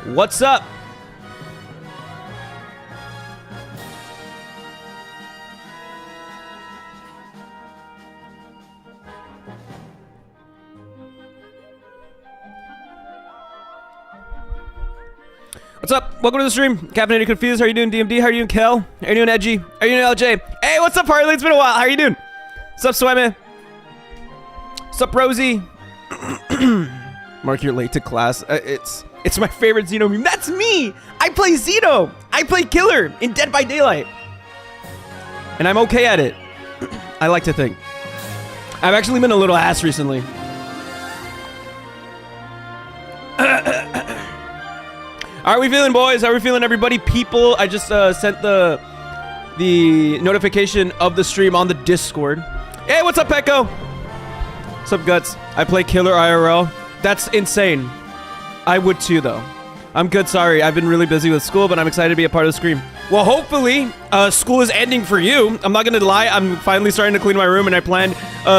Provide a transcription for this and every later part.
What's up? What's up? Welcome to the stream. Captain Confused. How are you doing, DMD? How are you doing, Kel? How are you doing, Edgy? How are you doing, LJ? Hey, what's up, Harley? It's been a while. How are you doing? What's up, Swimmy? What's up, Rosie? Mark, you're late to class. It's my favorite Xeno meme. That's me! I play Xeno! I play Killer in Dead by Daylight. And I'm okay at it. I like to think. I've actually been a little ass recently. How are we feeling, boys? How are we feeling, everybody? People, I just sent the notification of the stream on the Discord. Hey, what's up, Pecco? What's up, Guts? I play Killer IRL. That's insane. I would too, though. I'm good, sorry. I've been really busy with school, but I'm excited to be a part of the stream. Well, hopefully, school is ending for you. I'm not gonna lie. I'm finally starting to clean my room, and I plan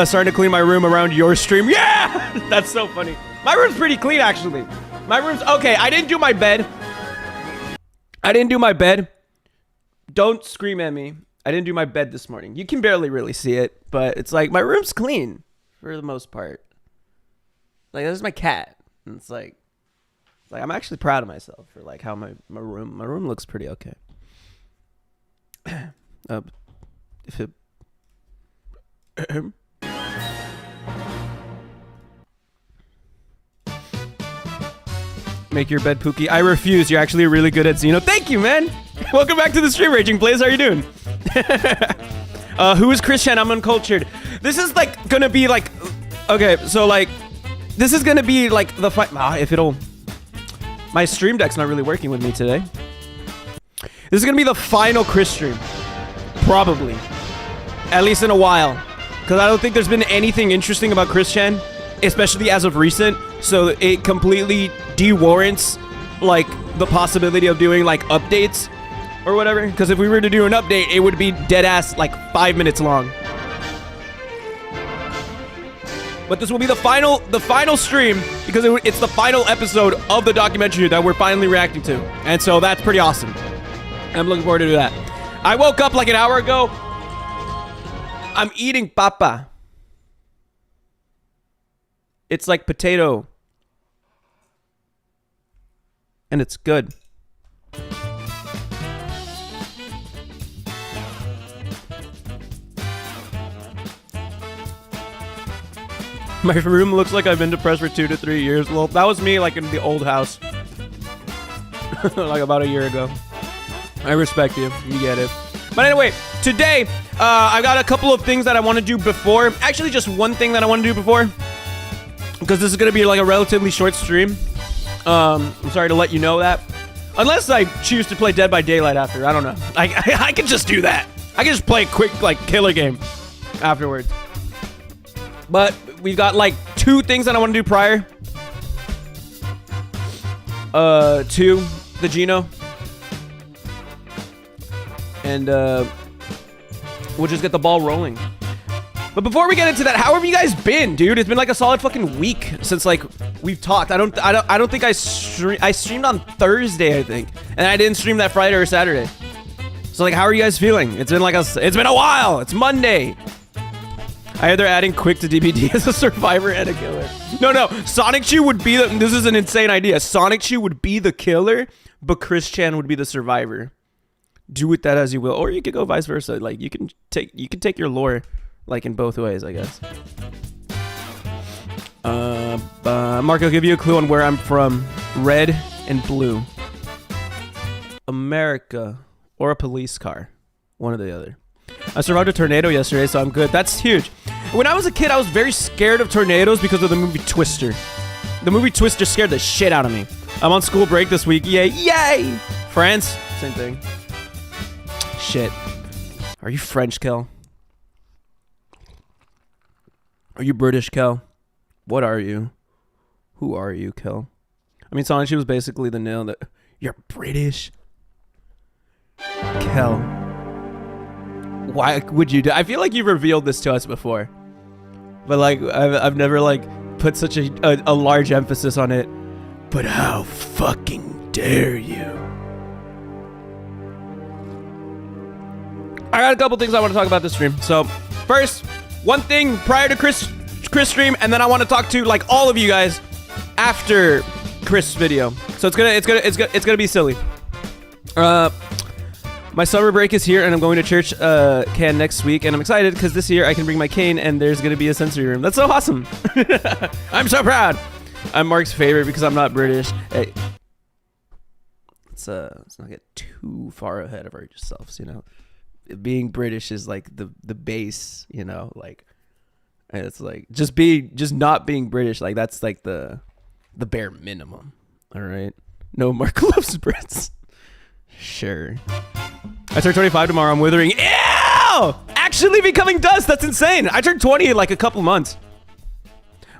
starting to clean my room around your stream. Yeah! That's so funny. My room's pretty clean, actually. My room's... Okay, I didn't do my bed. Don't scream at me. I didn't do my bed this morning. You can barely really see it, but it's like my room's clean for the most part. Like, this is my cat. And it's like I'm actually proud of myself for like how my room looks pretty okay. If it Make your bed, Pookie. I refuse. You're actually really good at Xeno. Thank you, man. Welcome back to the stream, Raging Blaze. How are you doing? Who is Christian? I'm uncultured. This is like gonna be like... Okay, so like... This is gonna be like the fight... if it'll... My stream deck's not really working with me today. This is gonna be the final Chris stream. Probably. At least in a while. Because I don't think there's been anything interesting about Christian, especially as of recent. So it completely de-warrants like the possibility of doing like updates or whatever. Because if we were to do an update, it would be dead ass like 5 minutes long. But this will be the final stream because it's the final episode of the documentary that we're finally reacting to. And so that's pretty awesome. I'm looking forward to do that. I woke up like an hour ago. I'm eating papa. It's like potato. And it's good. My room looks like I've been depressed for 2 to 3 years. Well, that was me like in the old house. Like about a year ago. I respect you. You get it. But anyway, today, I've got a couple of things that I want to do before. Actually, just one thing that I want to do before. Because this is going to be like a relatively short stream. I'm sorry to let you know that. Unless I choose to play Dead by Daylight after. I don't know. I can just do that. I can just play a quick like killer game afterwards. But we've got like 2 things that I want to do prior. To the Geno. And we'll just get the ball rolling. But before we get into that, how have you guys been, dude? It's been like a solid fucking week since like we've talked. I don't think I streamed on Thursday, I think, and I didn't stream that Friday or Saturday. So like, how are you guys feeling? It's been a while. It's Monday. I either adding Quick to DBD as a survivor and a killer. No, Sonichu would be this is an insane idea. Sonichu would be the killer, but Chris Chan would be the survivor. Do with that as you will, or you could go vice versa. Like you can take your lore. Like in both ways, I guess. Marc, I'll give you a clue on where I'm from. Red and blue. America. Or a police car. One or the other. I survived a tornado yesterday, so I'm good. That's huge. When I was a kid, I was very scared of tornadoes because of the movie Twister. The movie Twister scared the shit out of me. I'm on school break this week. Yay. Yay! France. Same thing. Shit. Are you French, Kel? Are you British, Kel? What are you? Who are you, Kel? I mean, Sonichu was basically the nail that... You're British? Kel. Why would you do... I feel like you've revealed this to us before. But, like, I've never, like, put such a large emphasis on it. But how fucking dare you? I got a couple things I want to talk about this stream. So, first, one thing prior to Chris stream, and then I want to talk to like all of you guys after Chris video. So it's gonna be silly. My summer break is here, and I'm going to church can next week, and I'm excited because this year I can bring my cane, and there's gonna be a sensory room. That's so awesome. I'm so proud. I'm Mark's favorite because I'm not British. Hey, let's not get too far ahead of ourselves, you know. Being British is like the base, you know, like it's like just not being British, like that's like the bare minimum. All right. No, Mark loves Brits. Sure. I turn 25 tomorrow. I'm withering. Ew! Actually becoming dust. That's insane. I turned 20 in like a couple months.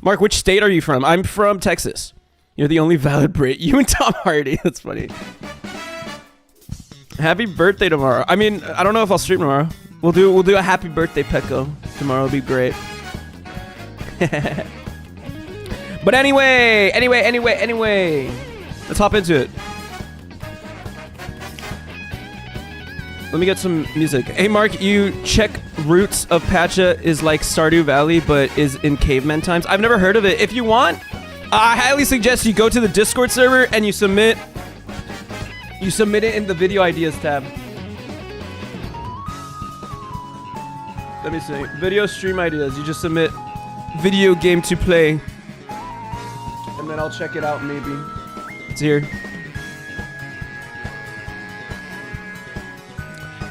Mark, which state are you from? I'm from Texas. You're the only valid Brit. You and Tom Hardy. That's funny. Happy birthday tomorrow. I mean, I don't know if I'll stream tomorrow. We'll do a happy birthday Pecco tomorrow. It'll be great. But anyway, let's hop into it. Let me get some music. Hey Mark, you check Roots of Pacha is like Stardew Valley, but is in caveman times. I've never heard of it. If you want, I highly suggest you go to the Discord server and you submit it in the video ideas tab. Let me see. Video stream ideas. You just submit video game to play. And then I'll check it out maybe. It's here.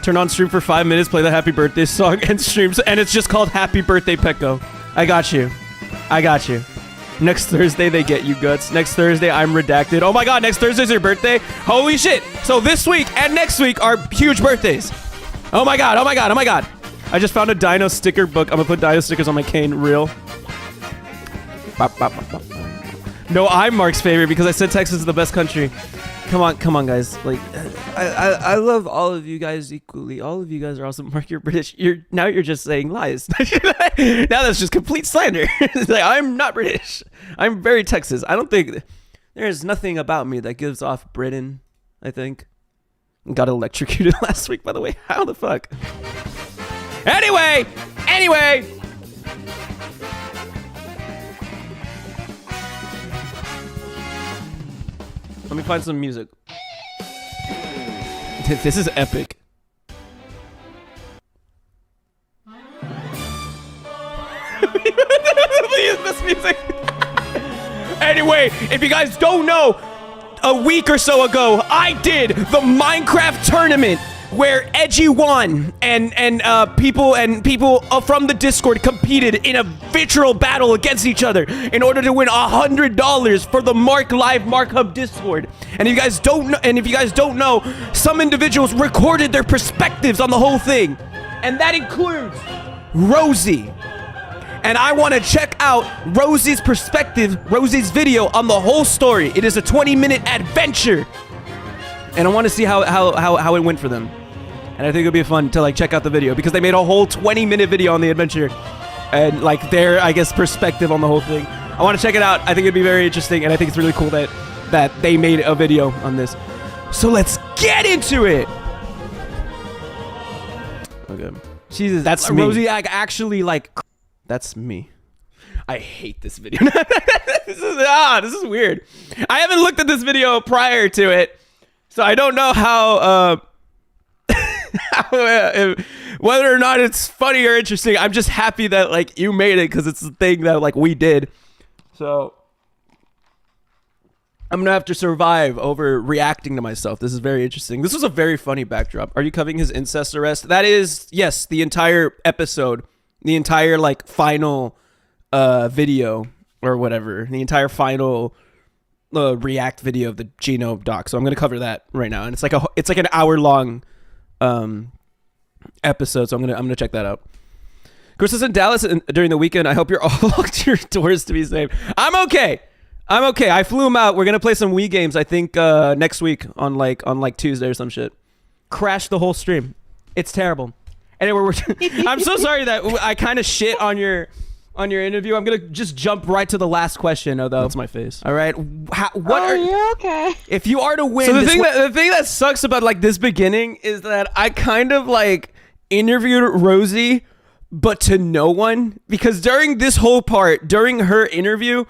Turn on stream for 5 minutes, play the happy birthday song, and streams. And it's just called Happy Birthday Pecco. I got you. Next Thursday, they get you guts. Next Thursday, I'm redacted. Oh my god, next Thursday's your birthday? Holy shit. So this week and next week are huge birthdays. Oh my god. I just found a dino sticker book. I'm gonna put dino stickers on my cane. Real. No, I'm Mark's favorite because I said Texas is the best country. Come on, guys. Like, I love all of you guys equally. All of you guys are awesome. Mark, you're British. Now you're just saying lies. Now that's just complete slander. It's like, I'm not British. I'm very Texas. I don't think there's nothing about me that gives off Britain. I think. Got electrocuted last week, by the way. How the fuck? Anyway. Let me find some music. This is epic. Please, this music. Anyway, if you guys don't know, a week or so ago, I did the Minecraft tournament where Edgy won, and people from the Discord competed in a virtual battle against each other in order to win $100 for the Mark Live Mark Hub Discord. And if you guys don't know, some individuals recorded their perspectives on the whole thing, and that includes Rosie. And I want to check out Rosie's perspective, Rosie's video on the whole story. It is a 20-minute adventure. And I want to see how it went for them. And I think it'll be fun to like check out the video because they made a whole 20-minute video on the adventure and like their, I guess, perspective on the whole thing. I want to check it out. I think it'd be very interesting, and I think it's really cool that they made a video on this. So let's get into it. Okay. Jesus, that's me. Rosie, actually, like, that's me. I hate this video. This is weird. I haven't looked at this video prior to it, so I don't know how whether or not it's funny or interesting. I'm just happy that like you made it because it's the thing that like we did. So I'm gonna have to survive over reacting to myself. This is very interesting. This was a very funny backdrop. Are you covering his incest arrest? That is, yes, the entire episode, the entire like final video or whatever, the entire final react video of the Geno doc. So I'm gonna cover that right now, and it's like an hour long episode. So I'm gonna check that out. Chris is in Dallas during the weekend. I hope you're all locked your doors to be safe. I'm okay. I flew him out. We're gonna play some Wii games. I think next week on like Tuesday or some shit. Crashed the whole stream. It's terrible. Anyway, I'm so sorry that I kind of shit on your on your interview. I'm gonna just jump right to the last question, though. That's my face. All right. What are you okay? If you are to win, So the thing that sucks about like this beginning is that I kind of like interviewed Rosie, but to no one, because during this whole part, during her interview,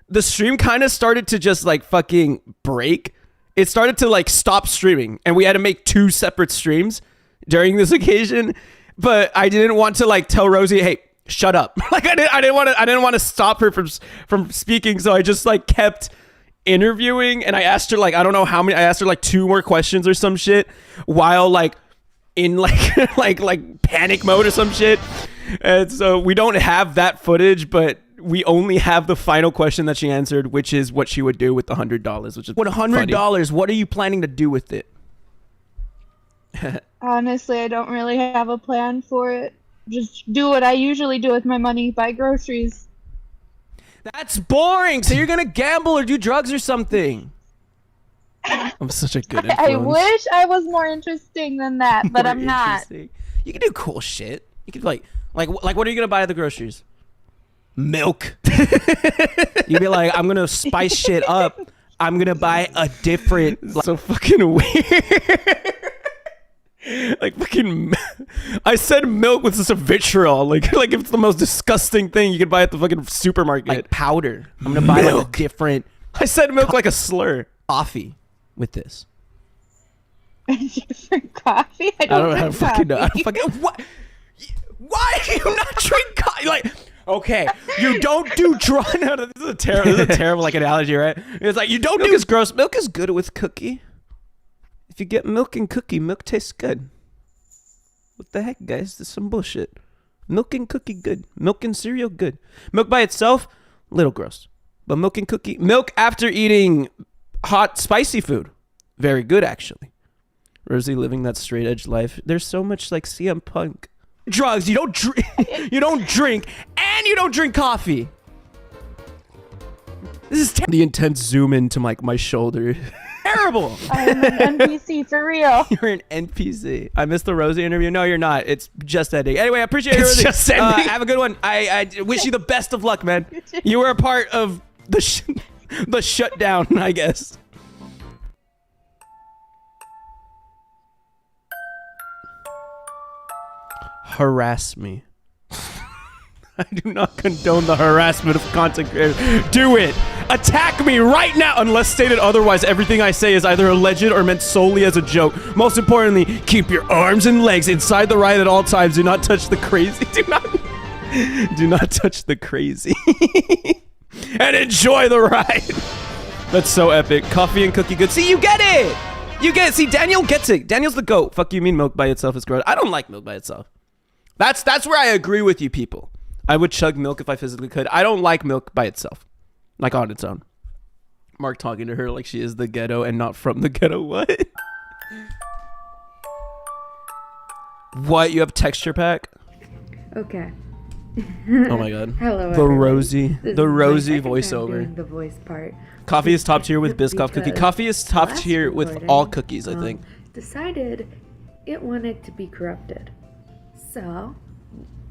the stream kind of started to just like fucking break. It started to like stop streaming, and we had to make 2 separate streams during this occasion. But I didn't want to like tell Rosie, hey, shut up. Like I didn't want to stop her from speaking, so I just like kept interviewing, and I asked her like I don't know how many. I asked her like 2 more questions or some shit while like in like like panic mode or some shit. And so we don't have that footage, but we only have the final question that she answered, which is what she would do with the $100, which is what $100. What are you planning to do with it? Honestly, I don't really have a plan for it. Just do what I usually do with my money, buy groceries. That's boring. So you're gonna gamble or do drugs or something. I'm such a good influence. I wish I was more interesting than that, but I'm not. You can do cool shit. You could like what are you gonna buy at the groceries? Milk. You'd be like, I'm gonna spice shit up. I'm gonna buy a different. So fucking weird. Like fucking, I said milk with some vitriol. Like it's the most disgusting thing you could buy at the fucking supermarket. Like powder. I'm gonna buy like a different. I said milk like a slur. Coffee with this. Different coffee? I don't drink fucking know. I coffee. don't fucking what? Why do you not drink coffee? Like, okay, you don't do drugs. No, this is a terrible like analogy, right? It's like you don't Milk do. is gross. Milk is good with cookie. If you get milk and cookie, milk tastes good. What the heck, guys? This is some bullshit. Milk and cookie, good. Milk and cereal, good. Milk by itself, little gross. But milk and cookie, milk after eating hot, spicy food, very good actually. Rosie living that straight edge life. There's so much like CM Punk. Drugs. You don't drink. You don't drink, and you don't drink coffee. This is The intense zoom into my shoulder. terrible. I'm an NPC for real. You're an NPC. I missed the Rosie interview. No, you're not. It's just ending. Anyway, I appreciate it. It's Rosie. just ending. Have a good one. I wish you the best of luck, man. You were a part of the shutdown, I guess. Harass me. I do not condone the harassment of content creators. Do it. Attack me right now. Unless stated otherwise, everything I say is either alleged or meant solely as a joke. Most importantly, keep your arms and legs inside the ride at all times. Do not touch the crazy. Do not touch the crazy. And enjoy the ride. That's so epic. Coffee and cookie good. See, you get it. You get it. See, Daniel gets it. Daniel's the GOAT. Fuck you mean milk by itself is gross. I don't like milk by itself. That's where I agree with you people. I would chug milk if I physically could. I don't like milk by itself. Like on its own. Marc talking to her like she is the ghetto and not from the ghetto. What? What? You have texture pack? Okay. Oh my god. Hello, The everybody. Rosie. This The is my Rosie second time voiceover. doing the voice part. Coffee is top tier with Biscoff cookie. Because Coffee is top last tier with recording, all cookies, I think. Decided it wanted to be corrupted. So,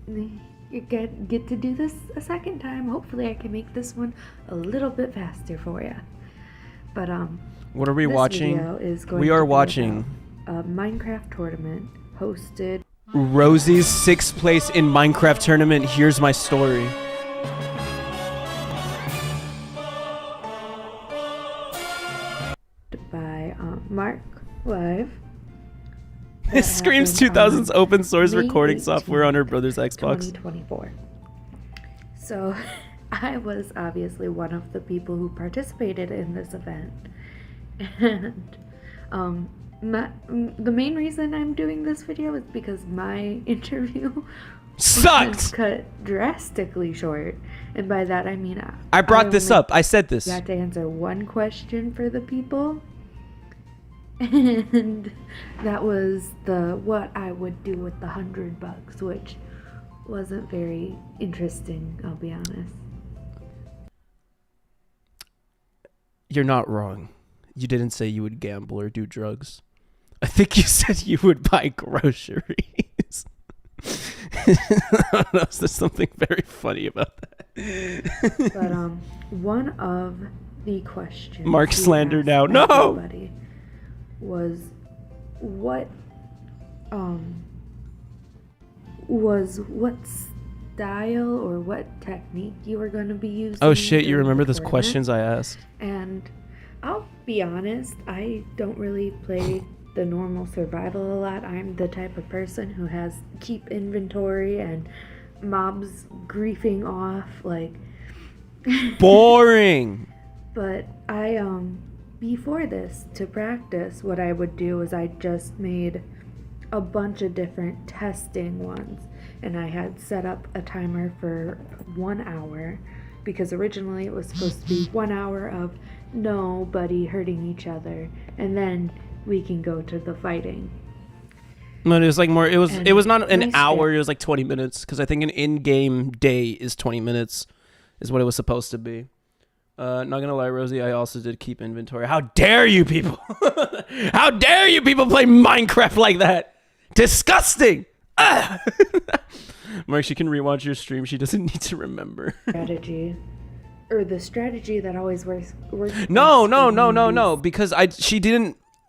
you get to do this a second time. Hopefully I can make this one a little bit faster for you. But, What are we this watching? video is going We to are be watching about a Minecraft tournament hosted Rosie's 6th place in Minecraft tournament. Here's my story. by Marc Live. It screams 2000s open source May recording 18th, software on her brother's Xbox. 2024. So, I was obviously one of the people who participated in this event. And the main reason I'm doing this video is because my interview was Sucked! cut drastically short. And by that I mean I brought this only up. I said this. got to answer one question for the people. And that was what I would do with the $100, which wasn't very interesting, I'll be honest. You're not wrong. You didn't say you would gamble or do drugs. I think you said you would buy groceries. There's something very funny about that. But one of the questions Marc he slander asked now. No! everybody was what style or what technique you were going to be using. Oh shit, you during remember the those tournament. questions I asked? And I'll be honest, I don't really play the normal survival a lot. I'm the type of person who has keep inventory and mobs griefing off, like Boring! but I before this, to practice, what I would do is I just made a bunch of different testing ones, and I had set up a timer for 1 hour, because originally it was supposed to be 1 hour of nobody hurting each other, and then we can go to the fighting. No, it was like more. It was not an my hour. It was like 20 minutes because I think an in-game day is 20 minutes, is what it was supposed to be. Not gonna lie, Rosie, I also did keep inventory. How dare you people? How dare you people play Minecraft like that? Disgusting! Ah! Mark, she can rewatch your stream. She doesn't need to remember. Strategy, or the strategy that always works. No. Because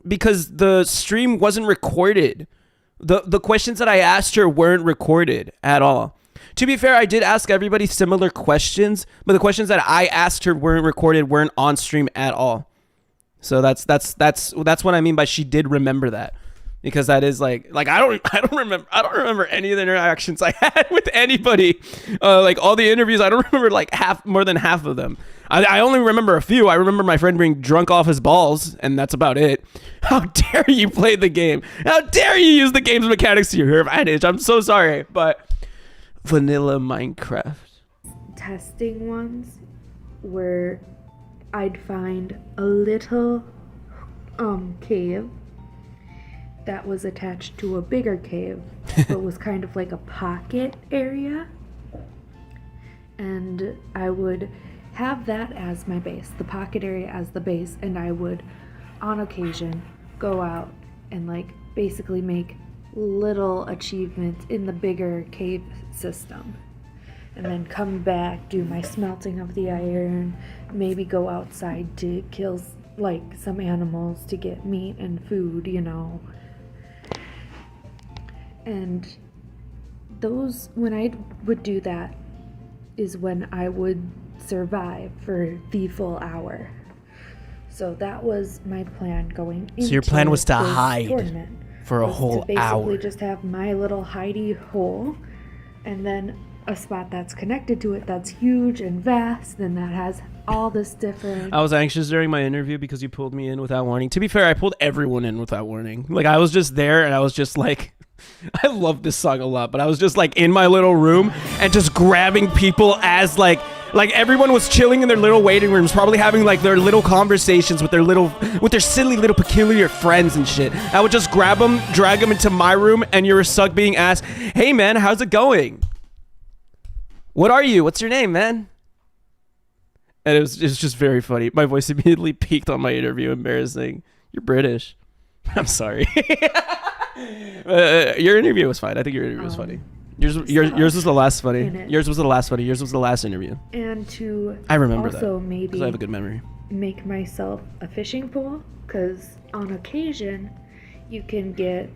because the stream wasn't recorded. The questions that I asked her weren't recorded at all. To be fair, I did ask everybody similar questions, but the questions that I asked her weren't recorded, weren't on stream at all. So that's what I mean by she did remember that. Because that is like I don't remember any of the interactions I had with anybody. Like all the interviews, I don't remember like more than half of them. I only remember a few. I remember my friend being drunk off his balls, and that's about it. How dare you play the game? How dare you use the game's mechanics to your advantage? I'm so sorry, but vanilla Minecraft. Testing ones where I'd find a little cave that was attached to a bigger cave, but was kind of like a pocket area, and I would have that as my base, the pocket area as the base, and I would on occasion go out and like basically make little achievements in the bigger cave system, and then come back, do my smelting of the iron, maybe go outside to kill like some animals to get meat and food, you know. And those, when I would do that, is when I would survive for the full hour. So that was my plan going into So your plan was to this hide tournament, for a was whole to basically hour. just have my little hidey hole, and then a spot that's connected to it that's huge and vast, and that has all this different. I was anxious during my interview because you pulled me in without warning. To be fair, I pulled everyone in without warning. Like I was just there and I was just like, I love this song a lot, but I was just like in my little room and just grabbing people as like everyone was chilling in their little waiting rooms, probably having like their little conversations with their silly little peculiar friends and shit. I would just grab them, drag them into my room, and you were stuck being asked, "Hey man, how's it going? What are you? What's your name, man?" And it was just very funny. My voice immediately peaked on my interview. Embarrassing. You're British. I'm sorry. Your interview was fine. I think your interview was funny. Yours was the last funny. Yours was the last funny. Yours was the last interview. And to I remember also that maybe because I have a good memory. make myself a fishing pole, because on occasion you can get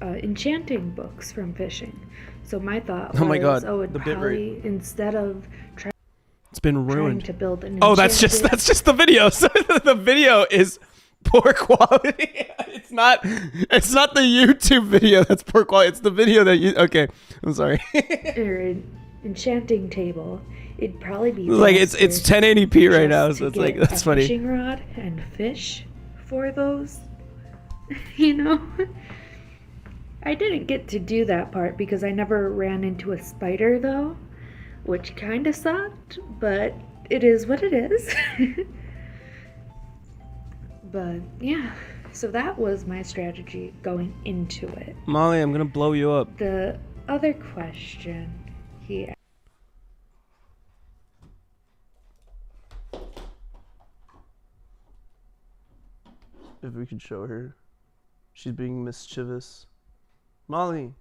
enchanting books from fishing. So my thought was, Oh my God, it'd the bit probably, instead of It's been trying ruined. to build an Oh, that's just the video. So the video is poor quality. It's not the YouTube video that's poor quality. It's the video that you. Okay, I'm sorry. or an enchanting table. It'd probably be Like it's faster 1080p right just now, to so it's get like that's a funny. fishing rod and fish for those. You know, I didn't get to do that part because I never ran into a spider though, which kind of sucked, but it is what it is. But yeah, so that was my strategy going into it. Molly, I'm gonna blow you up. The other question he asked, If we could show her, she's being mischievous. Molly.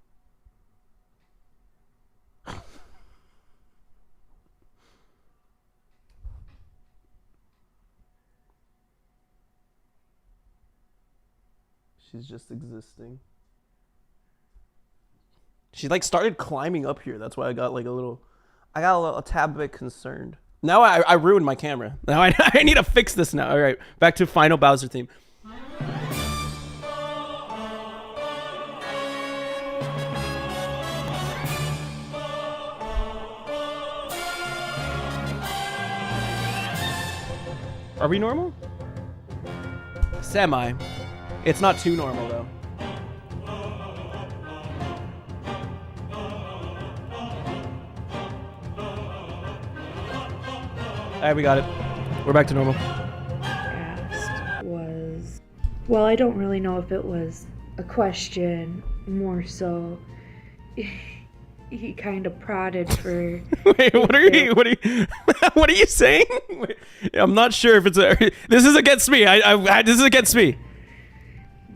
She's just existing. She like started climbing up here. That's why I got like a tad bit concerned. Now I ruined my camera. Now I need to fix this now. All right, back to final Bowser theme. Are we normal? Semi. It's not too normal though. Alright, we got it. We're back to normal. Asked was, well, I don't really know if it was a question, more so he kind of prodded for. Wait, what are you saying? Wait, I'm not sure if it's this is against me. This is against me.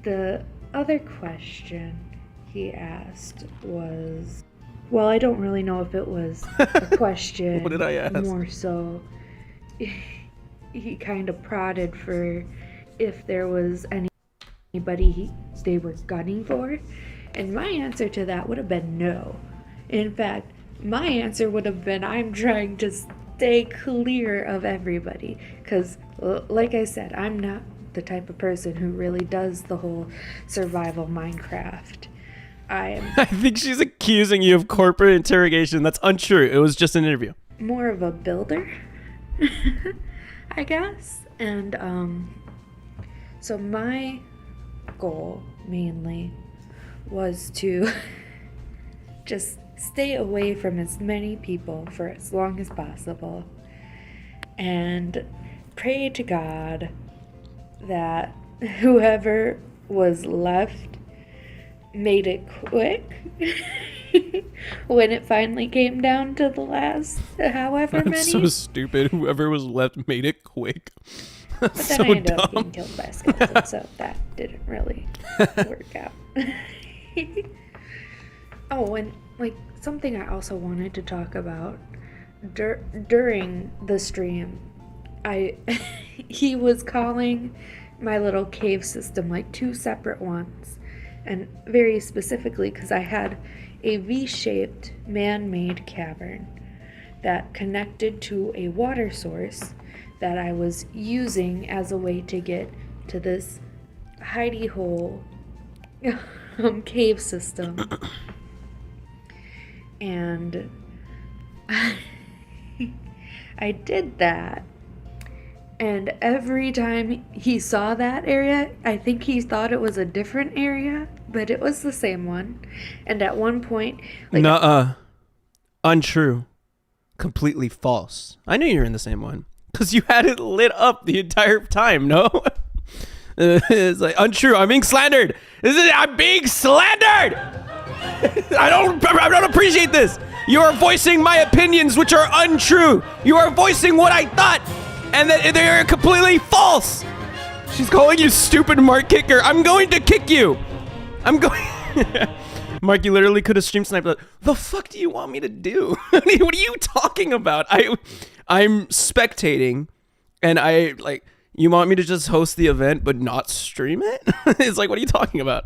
The other question he asked was, well, I don't really know if it was a question. What did I ask? More so he kind of prodded for if there was anybody they were gunning for, and my answer to that would have been no. In fact, my answer would have been I'm trying to stay clear of everybody, because like I said, I'm not the type of person who really does the whole survival Minecraft. I think she's accusing you of corporate interrogation. That's untrue. It was just an interview. More of a builder, I guess. And so my goal mainly was to just stay away from as many people for as long as possible and pray to God that whoever was left made it quick when it finally came down to the last however many. That's so stupid. Whoever was left made it quick. But then so I ended dumb. up being killed by a skeleton, so that didn't really work out. Oh, and like something I also wanted to talk about during the stream, he was calling my little cave system like 2 separate ones, and very specifically because I had a V-shaped man-made cavern that connected to a water source that I was using as a way to get to this hidey hole cave system. And I did that, and every time he saw that area, I think he thought it was a different area, but it was the same one. And at one point, like, Nuh-uh. Untrue. Completely false. I knew you were in the same one because you had it lit up the entire time. No. It's like untrue. I'm being slandered. I'm being slandered. I don't appreciate this. You are voicing my opinions, which are untrue. You are voicing what I thought, and that they are completely false. She's calling you stupid, Marc Kicker. I'm going to kick you. I'm going. Marc, you literally could have stream sniped. The fuck do you want me to do? What are you talking about? I'm spectating, and you want me to just host the event but not stream it? It's like, what are you talking about?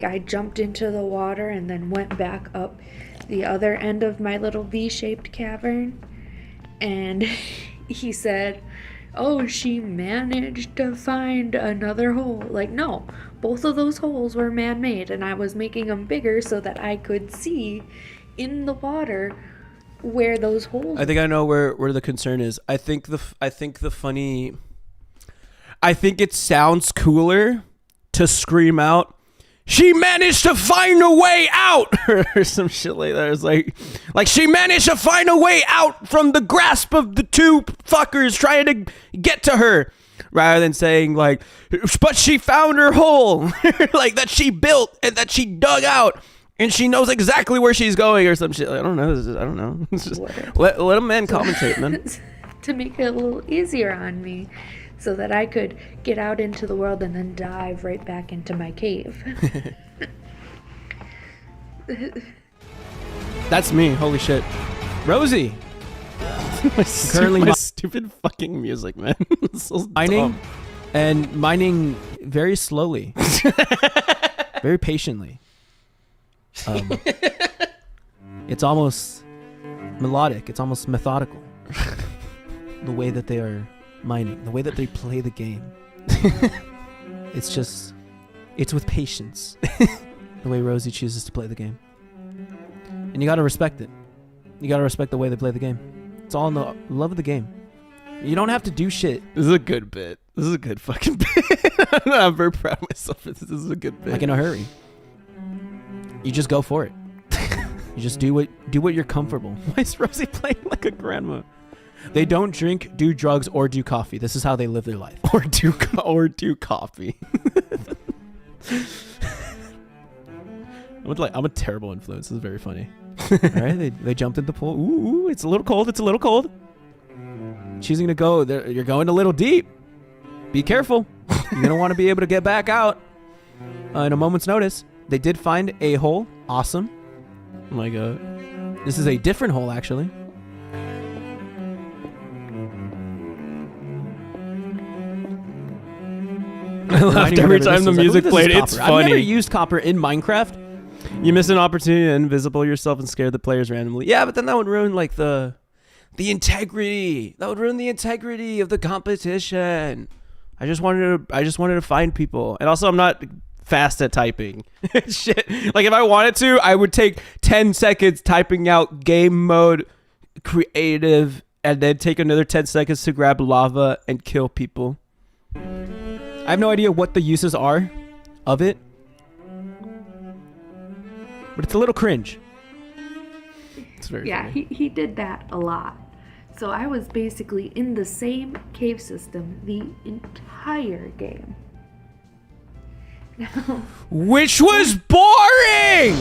I jumped into the water and then went back up the other end of my little V-shaped cavern, and he said, oh, she managed to find another hole. Like, no, both of those holes were man-made, and I was making them bigger so that I could see in the water where those holes. I think I know where the concern is. I think it sounds cooler to scream out, she managed to find a way out, or some shit like that. It's like she managed to find a way out from the grasp of the two fuckers trying to get to her, rather than saying like, but she found her hole, like that she built and that she dug out, and she knows exactly where she's going, or some shit. I don't know. It's just, let a man commentate, man. To make it a little easier on me, so that I could get out into the world and then dive right back into my cave. That's me. Holy shit. Rosie. Currently my stupid fucking music, man. So mining, and mining very slowly, very patiently. It's almost melodic. It's almost methodical. The way that they are mining, the way that they play the game. It's with patience. The way Rosie chooses to play the game. And you gotta respect it. You gotta respect the way they play the game. It's all in the love of the game. You don't have to do shit. This is a good bit. This is a good fucking bit. I'm very proud of myself. This is a good bit. Like in a hurry. You just go for it. You just do what you're comfortable. Why is Rosie playing like a grandma? They don't drink, do drugs, or do coffee. This is how they live their life. Or do coffee. I'm a terrible influence. This is very funny. All right, they jumped in the pool. Ooh, it's a little cold. It's a little cold. Choosing to go. You're going a little deep. Be careful. You're going to want to be able to get back out in a moment's notice. They did find a hole. Awesome. Oh my god. This is a different hole, actually. I laughed every time the music played. It's funny. I've never used copper in Minecraft. You miss an opportunity to invisible yourself and scare the players randomly. Yeah, but then that would ruin like the integrity. That would ruin the integrity of the competition. I just wanted to find people. And also, I'm not fast at typing. Shit. Like if I wanted to, I would take 10 seconds typing out game mode creative and then take another 10 seconds to grab lava and kill people. I have no idea what the uses are of it. But it's a little cringe. It's very Yeah, funny. he did that a lot. So I was basically in the same cave system the entire game. Which was boring!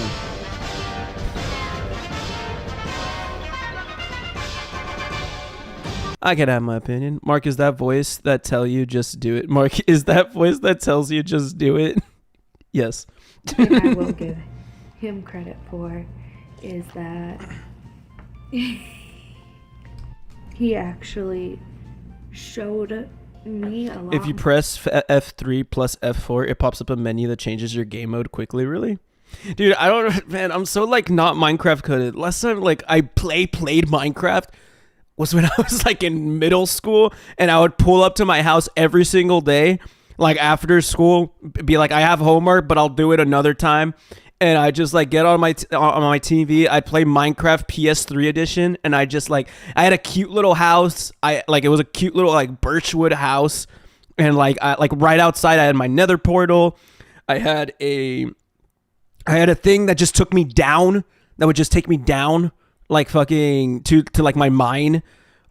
I can have my opinion. Mark, is that voice that tell you just do it? Mark, is that voice that tells you just do it? Yes. And I will give him credit for is that he actually showed me a lot. If you press F3 plus F4, it pops up a menu that changes your game mode quickly. Really? Dude, I don't, man, I'm so like not Minecraft coded. Last time like I played Minecraft was when I was like in middle school, and I would pull up to my house every single day, like after school, be like, I have homework, but I'll do it another time. And I just like get on my TV. I'd play Minecraft PS3 edition, and I just like I had a cute little house. It was a cute little like birchwood house, and like right outside I had my Nether portal. I had a thing that just took me down. That would just take me down like fucking to like my mine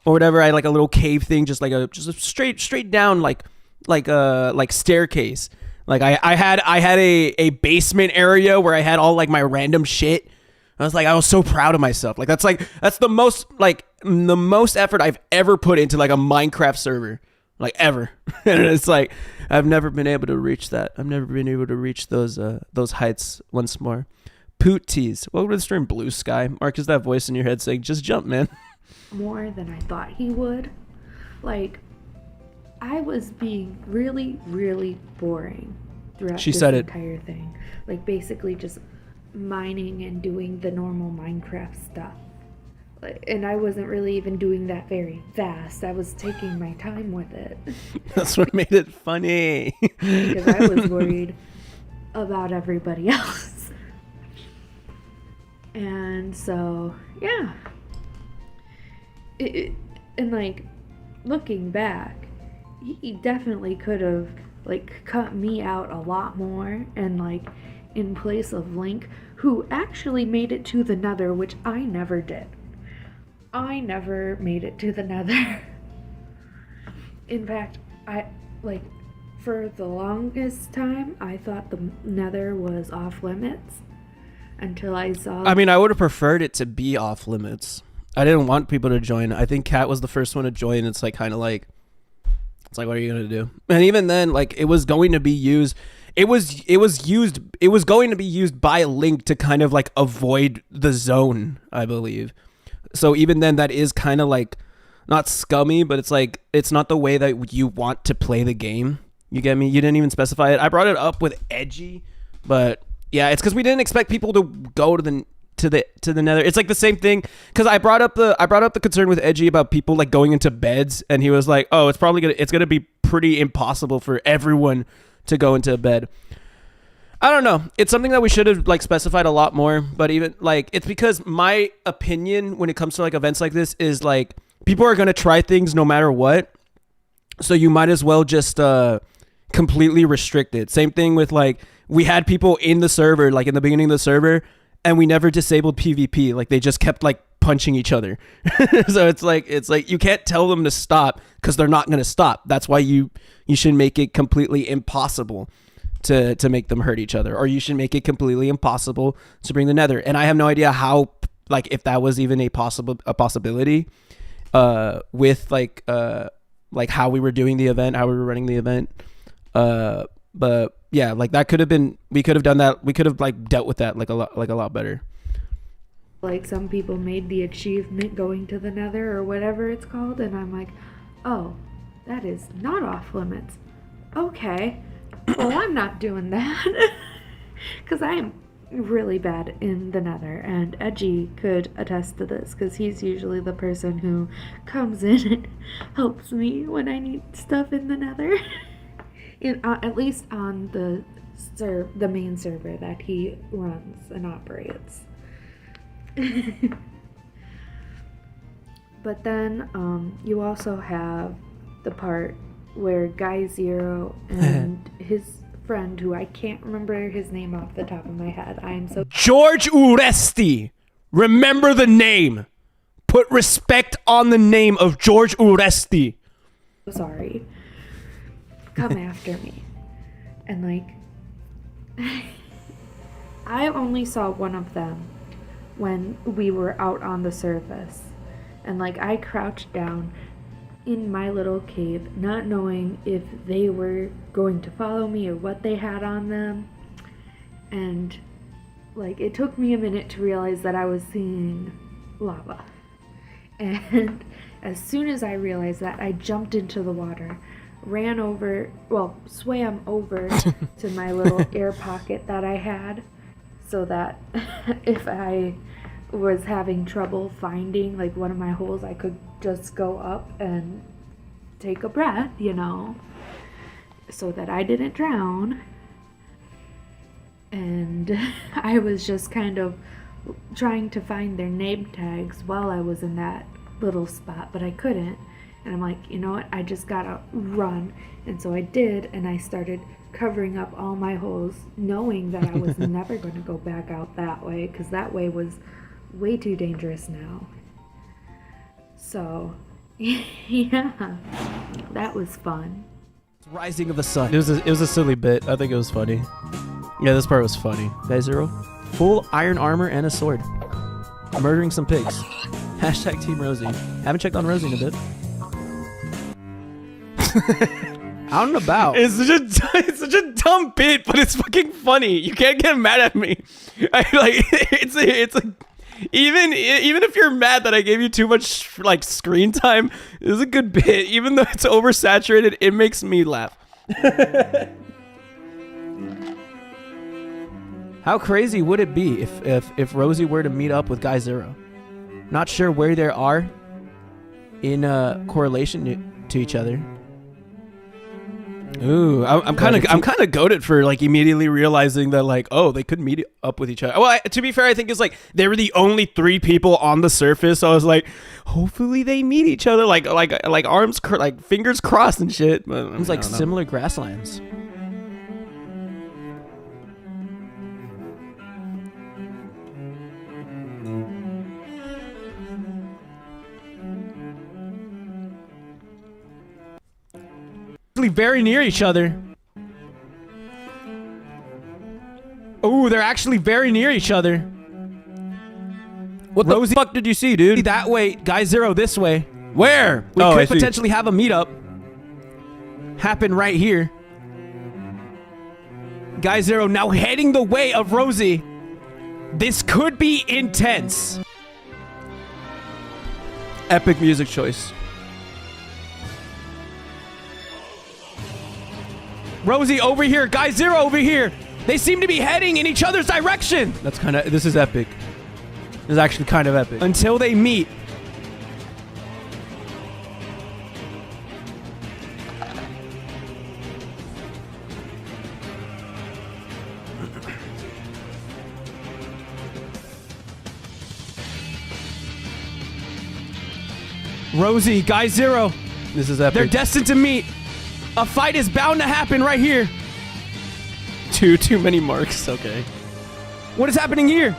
or whatever. I had like a little cave thing, just a straight down like staircase. Like I had a basement area where I had all like my random shit. I was so proud of myself. Like that's the most effort I've ever put into like a Minecraft server, like ever. And it's like I've never been able to reach that. I've never been able to reach those heights once more. Poot tease. Welcome to the stream, Blue Sky. Mark, is that voice in your head saying, just jump, man? More than I thought he would. Like, I was being really, really boring throughout She this said it. entire thing. Like, basically just mining and doing the normal Minecraft stuff. And I wasn't really even doing that very fast. I was taking my time with it. That's what made it funny. Because I was worried about everybody else. And so, yeah. And like, looking back, he definitely could have like cut me out a lot more, and like in place of Link, who actually made it to the Nether, which I never did. I never made it to the Nether. In fact, for the longest time, I thought the Nether was off limits until I saw. I mean, I would have preferred it to be off limits. I didn't want people to join. I think Kat was the first one to join. It's like kind of like, it's like, what are you gonna do? And even then, like, it was going to be used. It was going to be used by Link to kind of like avoid the zone, I believe. So even then, that is kind of like not scummy, but it's like it's not the way that you want to play the game. You get me? You didn't even specify it. I brought it up with edgy, but yeah, it's because we didn't expect people to go to the nether. It's like the same thing because I brought up the concern with edgy about people like going into beds, and he was like, oh, it's gonna be pretty impossible for everyone to go into a bed. I don't know. It's something that we should have like specified a lot more, but even like it's because my opinion when it comes to like events like this is like people are going to try things no matter what. So you might as well just completely restrict it. Same thing with like we had people in the server like in the beginning of the server and we never disabled PvP. Like they just kept like punching each other. So it's like you can't tell them to stop cuz they're not going to stop. That's why you should make it completely impossible to make them hurt each other, or you should make it completely impossible to bring the nether. And I have no idea how, like, if that was even a possibility with like how we were doing the event, how we were running the event. But yeah, like that could have been, we could have done that. We could have like dealt with that like a lot better. Like some people made the achievement going to the nether or whatever it's called, and I'm like, oh, that is not off limits. Okay. Well, I'm not doing that because I am really bad in the nether, and Edgy could attest to this because he's usually the person who comes in and helps me when I need stuff in the nether. At least on the main server that he runs and operates. But then you also have the part where Guy Zero and his friend, who I can't remember his name off the top of my head. I am so... George Uresti! Remember the name! Put respect on the name of George Uresti! sorry. Come after me. And like... I only saw one of them when we were out on the surface. And like I crouched down in my little cave, not knowing if they were going to follow me or what they had on them. And like it took me a minute to realize that I was seeing lava. And as soon as I realized that, I jumped into the water, ran over, well, swam over to my little air pocket that I had, so that if I was having trouble finding like one of my holes, I could just go up and take a breath, you know, so that I didn't drown. And I was just kind of trying to find their name tags while I was in that little spot, but I couldn't. And I'm like, you know what, I just gotta run. And so I did, and I started covering up all my holes, knowing that I was never going to go back out that way, because that way was way too dangerous now. So yeah, that was fun. Rising of the sun. It was a silly bit. I think it was funny. Yeah, this part was funny. Guy Zero, full iron armor and a sword, murdering some pigs. Hashtag Team Rosie. Haven't checked on Rosie in a bit. Out and about. It's such a dumb bit, but it's fucking funny. You can't get mad at me. Even if you're mad that I gave you too much like screen time, it's a good bit. Even though it's oversaturated, it makes me laugh. How crazy would it be if Rosie were to meet up with Guy Zero? Not sure where they are in correlation to each other. Ooh, I'm kind of goated for like immediately realizing that like, oh, they could meet up with each other. Well, to be fair, I think it's like they were the only 3 people on the surface. So I was like, hopefully they meet each other, like arms, like fingers crossed and shit. But it was like similar grasslands. Very near each other. Oh, they're actually very near each other. What the fuck did you see, dude? That way, Guy Zero this way. Where? We could potentially have a meetup happen right here. Guy Zero now heading the way of Rosie. This could be intense. Epic music choice. Rosie over here. Guy Zero over here. They seem to be heading in each other's direction. That's kind of... This is epic. This is actually kind of epic. Until they meet. Rosie, Guy Zero. This is epic. They're destined to meet. A fight is bound to happen right here. Too many marks. Okay. What is happening here?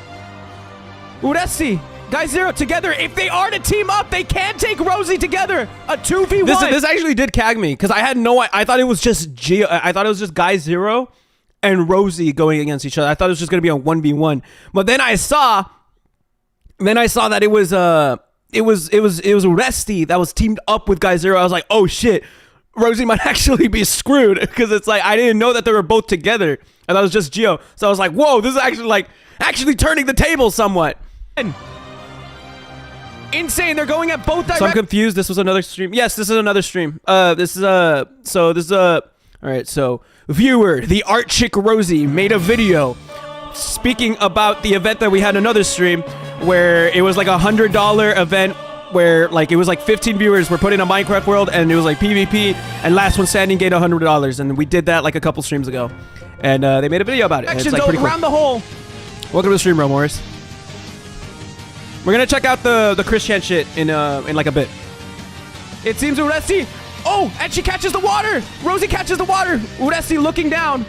Uresti, Guy Zero together. If they are to team up, they can take Rosie together. A 2v1. This actually did cag me because I had I thought it was just I thought it was just Guy Zero and Rosie going against each other. I thought it was just gonna be a 1v1. But then I saw that it was Uresti that was teamed up with Guy Zero. I was like, oh shit. Rosie might actually be screwed because it's like I didn't know that they were both together. I thought it was just Gio. So I was like, whoa, this is actually turning the table somewhat. Insane. They're going at both directions. So I'm confused. This was another stream. Yes, this is another stream. All right, so viewer, the art chick Rosie made a video speaking about the event that we had another stream where it was like $100 event where like it was like 15 viewers were put in a Minecraft world and it was like PvP and last one standing gained $100 and we did that like a couple streams ago and they made a video about it. And it's like pretty cool. Around the hole. Welcome to the stream, bro, Morris. We're gonna check out the Christian shit in like a bit. It seems Uresti. Oh, and she catches the water. Rosie catches the water. Uresti looking down.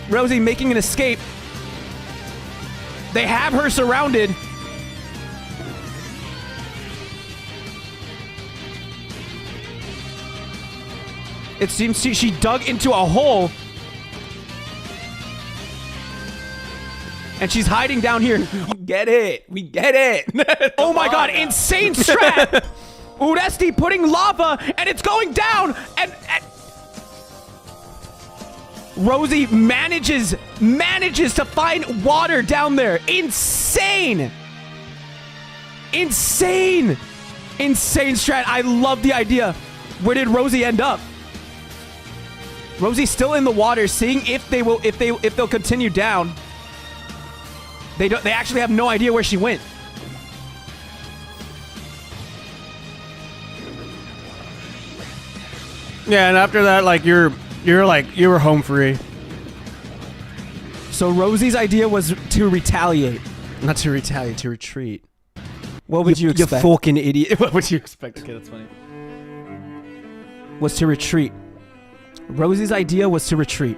Rosie making an escape. They have her surrounded. It seems she dug into a hole. And she's hiding down here. We get it. We get it. Oh my god, insane strat. Uresti putting lava and it's going down. And Rosie manages to find water down there. Insane. Insane. Insane strat. I love the idea. Where did Rosie end up? Rosie's still in the water, seeing if they'll continue down. They actually have no idea where she went. Yeah, and after that, like you were home free. So Rosie's idea was to retaliate. Not to retaliate, to retreat. What would you expect? You fucking idiot. What would you expect? Okay, that's funny. Was to retreat. Rosie's idea was to retreat.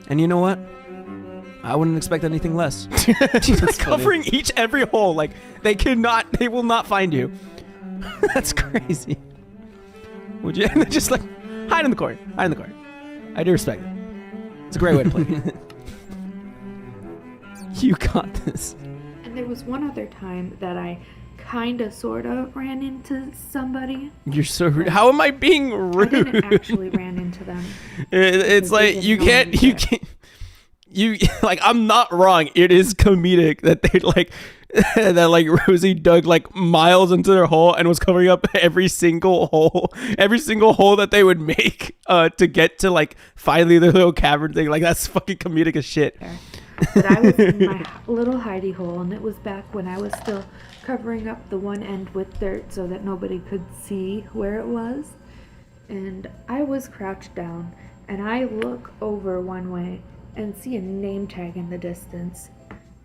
And you know what? I wouldn't expect anything less. She's covering every hole. Like, they will not find you. That's crazy. Would you just like hide in the corner? Hide in the corner. I do respect it. It's a great way to play it. You got this. And there was one other time that I kinda sorta ran into somebody. You're so rude. How am I being rude? I didn't actually ran into them. It's like you can't like I'm not wrong. It is comedic that they that Rosie dug like miles into their hole and was covering up every single hole that they would make to get to like finally their little cavern thing. Like that's fucking comedic as shit. But I was in my little hidey hole, and it was back when I was still covering up the one end with dirt so that nobody could see where it was. And I was crouched down, and I look over one way and see a name tag in the distance.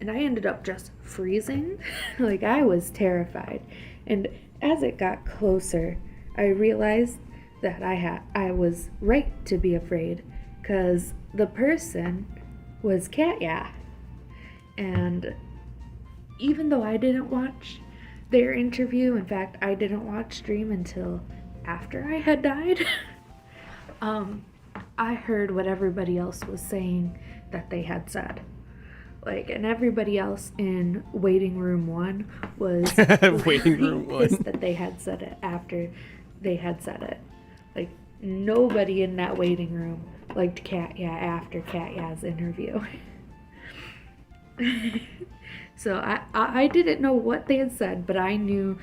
And I ended up just freezing. Like, I was terrified. And as it got closer, I realized that I was right to be afraid, because the person was Katya. And even though I didn't watch their interview, in fact, I didn't watch stream until after I had died, I heard what everybody else was saying that they had said. Like, and everybody else in waiting room 1 was waiting room 1 pissed that they had said it after they had said it. Like, nobody in that waiting room liked Katya after Katya's interview. So I didn't know what they had said, but I knew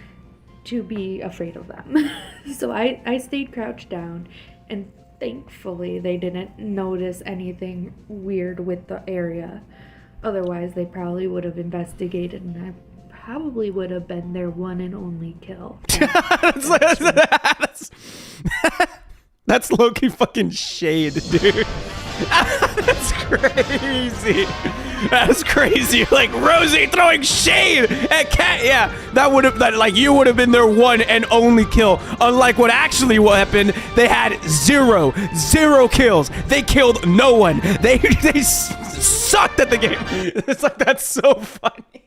to be afraid of them. So I stayed crouched down, And thankfully, they didn't notice anything weird with the area. Otherwise, they probably would have investigated, and I probably would have been their one and only kill. That's low-key fucking shade, dude. That's crazy. That's crazy. Like Rosie throwing shade at Cat. Yeah, you would have been their one and only kill. Unlike what happened, they had zero kills. They killed no one. They sucked at the game. It's like, that's so funny.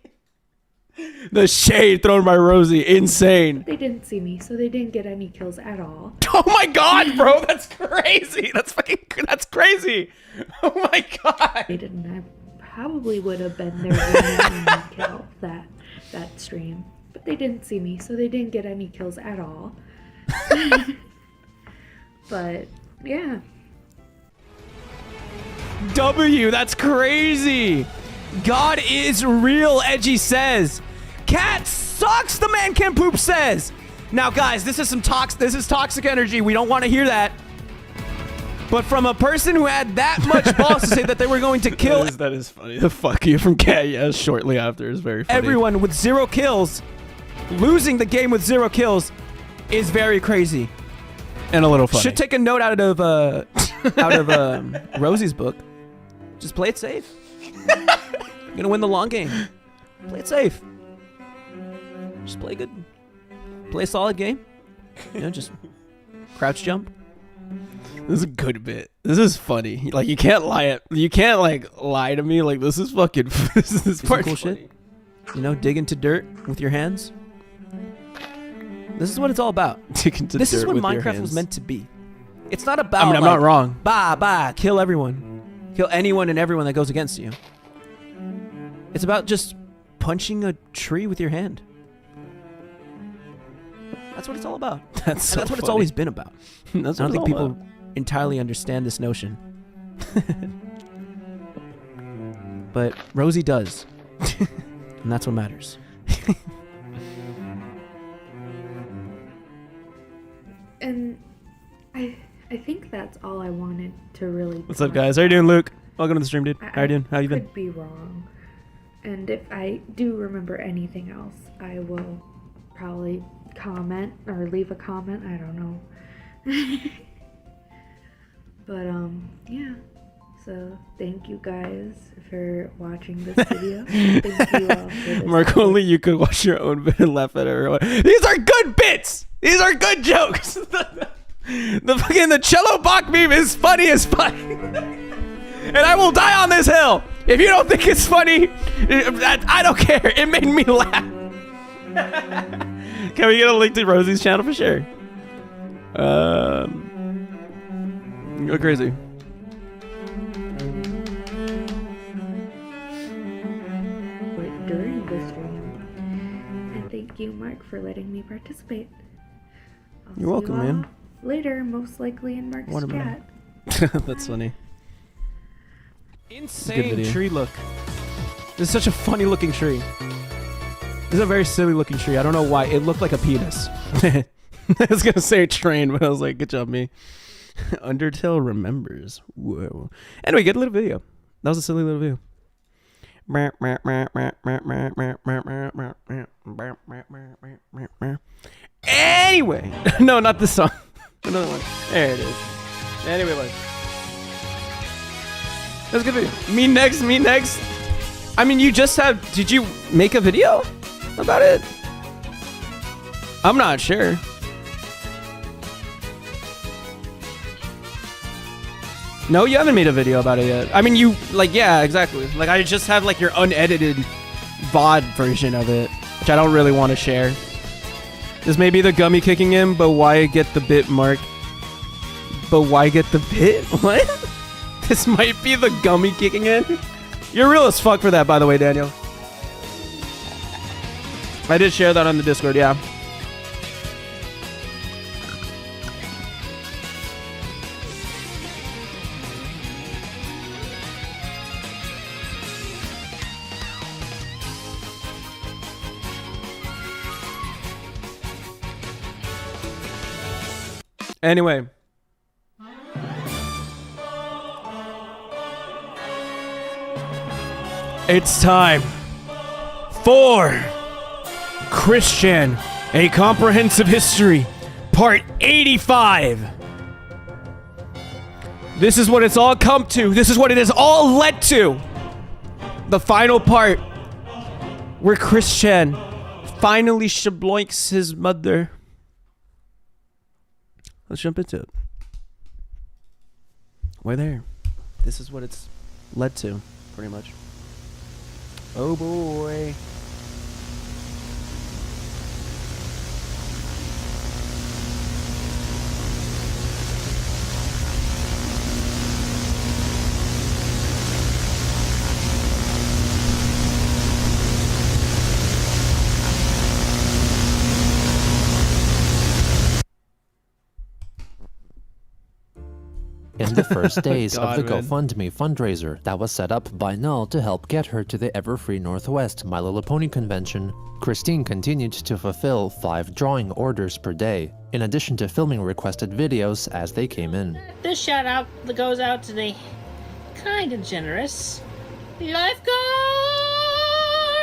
The shade thrown by Rosie, insane. They didn't see me, so they didn't get any kills at all. Oh my god, bro, that's crazy. That's crazy. Oh my god. They didn't. I probably would have been their one and only kill that stream, but they didn't see me, so they didn't get any kills at all. But yeah. W, that's crazy. God is real, Edgy says. Cat sucks, the man can poop says. Now, guys, this is toxic energy. We don't want to hear that. But from a person who had that much balls to say that they were going to kill... That is funny. The fuck you from Cat, yes, shortly after is very funny. Everyone with 0 kills, losing the game with 0 kills is very crazy. And a little funny. Should take a note out of Rosie's book. Just play it safe. You're gonna win the long game. Play it safe. Just play good. Play a solid game. You know, just crouch jump. This is a good bit. This is funny. Like, you can't lie to me. Like, this is fucking this part cool funny. shit. You know, dig into dirt with your hands. This is what it's all about. Dig into This is dirt what with your Minecraft was hands. meant to be. It's not about, I mean, I'm not wrong. Kill everyone. Kill anyone and everyone that goes against you. It's about just punching a tree with your hand. That's what it's all about. That's What it's funny. always been about. That's I don't what think it's all people about. entirely understand this notion. But Rosie does. And that's what matters. And I think that's all I wanted to really. What's up, guys? How you doing, Luke? Welcome to the stream, dude. I- How you doing? How you been? Could be wrong. And if I do remember anything else, I will probably comment or leave a comment. I don't know. But yeah. So thank you guys for watching this video. Thank you all for this. Mark, only you could watch your own bit and laugh at everyone. These are good bits. These are good jokes. The cello Bach meme is funny as fuck. And I will die on this hill. If you don't think it's funny, I don't care. It made me laugh. Can we get a link to Rosie's channel for sure? Go crazy. During the stream. And thank you, Mark, for letting me participate. I'll You're see welcome, you all man. Later, most likely in Mark's Watermelon. chat. That's funny. Insane video. tree look. This is such a funny looking tree. This is a very silly looking tree. I don't know why. It looked like a penis. I was gonna say train, but I was like, good job, me. Undertale remembers. Whoa. Anyway, good little video. That was a silly little video. Anyway, no, not this song. Another one. There it is. Anyway, like, that's a good video. Me next. I mean, you just have... Did you make a video about it? I'm not sure. No, you haven't made a video about it yet. I mean, you... Like, yeah, exactly. Like, I just have, like, your unedited VOD version of it, which I don't really want to share. This may be the gummy kicking in, but why get the bit, Mark? But why get the bit? What? This might be the gummy kicking in? You're real as fuck for that, by the way, Daniel. I did share that on the Discord, yeah. Anyway, It's time for Christian, A Comprehensive History, Part 85. This is what it's all come to. This is what it has all led to. The final part, where Christian finally shabloinks his mother. Let's jump into it. We're there. This is what it's led to, pretty much. Oh boy. In the first days God, of the man. GoFundMe fundraiser that was set up by Null to help get her to the Everfree Northwest My Little Pony convention, Christine continued to fulfill 5 drawing orders per day, in addition to filming requested videos as they came in. This shout out that goes out to the kind and generous lifeguard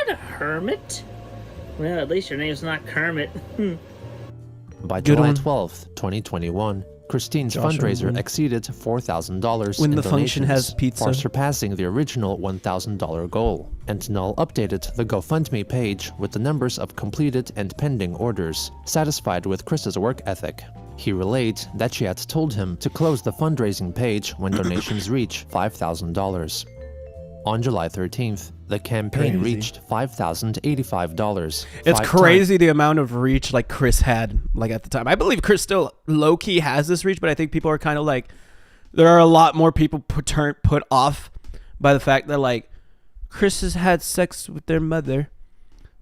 Hermit. Well, at least your name's not Kermit. By Good July one. 12th, 2021, Christine's Josh fundraiser Rogan. exceeded $4,000 When in the function has donations, pizza. far surpassing the original $1,000 goal. And Null updated the GoFundMe page with the numbers of completed and pending orders, satisfied with Chris's work ethic. He relayed that she had told him to close the fundraising page when donations reach $5,000. On July 13th, the campaign Crazy. reached $5,085. It's 5 crazy the amount of reach like Chris had like at the time. I believe Chris still low key has this reach, but I think people are kind of like, there are a lot more people put off by the fact that like Chris has had sex with their mother.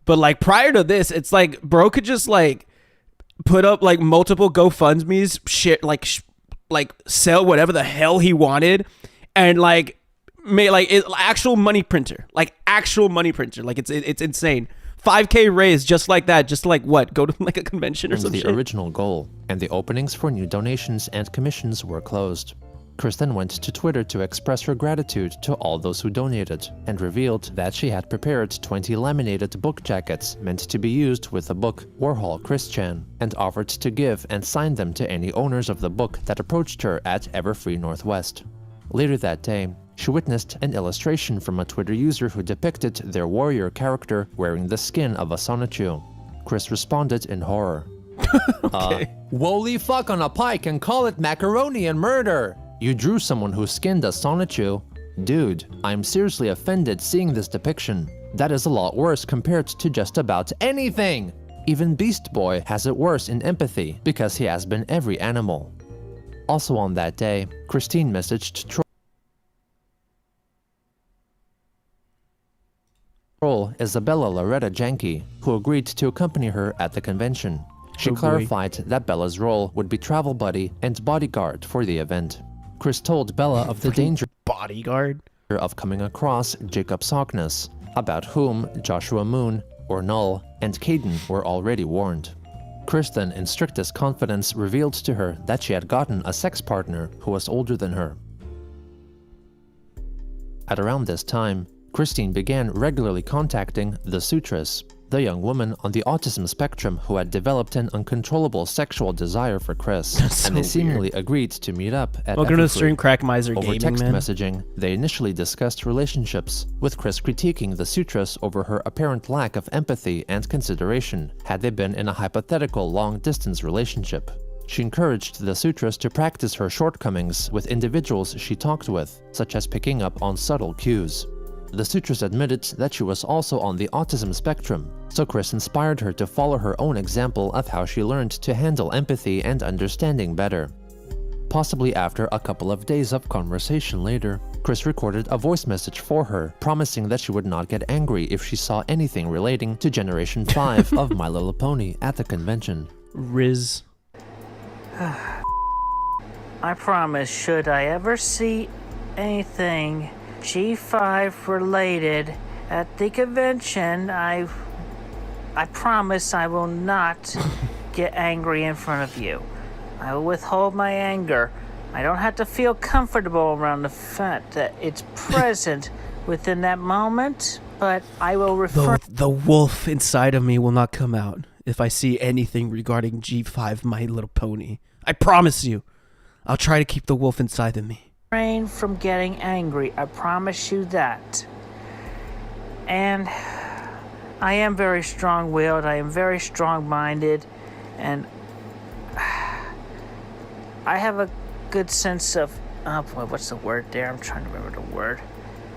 But like prior to this, it's like bro could just like put up like multiple GoFundMe's, shit like sell whatever the hell he wanted, and like made like actual money printer, like it's insane. 5K raised just like that, just like what, go to like a convention or was something. the original goal, and the openings for new donations and commissions were closed. Chris then went to Twitter to express her gratitude to all those who donated, and revealed that she had prepared 20 laminated book jackets meant to be used with the book Warhol Christian, and offered to give and sign them to any owners of the book that approached her at Everfree Northwest. Later that day, she witnessed an illustration from a Twitter user who depicted their warrior character wearing the skin of a Sonichu. Chris responded in horror. Okay. Woly fuck on a pike and call it macaroni and murder! You drew someone who skinned a Sonichu? Dude, I'm seriously offended seeing this depiction. That is a lot worse compared to just about anything! Even Beast Boy has it worse in empathy because he has been every animal. Also on that day, Christine messaged Troll Isabella Loretta Janke, who agreed to accompany her at the convention. She Oh boy. clarified that Bella's role would be travel buddy and bodyguard for the event. Chris told Bella of the danger Bodyguard. of coming across Jacob Sockness, about whom Joshua Moon, or Null, and Caden were already warned. Chris then, in strictest confidence, revealed to her that she had gotten a sex partner who was older than her. At around this time, Christine began regularly contacting the Sutras, the young woman on the autism spectrum who had developed an uncontrollable sexual desire for Chris, That's and they so seemingly agreed to meet up at Welcome to the Everfree. stream, Crack Miser Over Gaming, text man. messaging, they initially discussed relationships, with Chris critiquing the Sutras over her apparent lack of empathy and consideration had they been in a hypothetical long-distance relationship. She encouraged the Sutras to practice her shortcomings with individuals she talked with, such as picking up on subtle cues. The Sutras admitted that she was also on the autism spectrum, so Chris inspired her to follow her own example of how she learned to handle empathy and understanding better. Possibly after a couple of days of conversation later, Chris recorded a voice message for her, promising that she would not get angry if she saw anything relating to Generation 5 of My Little Pony at the convention. Riz. I promise, should I ever see anything G5 related at the convention, I promise I will not get angry in front of you. I will withhold my anger. I don't have to feel comfortable around the fact that it's present within that moment, but I will refer. The wolf inside of me will not come out if I see anything regarding G5 My Little Pony. I promise you. I'll try to keep the wolf inside of me. Refrain from getting angry. I promise you that. And I am very strong-willed. I am very strong-minded, and I have a good sense of. Oh boy, what's the word there? I'm trying to remember the word.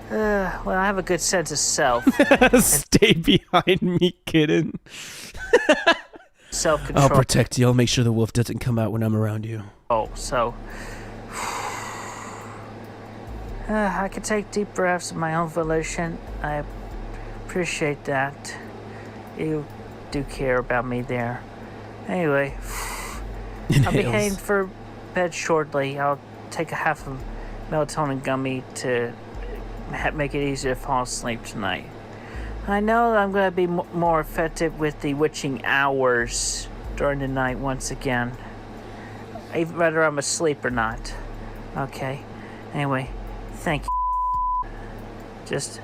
Well, I have a good sense of self. Stay behind me, kitten. Self-control. I'll protect you. I'll make sure the wolf doesn't come out when I'm around you. So I can take deep breaths of my own volition. I appreciate that. You do care about me there. Anyway, I'll be heading for bed shortly. I'll take a half of melatonin gummy to make it easier to fall asleep tonight. I know that I'm going to be more effective with the witching hours during the night once again. Even whether I'm asleep or not. Okay. Anyway, thank you. Just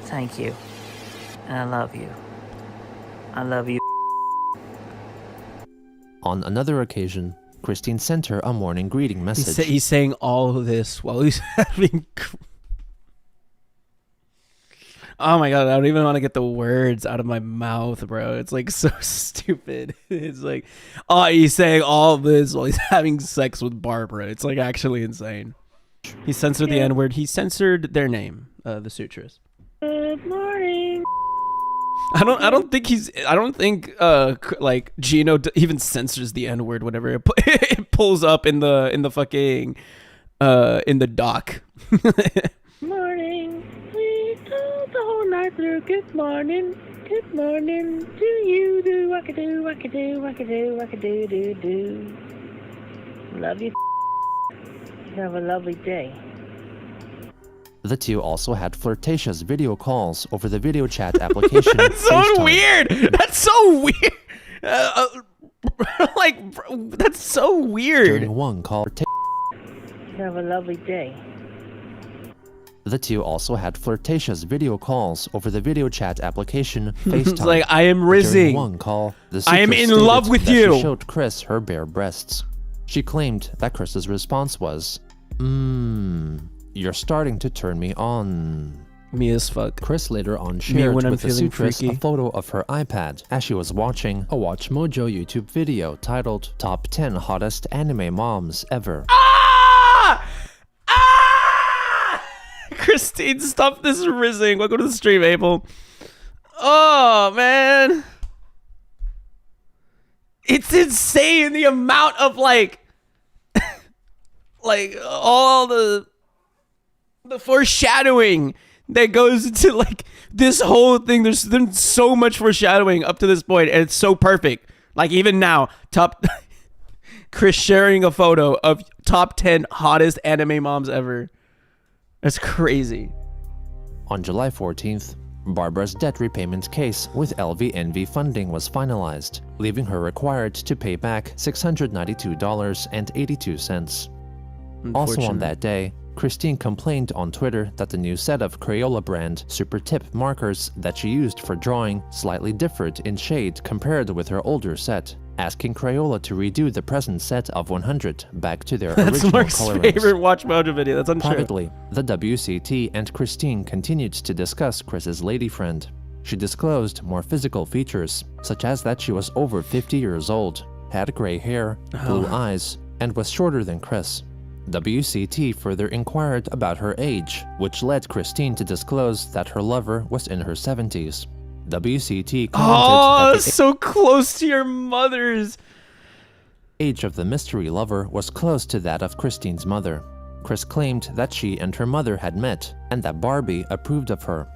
thank you. And I love you. I love you. On another occasion, Christine sent her a morning greeting message. He's saying all of this while he's having... Oh my god, I don't even want to get the words out of my mouth, bro. It's like so stupid. It's like, oh, he's saying all this while he's having sex with Barbara. It's like actually insane. He censored the N-word. He censored their name, the Sutras. Good morning. I don't think like Gino even censors the N-word whenever it pulls up in the fucking in the dock. Morning. We told the whole night through. Good morning. Good morning to you. Do wackadoo, wackadoo, wackadoo, wackadoo, doo doo. Love you. Have a lovely day. The two also had flirtatious video calls over the video chat application. That's so FaceTime. weird. That's so weird. That's so weird. During one call, Have a lovely day. the two also had flirtatious video calls over the video chat application FaceTime. It's like, I am During rizzing. one call, the I am Sutras in stated love with that you. She showed Chris her bare breasts. She claimed that Chris's response was, you're starting to turn me on. Me as fuck. Chris later on shared when I'm with the feeling Sutras freaky. a photo of her iPad as she was watching a Watch Mojo YouTube video titled Top 10 Hottest Anime Moms Ever. Ah! Ah! Christine, stop this rizzing. Welcome to the stream, Abel. Oh, man. It's insane the amount of like all the foreshadowing that goes into like this whole thing. There's so much foreshadowing up to this point, and it's so perfect. Like even now, Chris sharing a photo of top 10 hottest anime moms ever. That's crazy. On July 14th, Barbara's debt repayment case with LVNV funding was finalized, leaving her required to pay back $692.82. Also on that day, Christine complained on Twitter that the new set of Crayola brand Super Tip markers that she used for drawing slightly differed in shade compared with her older set, asking Crayola to redo the present set of 100 back to their That's original Mark's colorings. favorite Watch Mojo video. That's untrue. Privately, the WCT and Christine continued to discuss Chris's lady friend. She disclosed more physical features, such as that she was over 50 years old, had gray hair, blue eyes, and was shorter than Chris. WCT further inquired about her age, which led Christine to disclose that her lover was in her 70s. WCT commented that the so close to your mother's. age of the mystery lover was close to that of Christine's mother. Chris claimed that she and her mother had met, and that Barbie approved of her.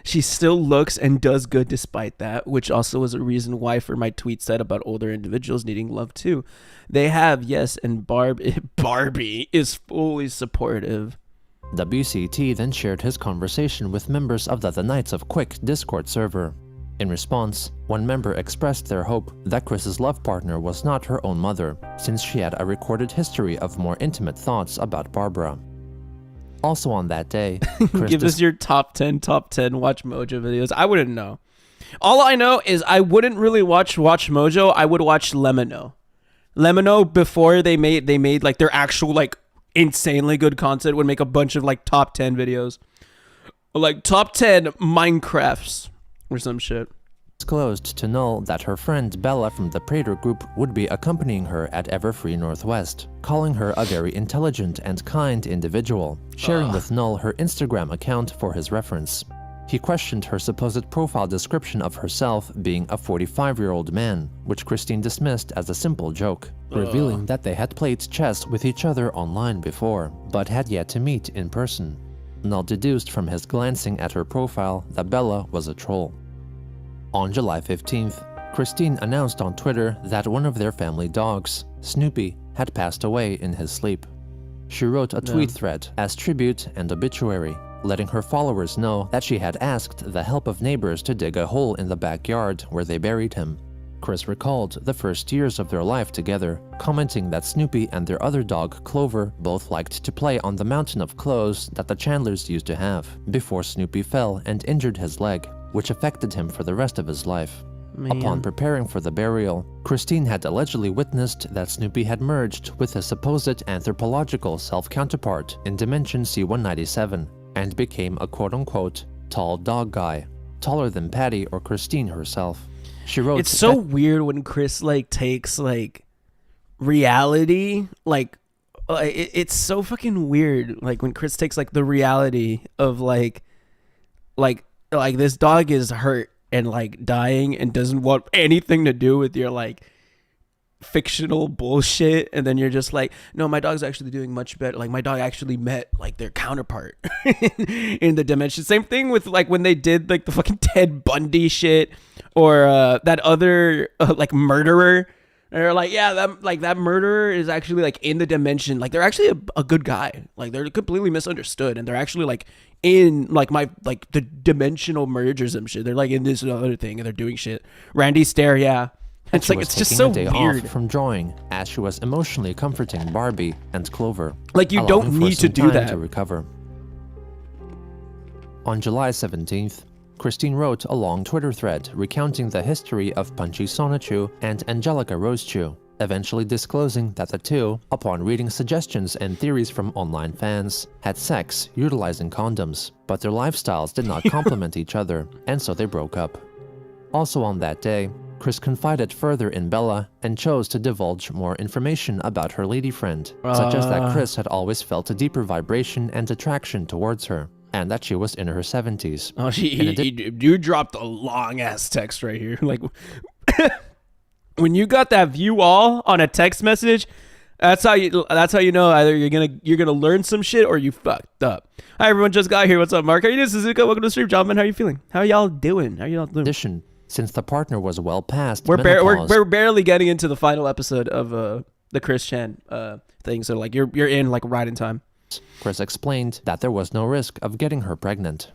She still looks and does good despite that, which also was a reason why for my tweet said about older individuals needing love too. They have, yes, and Barbie is fully supportive. WCT then shared his conversation with members of the Knights of Quick Discord server. In response, one member expressed their hope that Chris's love partner was not her own mother, since she had a recorded history of more intimate thoughts about Barbara. Also on that day, Chris Give us your top 10 Watch Mojo videos. I wouldn't know. All I know is I wouldn't really watch Mojo. I would watch Lemino. Lemino, before they made like their actual like insanely good content, would make a bunch of like top 10 videos. Like top 10 Minecrafts or some shit. disclosed to Null that her friend Bella from the Prater group would be accompanying her at Everfree Northwest, calling her a very intelligent and kind individual, sharing with Null her Instagram account for his reference. He questioned her supposed profile description of herself being a 45-year-old man, which Christine dismissed as a simple joke, revealing that they had played chess with each other online before, but had yet to meet in person. Null deduced from his glancing at her profile that Bella was a troll. On July 15th, Christine announced on Twitter that one of their family dogs, Snoopy, had passed away in his sleep. She wrote a tweet thread as tribute and obituary, letting her followers know that she had asked the help of neighbors to dig a hole in the backyard where they buried him. Chris recalled the first years of their life together, commenting that Snoopy and their other dog, Clover, both liked to play on the mountain of clothes that the Chandlers used to have, before Snoopy fell and injured his leg, which affected him for the rest of his life. Upon preparing for the burial, Christine had allegedly witnessed that Snoopy had merged with his supposed anthropological self-counterpart in Dimension C-197 and became a quote-unquote tall dog guy, taller than Patty or Christine herself. She wrote, It's so weird when Chris like takes like reality, like it's so fucking weird. Like when Chris takes like the reality of like this dog is hurt and like dying and doesn't want anything to do with your like fictional bullshit, and then you're just like, no, my dog's actually doing much better. Like my dog actually met like their counterpart in the dimension. Same thing with like when they did like the fucking Ted Bundy shit, or that other like murderer. They're like, yeah, that murderer is actually like in the dimension. Like they're actually a good guy. Like they're completely misunderstood, and they're actually like in like the dimensional mergers and shit. They're like in this other thing, and they're doing shit. Randy Stare, yeah. It's like it's just so a day weird off from drawing, as she was emotionally comforting Barbie and Clover. Like you allowing don't for need to some do time that. to recover. On July 17th, Christine wrote a long Twitter thread recounting the history of Punchy Sonichu and Angelica Rosechu, eventually disclosing that the two, upon reading suggestions and theories from online fans, had sex utilizing condoms, but their lifestyles did not complement each other, and so they broke up. Also on that day, Chris confided further in Bella and chose to divulge more information about her lady friend, such as that Chris had always felt a deeper vibration and attraction towards her, and that she was in her 70s. Oh, you dropped a long ass text right here. Like when you got that view all on a text message, that's how you know either you're gonna learn some shit or you fucked up. Hi everyone, just got here. What's up, Marc? How you doing, Suzuka? Welcome to the stream, John. How are you feeling? How y'all doing? In addition, since the partner was well past we're menopause, barely getting into the final episode of the Chris Chan thing, so like you're in like right in time. Chris explained that there was no risk of getting her pregnant.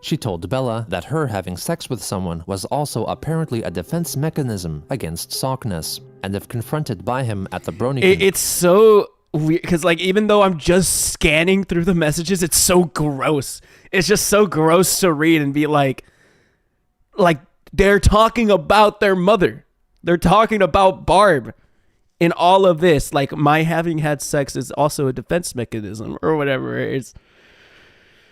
She told Bella that her having sex with someone was also apparently a defense mechanism against sockness, and if confronted by him at the Brony, it's so weird because like even though I'm just scanning through the messages, it's so gross. It's just so gross to read and be like they're talking about their mother. They're talking about Barb in all of this. Like my having had sex is also a defense mechanism or whatever. It's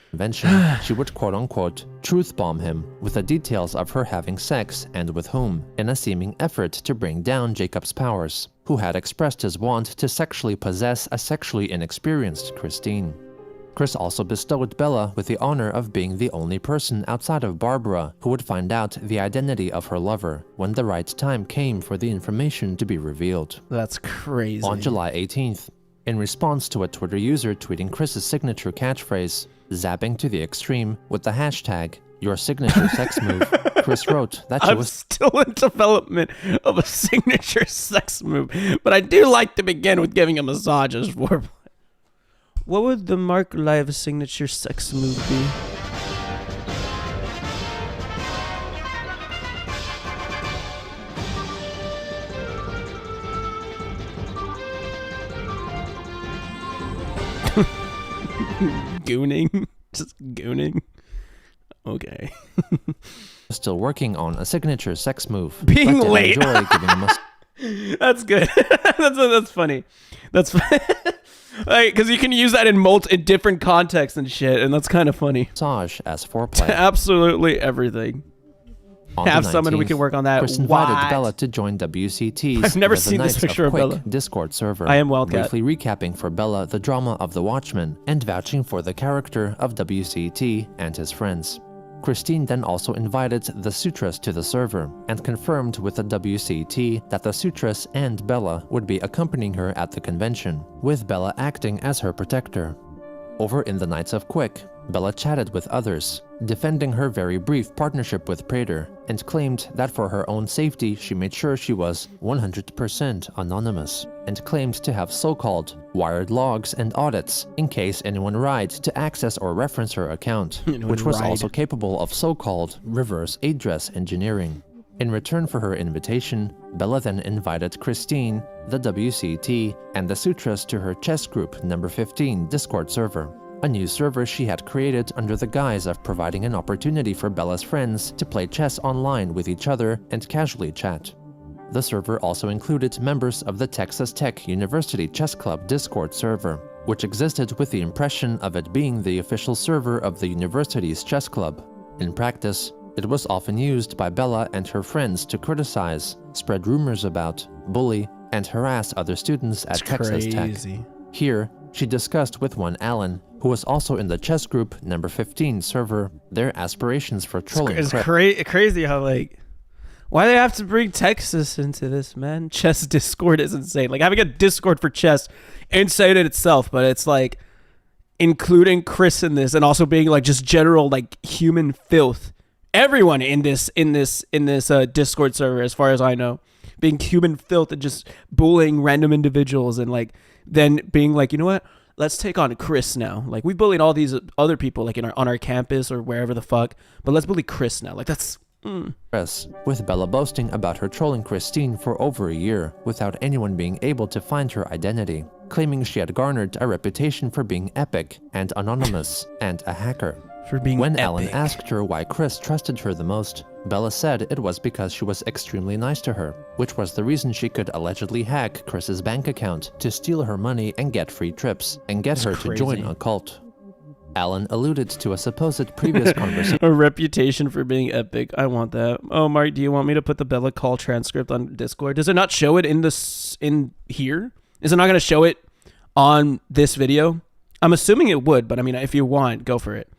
convention, she would quote-unquote truth bomb him with the details of her having sex and with whom, in a seeming effort to bring down Jacob's powers, who had expressed his want to sexually possess a sexually inexperienced Christine. Chris also bestowed Bella with the honor of being the only person outside of Barbara who would find out the identity of her lover when the right time came for the information to be revealed. That's crazy. On July 18th, in response to a Twitter user tweeting Chris's signature catchphrase, zapping to the extreme with the hashtag your signature sex move, Chris wrote that I'm still in development of a signature sex move, but I do like to begin with giving a massage as foreplay. What would the Marc Live signature sex move be? gooning. Just gooning. Okay. still working on a signature sex move. Being but late. Enjoy giving That's good. that's funny. That's funny. Like, because you can use that in different contexts and shit, and that's kind of funny. massage as foreplay. Absolutely everything. On Have the someone we 19th, can work on that. Chris invited What? Bella to join WCT's I've never The seen this Knights picture of Quick Bella. Discord server. I am Wildcat. Briefly recapping for Bella the drama of the Watchman and vouching for the character of WCT and his friends. Christine then also invited the Sutras to the server and confirmed with the WCT that the Sutras and Bella would be accompanying her at the convention, with Bella acting as her protector. Over in the Knights of Quick, Bella chatted with others, defending her very brief partnership with Praetor, and claimed that for her own safety she made sure she was 100% anonymous, and claimed to have so-called wired logs and audits in case anyone tried to access or reference her account, which was also capable of so-called reverse address engineering. In return for her invitation, Bella then invited Christine, the WCT, and the Sutras to her chess group number 15 Discord server, a new server she had created under the guise of providing an opportunity for Bella's friends to play chess online with each other and casually chat. The server also included members of the Texas Tech University Chess Club Discord server, which existed with the impression of it being the official server of the university's chess club. In practice, it was often used by Bella and her friends to criticize, spread rumors about, bully, and harass other students at Texas Tech. Here, she discussed with one Alan, who was also in the chess group number 15 server, their aspirations for trolling. It's crazy how, like, why they have to bring Texas into this, man? Chess Discord is insane. Like, having a Discord for chess, insane in itself, but it's like including Chris in this and also being like just general like human filth. Everyone in this Discord server, as far as I know, being human filth and just bullying random individuals and like then being like, you know what? Let's take on Chris now. Like, we bullied all these other people like on our campus or wherever the fuck, but let's bully Chris now. Like, that's Chris, with Bella boasting about her trolling Christine for over a year without anyone being able to find her identity, claiming she had garnered a reputation for being epic and anonymous and a hacker. for being When epic. Alan asked her why Chris trusted her the most, Bella said it was because she was extremely nice to her, which was the reason she could allegedly hack Chris's bank account to steal her money and get free trips, and get her to join a cult. Alan alluded to a supposed previous conversation. A reputation for being epic. I want that. Oh, Mark, do you want me to put the Bella call transcript on Discord? Does it not show it in here? Is it not going to show it on this video? I'm assuming it would, but I mean, if you want, go for it.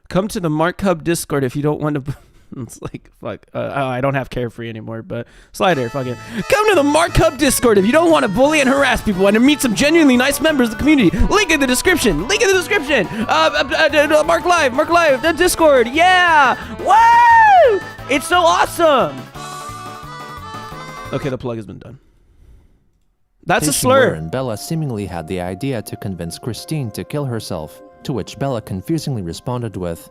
Come to the Mark Hub Discord if you don't want to... It's like, fuck. I don't have Carefree anymore, but slide there, fuck it. Come to the Mark Hub Discord if you don't want to bully and harass people and to meet some genuinely nice members of the community. Link in the description. Link in the description. Mark Live, the Discord. Yeah. Woo! It's so awesome. Okay, the plug has been done. That's a slur. Wherein Bella seemingly had the idea to convince Christine to kill herself, to which Bella confusingly responded with,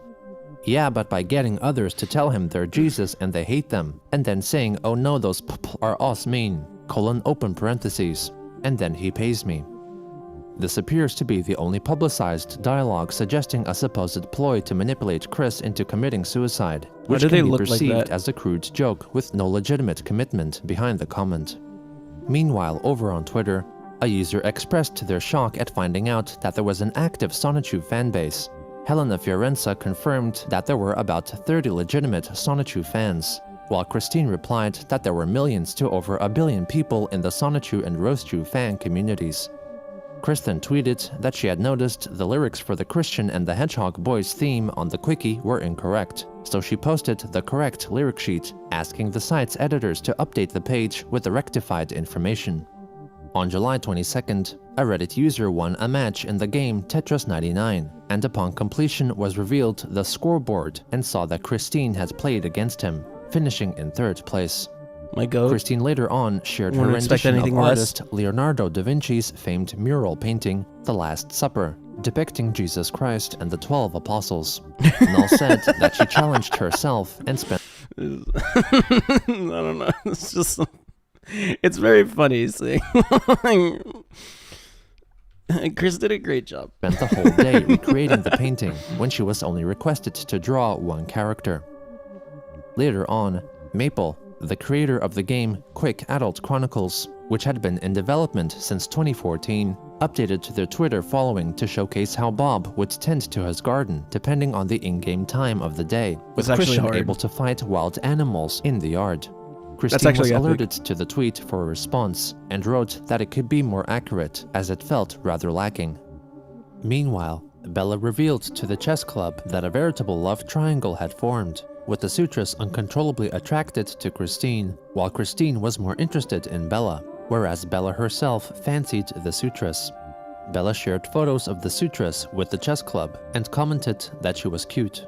"Yeah, but by getting others to tell him they're Jesus and they hate them, and then saying, oh no, those people are us mean, open parentheses, and then he pays me." This appears to be the only publicized dialogue suggesting a supposed ploy to manipulate Chris into committing suicide, which can be perceived as a crude joke with no legitimate commitment behind the comment. Meanwhile, over on Twitter, a user expressed their shock at finding out that there was an active Sonichu fanbase. Helena Fiorenza confirmed that there were about 30 legitimate Sonichu fans, while Christine replied that there were millions to over 1 billion people in the Sonichu and Roastu fan communities. Chris then tweeted that she had noticed the lyrics for the Christian and the Hedgehog Boys theme on the Quickie were incorrect, so she posted the correct lyric sheet, asking the site's editors to update the page with the rectified information. On July 22nd, a Reddit user won a match in the game Tetris 99, and upon completion was revealed the scoreboard and saw that Christine had played against him, finishing in 3rd place. My goat. Christine later on shared her rendition of artist Leonardo da Vinci's famed mural painting, The Last Supper, depicting Jesus Christ and the 12 apostles. Null said that she challenged herself and spent... I don't know. It's just... It's very funny seeing... Chris did a great job. Spent the whole day recreating the painting when she was only requested to draw one character. Later on, Maple, the creator of the game Quick Adult Chronicles, which had been in development since 2014, updated to their Twitter following to showcase how Bob would tend to his garden depending on the in-game time of the day, with Christian able to fight wild animals in the yard. Christine was alerted to the tweet for a response and wrote that it could be more accurate as it felt rather lacking. Meanwhile, Bella revealed to the chess club that a veritable love triangle had formed, with the Sutress uncontrollably attracted to Christine, while Christine was more interested in Bella, whereas Bella herself fancied the Sutress. Bella shared photos of the Sutress with the chess club and commented that she was cute.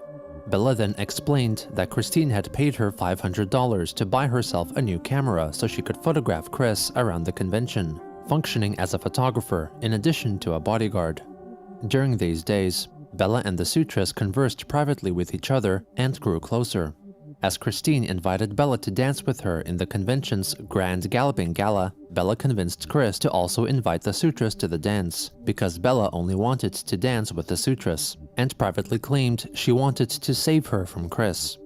Bella then explained that Christine had paid her $500 to buy herself a new camera so she could photograph Chris around the convention, functioning as a photographer in addition to a bodyguard. During these days, Bella and the Sutress conversed privately with each other and grew closer, as Christine invited Bella to dance with her in the convention's Grand Galloping Gala. Bella convinced Chris to also invite the Sutress to the dance, because Bella only wanted to dance with the Sutress, and privately claimed she wanted to save her from Chris.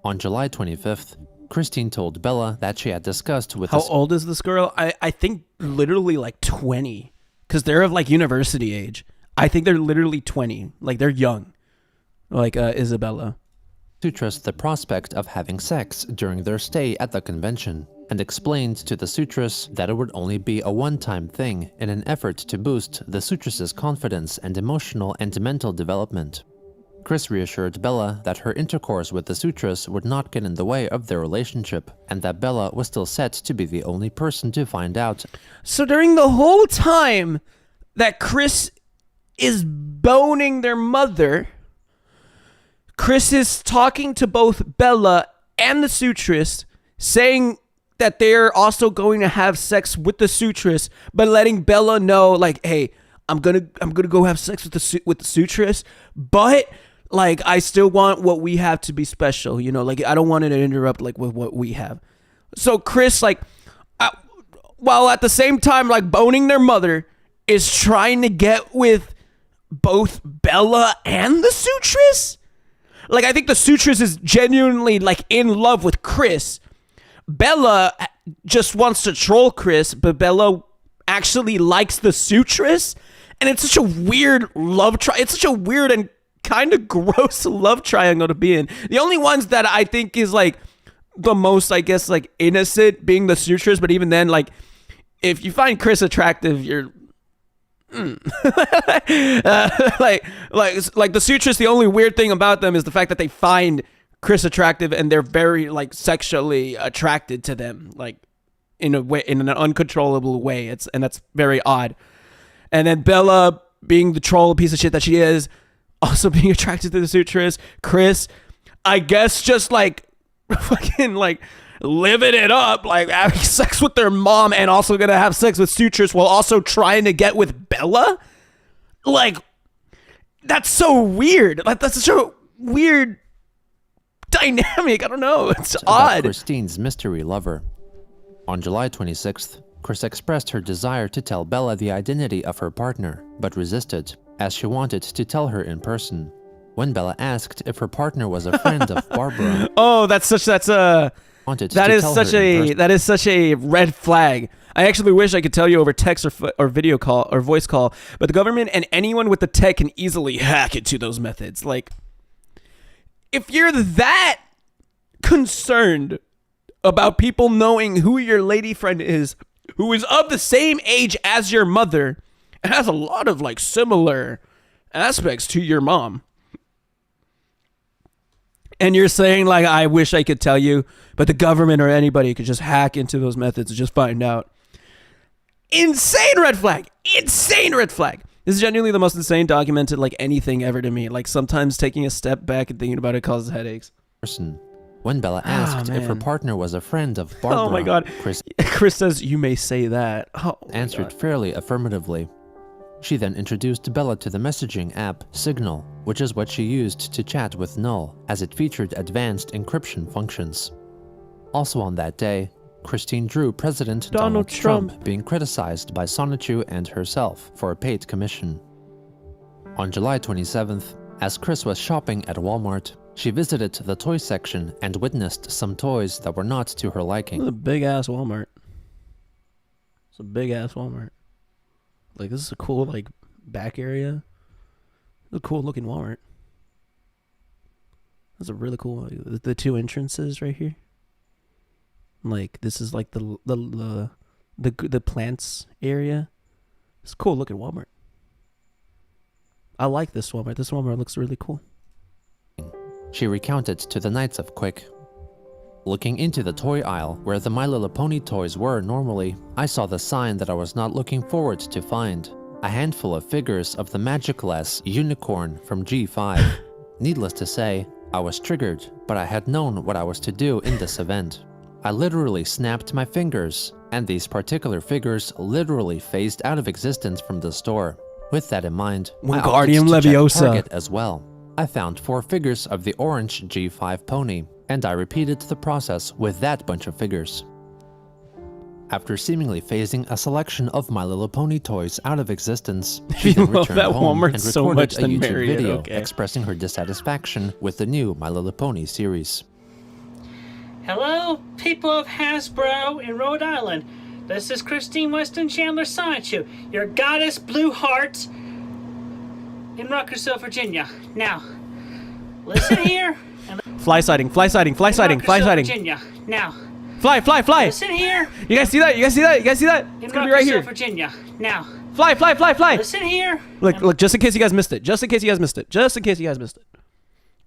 On July 25th, Christine told Bella that she had discussed with How old is this girl? I think literally like 20, because they're of like university age. I think they're literally 20, like they're young, like Isabella. Sutress the prospect of having sex during their stay at the convention, and explained to the Sutress that it would only be a one-time thing in an effort to boost the Sutress's confidence and emotional and mental development. Chris reassured Bella that her intercourse with the Sutress would not get in the way of their relationship, and that Bella was still set to be the only person to find out. So during the whole time that Chris is boning their mother, Chris is talking to both Bella and the Sutress, saying that they're also going to have sex with the Sutress, but letting Bella know, like, hey, I'm gonna go have sex with the Sutress, but like I still want what we have to be special, you know, like I don't want it to interrupt like with what we have. So Chris, like, while at the same time like boning their mother, is trying to get with both Bella and the Sutress. Like, I think the Sutress is genuinely, like, in love with Chris. Bella just wants to troll Chris, but Bella actually likes the Sutress. And it's such a weird love triangle. It's such a weird and kind of gross love triangle to be in. The only ones that I think is, like, the most, I guess, like, innocent being the Sutress. But even then, like, if you find Chris attractive, you're... like the Sutress, the only weird thing about them is the fact that they find Chris attractive and they're very like sexually attracted to them, like in a way, in an uncontrollable way. And that's very odd. And then Bella, being the troll piece of shit that she is, also being attracted to the Sutress. Chris, I guess, just like fucking like living it up, like having sex with their mom and also gonna have sex with Sutress while also trying to get with Bella. Like, that's so weird. Like, that's such a weird dynamic. I don't know. It's odd. Christine's mystery lover. On July 26th, Chris expressed her desire to tell Bella the identity of her partner, but resisted, as she wanted to tell her in person. When Bella asked if her partner was a friend of Barbara, that is such a red flag. I actually wish I could tell you over text or video call or voice call, but the government and anyone with the tech can easily hack into those methods. Like, if you're that concerned about people knowing who your lady friend is, who is of the same age as your mother, and has a lot of like similar aspects to your mom, and you're saying like, I wish I could tell you, but the government or anybody could just hack into those methods and just find out. Insane red flag. Insane red flag. This is genuinely the most insane documented like anything ever to me. Like, sometimes taking a step back and thinking about it causes headaches. When Bella asked if her partner was a friend of Barbara, oh my God, Chris says, you may say that. Answered fairly affirmatively. She then introduced Bella to the messaging app Signal, which is what she used to chat with Null, as it featured advanced encryption functions. Also on that day, Christine drew President Donald Trump being criticized by Sonichu and herself for a paid commission. On July 27th, as Chris was shopping at Walmart, she visited the toy section and witnessed some toys that were not to her liking. This is a big ass Walmart. It's a big ass Walmart. Like, this is a cool, like, back area. It's a cool looking Walmart. That's a really cool one. The two entrances right here. Like, this is like the plants area. It's a cool looking Walmart. I like this Walmart. This Walmart looks really cool. She recounted to the Knights of Quick. Looking into the toy aisle where the My Little Pony toys were normally, I saw the sign that I was not looking forward to find. A handful of figures of the Magicless unicorn from G5. Needless to say, I was triggered, but I had known what I was to do in this event. I literally snapped my fingers, and these particular figures literally phased out of existence from the store. With that in mind, I opted to check Target as well. I found 4 figures of the orange G5 pony, and I repeated the process with that bunch of figures. After seemingly phasing a selection of My Little Pony toys out of existence, she then returned home and recorded a YouTube video expressing her dissatisfaction with the new My Little Pony series. Hello, people of Hasbro in Rhode Island. This is Christine Weston Chandler Sonichu, your goddess blue heart in Ruckersville, Virginia. Now, listen here. Fly sighting, fly sighting, fly sighting, fly sighting. Virginia. Now, fly, fly, fly. listen here. You guys see that? You guys see that? You guys see that? It's gonna be right here. Virginia. Now, fly, fly, fly, fly. listen here. Look, just in case you guys missed it. Just in case you guys missed it. Just in case you guys missed it.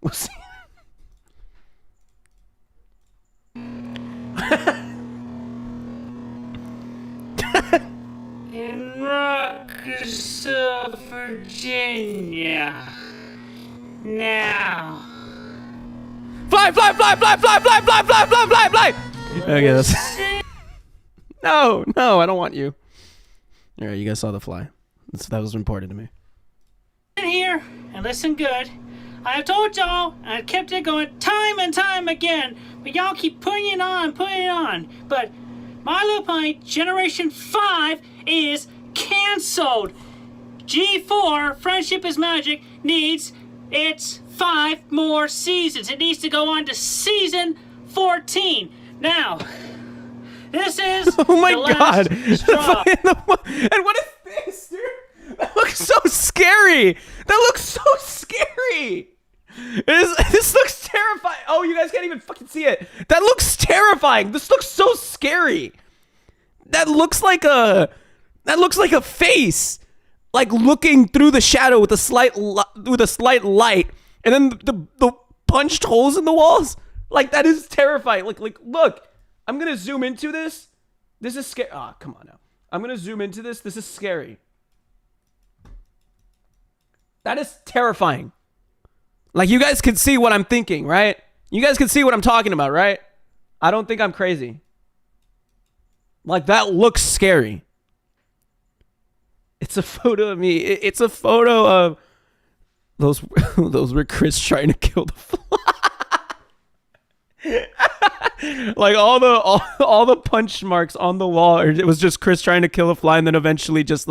We'll see. In Ruckersville, Virginia. Now. Fly, fly, fly, fly, fly, fly, fly, fly, fly, fly, fly. Okay, that's... No, I don't want you. All right, you guys saw the fly. That was important to me. Listen here and listen good. I have told y'all, and I kept it going time and time again, but y'all keep putting it on. But My Little Pony Generation 5 is canceled. G4, Friendship is Magic, needs its 5 more seasons. It needs to go on to season 14. Now, this is oh my the god! Last straw. And what is this, dude? That looks so scary. That looks so scary. This looks terrifying. Oh, you guys can't even fucking see it. That looks terrifying. This looks so scary. That looks like a face, like looking through the shadow with a slight light, and then the punched holes in the walls. Like, that is terrifying. Like look. I'm gonna zoom into this. This is scary. Ah, come on now. I'm gonna zoom into this. This is scary. That is terrifying. Like, you guys can see what I'm thinking, right? You guys can see what I'm talking about, right? I don't think I'm crazy. Like, that looks scary. It's a photo of me. It's a photo of those were Chris trying to kill the fly. Like, all the punch marks on the wall, it was just Chris trying to kill a fly, and then eventually just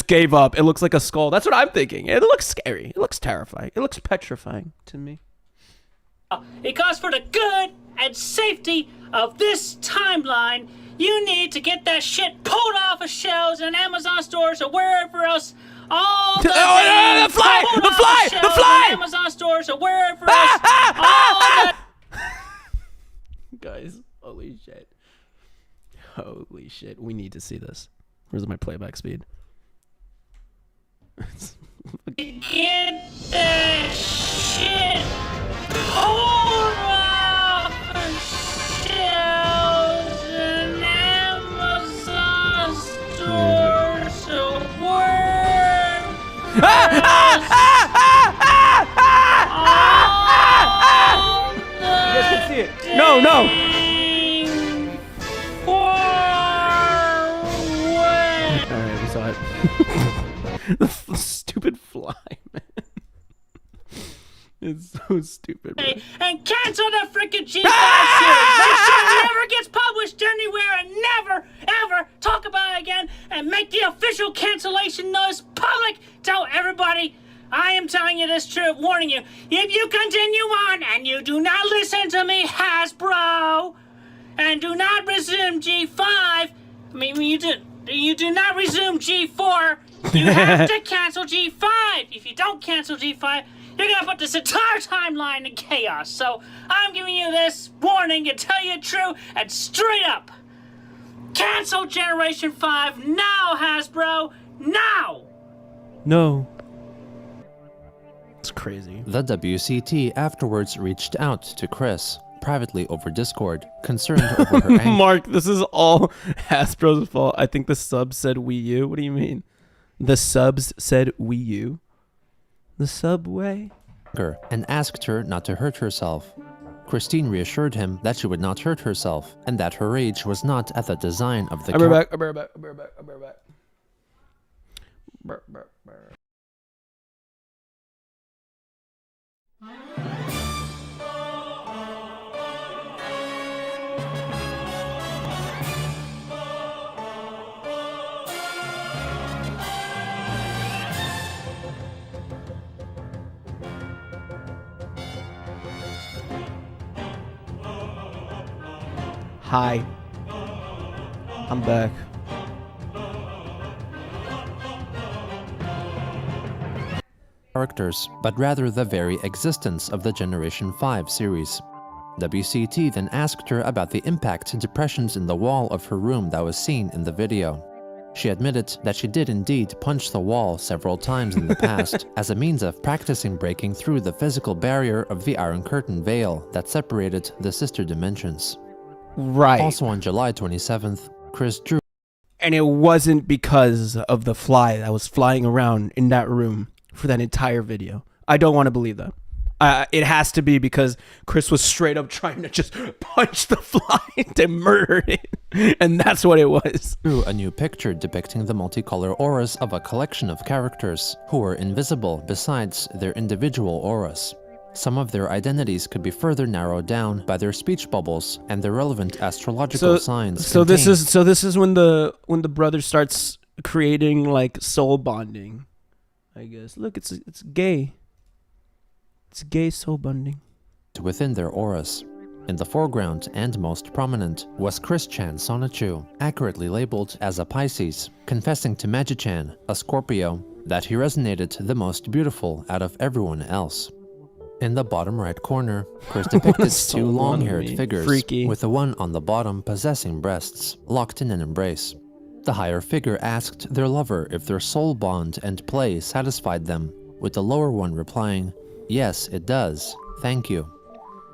gave up. It looks like a skull. That's what I'm thinking. It looks scary. It looks terrifying. It looks petrifying to me. Because for the good and safety of this timeline, you need to get that shit pulled off of shelves in Amazon stores or wherever else. All the the fly! Amazon stores or wherever else. Guys, holy shit. Holy shit. We need to see this. Where's my playback speed? Get that shit pulled off of shelves in Amazon stores or wherever. You guys can see it. No. Alright, we saw it. The stupid fly, man. It's so stupid, bro. And cancel the freaking G5 series. Make sure it never gets published anywhere and never, ever talk about it again. And make the official cancellation notice public. Tell everybody I am telling you this truth, warning you. If you continue on and you do not listen to me, Hasbro, and do not resume G5, I mean, you do not resume G4, you have to cancel G5. If you don't cancel G5, you're gonna put this entire timeline in chaos. So I'm giving you this warning to tell you true and straight up. Cancel Generation 5 now, Hasbro, now! No. It's crazy. The WCT afterwards reached out to Chris, privately over Discord, concerned over her anger. Mark, this is all Hasbro's fault. I think the subs said Wii U. What do you mean? The subs said Wii U? The subway? And asked her not to hurt herself. Christine reassured him that she would not hurt herself, and that her rage was not at the design of the I'll be back. I'll be back. I'll be back. I'll be back. Brr, brr, brr. Hi. I'm back. characters, but rather the very existence of the Generation 5 series. WCT then asked her about the impact depressions in the wall of her room that was seen in the video. She admitted that she did indeed punch the wall several times in the past as a means of practicing breaking through the physical barrier of the Iron Curtain veil that separated the sister dimensions. Right. Also on July 27th, Chris drew. And it wasn't because of the fly that was flying around in that room for that entire video. I don't want to believe that. It has to be because Chris was straight up trying to just punch the fly to murder it. And that's what it was. Drew a new picture depicting the multicolor auras of a collection of characters who were invisible besides their individual auras. Some of their identities could be further narrowed down by their speech bubbles and the relevant astrological signs. So this is when the brother starts creating like soul bonding. I guess. Look, it's gay. It's gay soul bonding. Within their auras. In the foreground and most prominent was Chris-chan Sonichu, accurately labeled as a Pisces, confessing to Magi-chan, a Scorpio, that he resonated the most beautiful out of everyone else. In the bottom right corner, Chris depicted So two long-haired figures, freaky. with the one on the bottom possessing breasts, locked in an embrace. The higher figure asked their lover if their soul bond and play satisfied them, with the lower one replying, "Yes, it does. Thank you."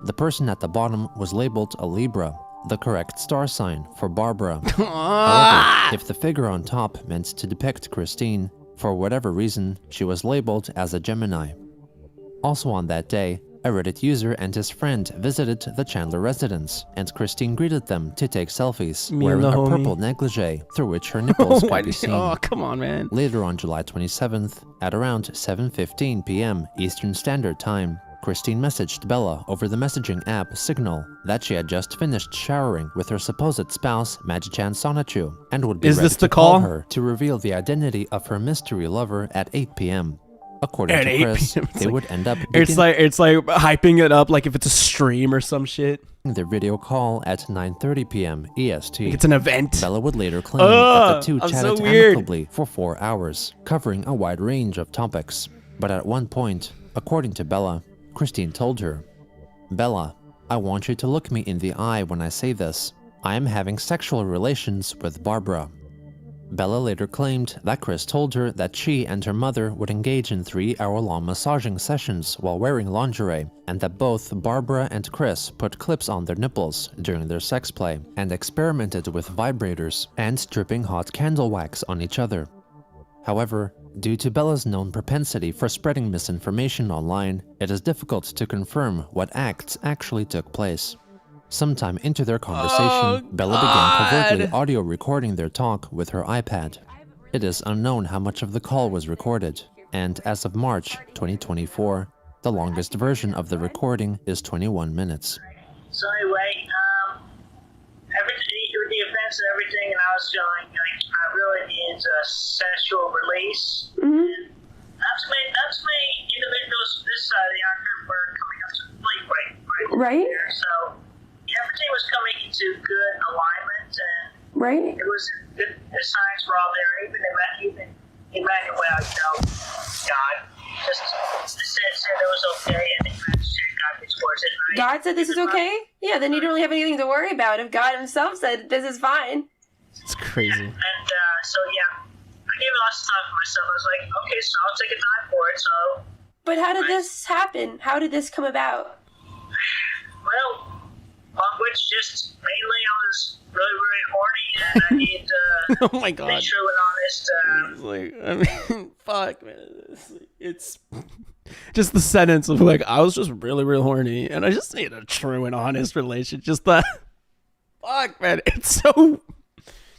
The person at the bottom was labeled a Libra, the correct star sign for Barbara. However, if the figure on top meant to depict Christine, for whatever reason, she was labeled as a Gemini. Also on that day, a Reddit user and his friend visited the Chandler residence, and Christine greeted them to take selfies, wearing a purple negligee through which her nipples could be seen. Oh, come on, man. Later on July 27th, at around 7:15 p.m. Eastern Standard Time, Christine messaged Bella over the messaging app Signal that she had just finished showering with her supposed spouse, Magi-chan Sonichu, and would be ready to call her to reveal the identity of her mystery lover at 8 p.m. According At to 8 Chris, p.m. they would end up It's like hyping it up like if it's a stream or some shit. their video call at 9:30 p.m. EST. Like it's an event. Bella would later claim that the two I'm chatted so weird. amicably for 4 hours, covering a wide range of topics. But at one point, according to Bella, Christine told her, "Bella, I want you to look me in the eye when I say this. I am having sexual relations with Barbara." Bella later claimed that Chris told her that she and her mother would engage in 3-hour-long massaging sessions while wearing lingerie, and that both Barbara and Chris put clips on their nipples during their sex play, and experimented with vibrators and dripping hot candle wax on each other. However, due to Bella's known propensity for spreading misinformation online, it is difficult to confirm what acts actually took place. Sometime into their conversation, Bella began covertly audio recording their talk with her iPad. It is unknown how much of the call was recorded, and as of March 2024, The longest version of the recording is 21 minutes. So anyway, with the events and everything, and I was feeling like I really needed a sensual release. Mm-hmm. That's many individuals this side of the arc were coming up to the plate Right. there. So everything was coming into good alignment, and Right. it was good. The signs were all there. Even Emmanuel, God, just said it was okay, and it got me towards it. God said this is okay? Yeah, then you don't really have anything to worry about if God himself said this is fine. It's crazy. And so yeah, I gave lots of time for myself. I was like, okay, so I'll take a time for it. So, But how did this happen? How did this come about? well, on which just mainly I was really, really horny, and I needed to Oh my be god. true and honest. It's like, I mean, fuck, man. It's just the sentence of like, I was just really, really horny, and I just need a true and honest relationship. Just that, fuck, man. It's so,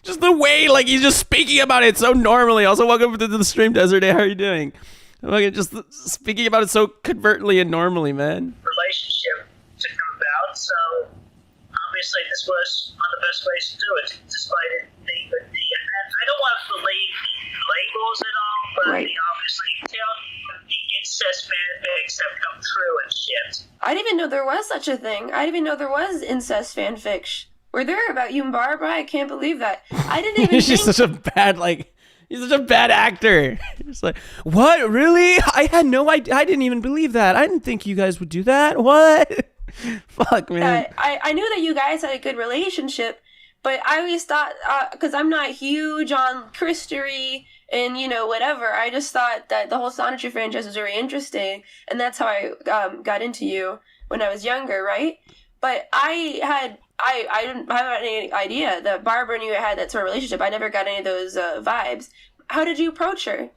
just the way, like, he's just speaking about it so normally. Also, welcome to the stream, Desert. How are you doing? Like, just speaking about it so covertly and normally, man. Relationship to come about. So obviously, this was one of the best ways to do it, despite it being with the. I don't want to believe the labels at all, but Right. obviously, the incest fanfics have come true and shit. I didn't even know there was such a thing. I didn't even know there was incest fanfics. Were there about you and Barbara? I can't believe that. I didn't even She's think... such a bad, like, he's such a bad actor. It's like, what? Really? I had no idea. I didn't even believe that. I didn't think you guys would do that. What? Fuck, man. that I knew that you guys had a good relationship, but I always thought, because I'm not huge on Christery and, whatever, I just thought that the whole Sonichu franchise was very interesting, and that's how I got into you when I was younger, right? But I didn't have any idea that Barbara and you had that sort of relationship. I never got any of those vibes. How did you approach her?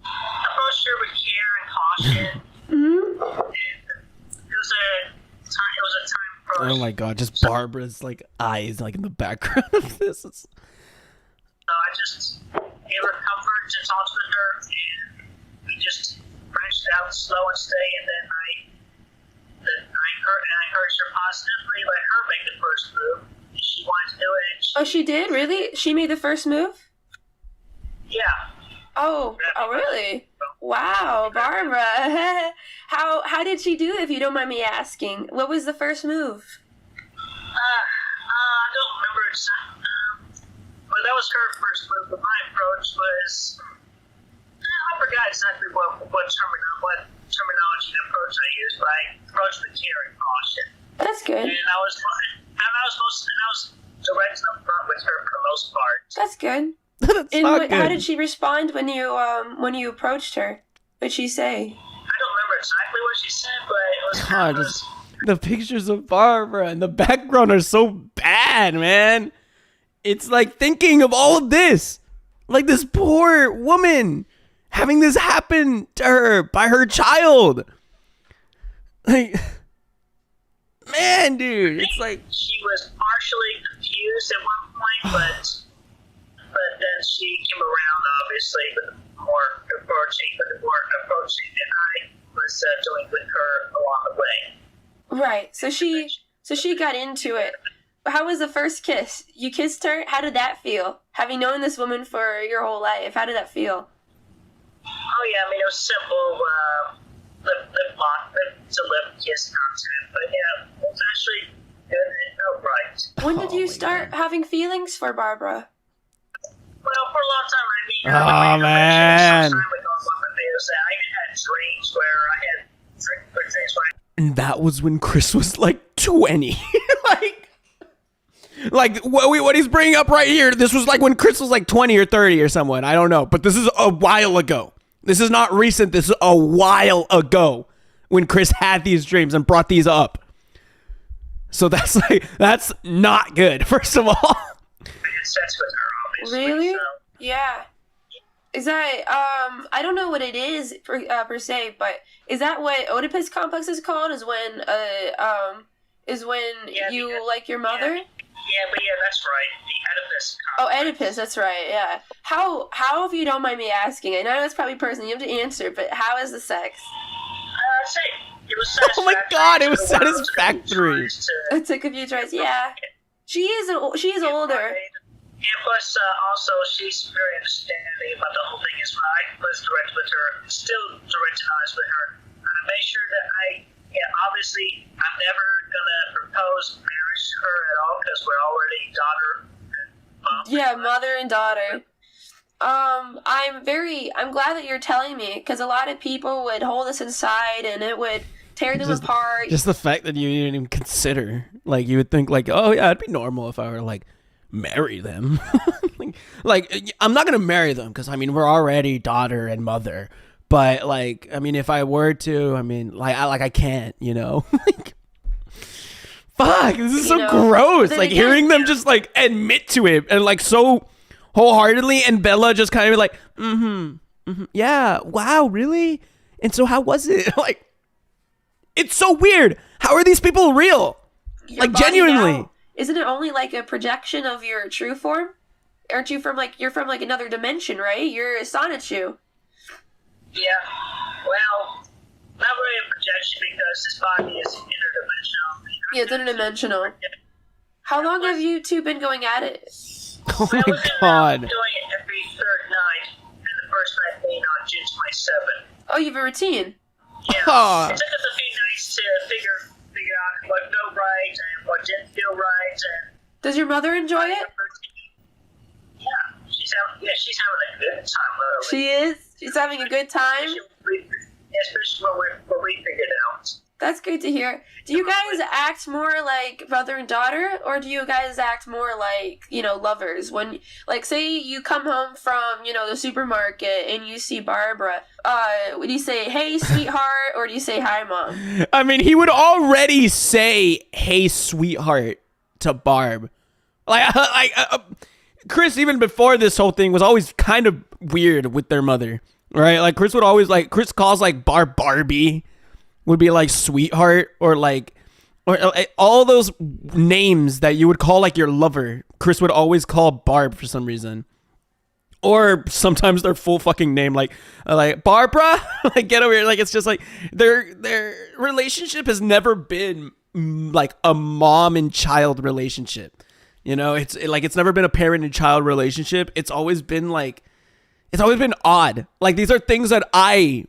I approached her with care and caution. Mm-hmm. It was a time approach. Oh my god, just Barbara's, like, eyes, like, in the background of this. It's... So I just gave her comfort and talked with her, and we just branched out slow and steady, and then I encouraged her positively, let her make the first move. If she wanted to do it. Oh, she did? Really? She made the first move? Yeah. Oh, really? Wow, Barbara. How did she do it, if you don't mind me asking? What was the first move? I don't remember exactly. Well, that was her first move, but my approach was. I forgot exactly what terminology and approach I used, but I approached with care and caution. That's good. And I was direct and upfront with her for the most part. That's good. That's And not good. how did she respond when you approached her? What'd she say? I don't remember exactly what she said, but it was God, just the pictures of Barbara in the background are so bad, man. It's like thinking of all of this. Like this poor woman having this happen to her by her child. Like, man, dude, it's like... she was partially confused at one point, but then she came around, obviously, with more approaching than I was doing with her along the way. Right. So she got into it. How was the first kiss? You kissed her? How did that feel? Having known this woman for your whole life, how did that feel? Oh yeah, I mean it was simple lip to lip kiss content, but yeah, it was actually good and outright. When did you start having feelings for Barbara? Well, for a long time, I mean, Oh, man. some time ago, I even had dreams where I had dreams where And that was when Chris was like 20. like what he's bringing up right here, this was like when Chris was like 20 or 30 or someone. I don't know. But this is a while ago. This is not recent. This is a while ago when Chris had these dreams and brought these up. So that's not good, first of all. I had sex with her, obviously. Really? So. Yeah. Is that I don't know what it is per se, but is that what Oedipus complex is called? Is when Yeah, you like your mother? Yeah, that's right. The Oedipus Oh, complex. Oedipus, that's right. Yeah. How if you don't mind me asking? I know it's probably personal. You have to answer, but how is the sex? I'd say it was Oh my satisfactory. God, it was Took a while, took a few satisfactory. tries to- It took a few tries. Yeah, she's older. And plus, also, she's very understanding about the whole thing as well. I was direct with her, still direct and honest with her. I made sure that obviously, I'm never gonna propose marriage to her at all because we're already daughter and mom. Yeah, mother and daughter. I'm glad that you're telling me, because a lot of people would hold this inside and it would tear them apart. Just the fact that you didn't even consider, like, you would think, like, oh yeah, it'd be normal if I were like marry them. like I'm not gonna marry them because I mean we're already daughter and mother. But like, I mean, if I were to, I mean, I can't, you know. Like, fuck, this is so gross. Like again, hearing them just like admit to it and like so wholeheartedly, and Bella just kind of like, yeah, wow, really? And so how was it? Like, it's so weird. How are these people real? Your Like body genuinely. now, isn't it only like a projection of your true form? Aren't you you're from like another dimension, right? You're a Sonichu. Yeah, well, not really a projection because this body is interdimensional. Yeah, it's interdimensional. How long have you two been going at it? Oh my We've been God. doing it every third night, and the first night being on June 27th. Oh, you have a routine. Yeah, Oh. it took us a few nights to figure out what felt right and what didn't feel right, and Does your mother enjoy it? yeah, she's having a good time. Literally. She is. She's having a good time. Especially when we figured it out. That's great to hear. Do you guys act more like brother and daughter, or do you guys act more like, lovers? When, like, say you come home from, the supermarket and you see Barbara, would you say, hey, sweetheart, or do you say, hi, mom? I mean, he would already say, hey, sweetheart, to Barb. Chris, even before this whole thing, was always kind of weird with their mother, right? Like, Chris would always, Chris calls, Barbie, would be, sweetheart, or, all those names that you would call, your lover, Chris would always call Barb for some reason. Or sometimes their full fucking name, like Barbara, get over here. It's just their relationship has never been a mom and child relationship. It's never been a parent and child relationship. It's always been odd. These are things that I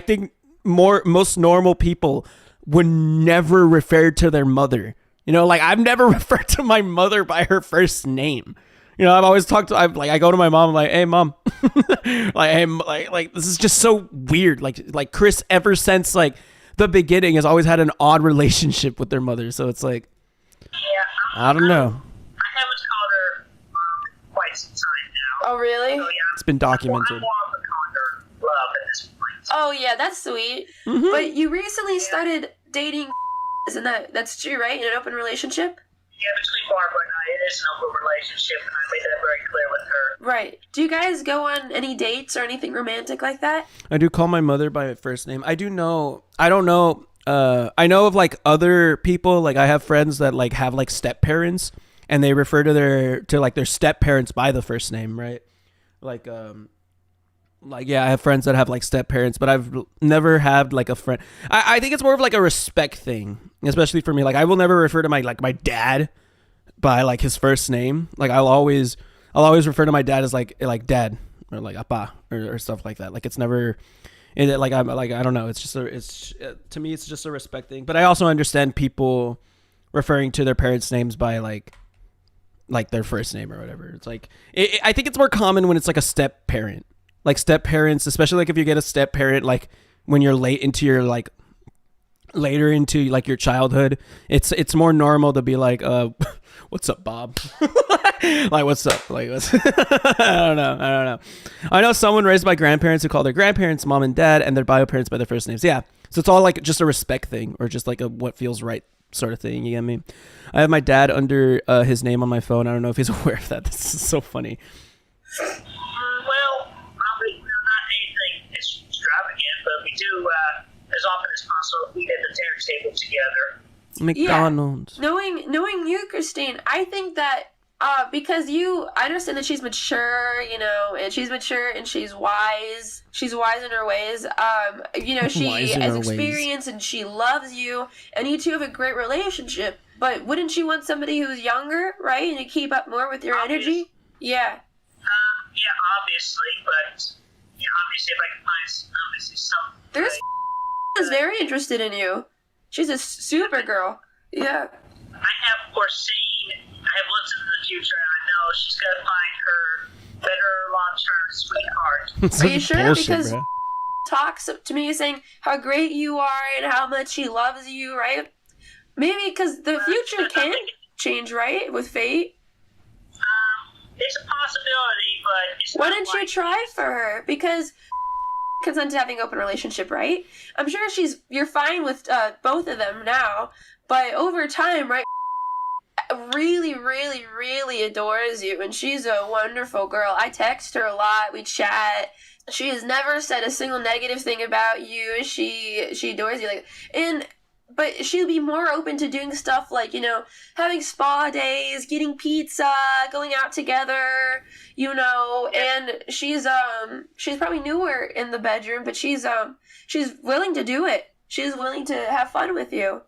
think most normal people would never refer to their mother. I've never referred to my mother by her first name. I've always I go to my mom, I'm like, hey mom, this is just so weird. Like Chris, ever since the beginning, has always had an odd relationship with their mother. So it's Yeah, I don't know. I haven't called her in quite some time now. Oh, really? So, yeah, It's been documented. I'm more of a calling her love at this point. Oh, yeah, that's sweet. Mm-hmm. But you recently started dating, isn't that's true, right? In an open relationship? Yeah, between Barbara and I, it is an open relationship, and I made that very clear with her. Right. Do you guys go on any dates or anything romantic like that? I do call my mother by her first name. I don't know. I know of other people, I have friends that have step parents, and they refer to their step parents by the first name, right? Yeah, I have friends that have step parents, but I've never had a friend. I think it's more of a respect thing, especially for me. I will never refer to my my dad by his first name. I'll always refer to my dad as dad or appa or stuff like that. It's never I don't know. It's just to me it's just a respect thing. But I also understand people referring to their parents' names by their first name or whatever. It's I think it's more common when it's a step parent. Step parents, especially if you get a step parent when you're late into your later into your childhood, it's more normal to be what's up, Bob? What's up? What's I don't know. I know someone raised by grandparents who call their grandparents mom and dad and their bio parents by their first names. Yeah, so it's all just a respect thing or just a what feels right sort of thing. You get me? I have my dad under his name on my phone. I don't know if he's aware of that. This is so funny. Well, probably not anything extravagant, but we do, as often as possible, we get the dinner table together. McDonald's. Knowing you, Christine, I think that Because I understand that she's mature, you know, and she's mature and she's wise. She's wise in her ways. You know, she Wise in has her ways. experience and she loves you, and you two have a great relationship. But wouldn't you want somebody who's younger, right, and to keep up more with your energy? Yeah. Yeah, obviously, but obviously, if I can find obviously some. There's is very interested in you. She's a super girl. Yeah. I have, of course, I have looked into the future, and I know she's gonna find her better long-term sweetheart. Are you sure? Bullshit, Because bro. talks to me saying how great you are and how much she loves you, right? Maybe because the future can change, right? With fate. It's a possibility, but it's Why not didn't you like- try for her? Because consent to having an open relationship, right? I'm sure you're fine with both of them now, but over time, right? Really, really, really adores you, and she's a wonderful girl. I text her a lot. We chat. She has never said a single negative thing about you. She adores you, but she'll be more open to doing stuff like, you know, having spa days, getting pizza, going out together, you know, and she's probably newer in the bedroom, but she's willing to do it. She's willing to have fun with you.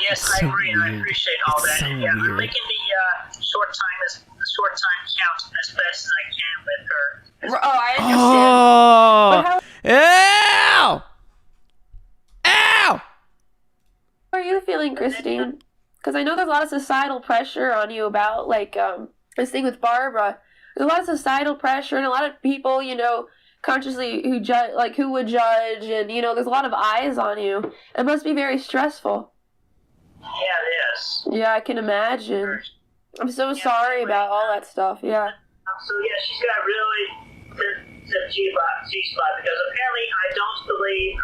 Yes, It's I so agree, and I weird. appreciate all It's that. so And, yeah, weird. I'm making the short time count as best as I can with her. Oh, I understand. But Oh! Ow! Ow! How are you feeling, Christine? Because I know there's a lot of societal pressure on you about, this thing with Barbara. There's a lot of societal pressure and a lot of people, you know, consciously who would judge, and, you know, there's a lot of eyes on you. It must be very stressful. Yeah, it is. Yeah, I can imagine. I'm so sorry about all that stuff, yeah. So yeah, she's got really the G-spot because apparently I don't believe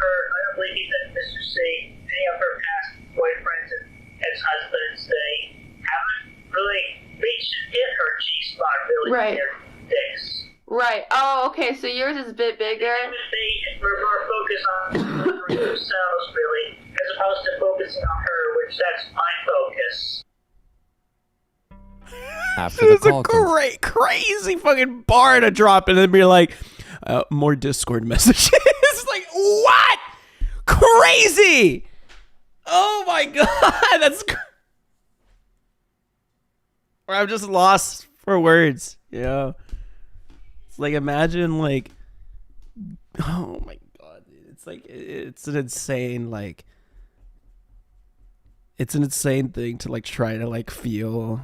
either Mr. C, any of her past boyfriends and ex-husbands, they haven't really reached and hit her G-spot really Right. with their dicks. Right. Oh, okay, so yours is a bit bigger. They were more focused on themselves really, as opposed to focusing on her, which that's my focus. After the It's a call great, crazy fucking bar to drop and then be like, more Discord messages. Like, what? Crazy! Oh my god, that's. I'm just lost for words. Yeah. It's like, imagine, like, oh my god, dude. It's like, it's an insane, like, it's an insane thing to, like, try to, like, feel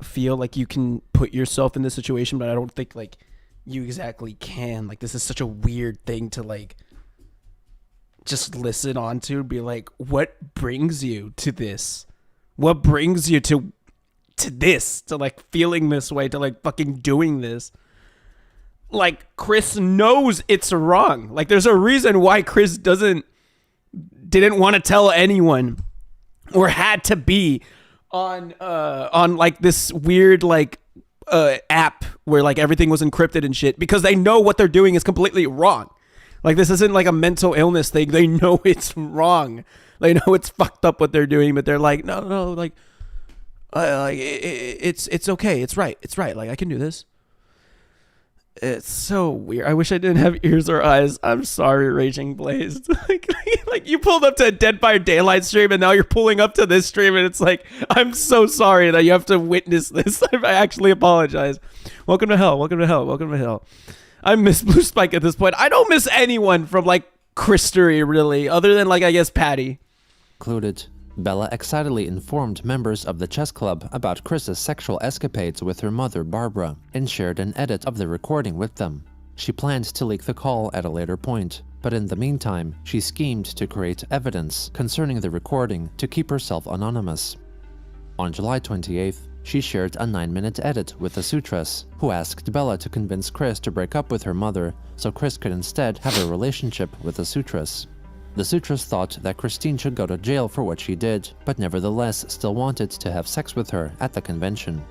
feel like you can put yourself in this situation, but I don't think like you exactly can. Like, this is such a weird thing to like just listen on to, be like, what brings you to this? What brings you to this? To like feeling this way, to like fucking doing this? Like, Chris knows it's wrong. Like, there's a reason why Chris didn't want to tell anyone, or had to be on like this weird like app where like everything was encrypted and shit, because they know what they're doing is completely wrong. Like, this isn't like a mental illness thing. They know it's wrong. They know it's fucked up what they're doing, but they're like, no, like, it's okay. It's right. Like, I can do this. It's so weird. I wish I didn't have ears or eyes. I'm sorry, Raging Blazed. like you pulled up to a Dead by Daylight stream, and now you're pulling up to this stream, and it's like, I'm so sorry that you have to witness this. I actually apologize. Welcome to hell. Welcome to hell. Welcome to hell. I miss Blue Spike at this point. I don't miss anyone from like Christery, really, other than like, I guess, Patty. concluded, Bella excitedly informed members of the chess club about Chris's sexual escapades with her mother, Barbara, and shared an edit of the recording with them. She planned to leak the call at a later point, but in the meantime, she schemed to create evidence concerning the recording to keep herself anonymous. On July 28th, she shared a 9-minute edit with the Sutress, who asked Bella to convince Chris to break up with her mother so Chris could instead have a relationship with the Sutress. The Sutress thought that Christine should go to jail for what she did, but nevertheless still wanted to have sex with her at the convention.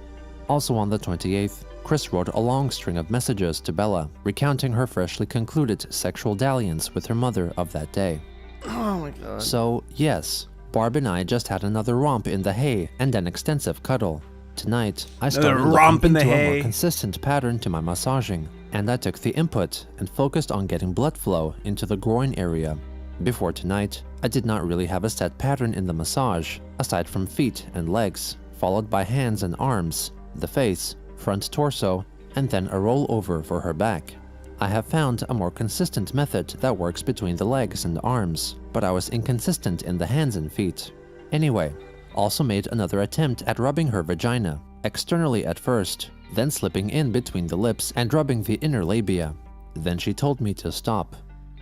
Also on the 28th, Chris wrote a long string of messages to Bella, recounting her freshly concluded sexual dalliance with her mother of that day. Oh my god. So, yes, Barb and I just had another romp in the hay and an extensive cuddle. Tonight, I started romp looking in the into a hay. more consistent pattern to my massaging, and I took the input and focused on getting blood flow into the groin area. Before tonight, I did not really have a set pattern in the massage, aside from feet and legs, followed by hands and arms, the face, front torso, and then a rollover for her back. I have found a more consistent method that works between the legs and arms, but I was inconsistent in the hands and feet. Anyway, also made another attempt at rubbing her vagina, externally at first, then slipping in between the lips and rubbing the inner labia. Then she told me to stop.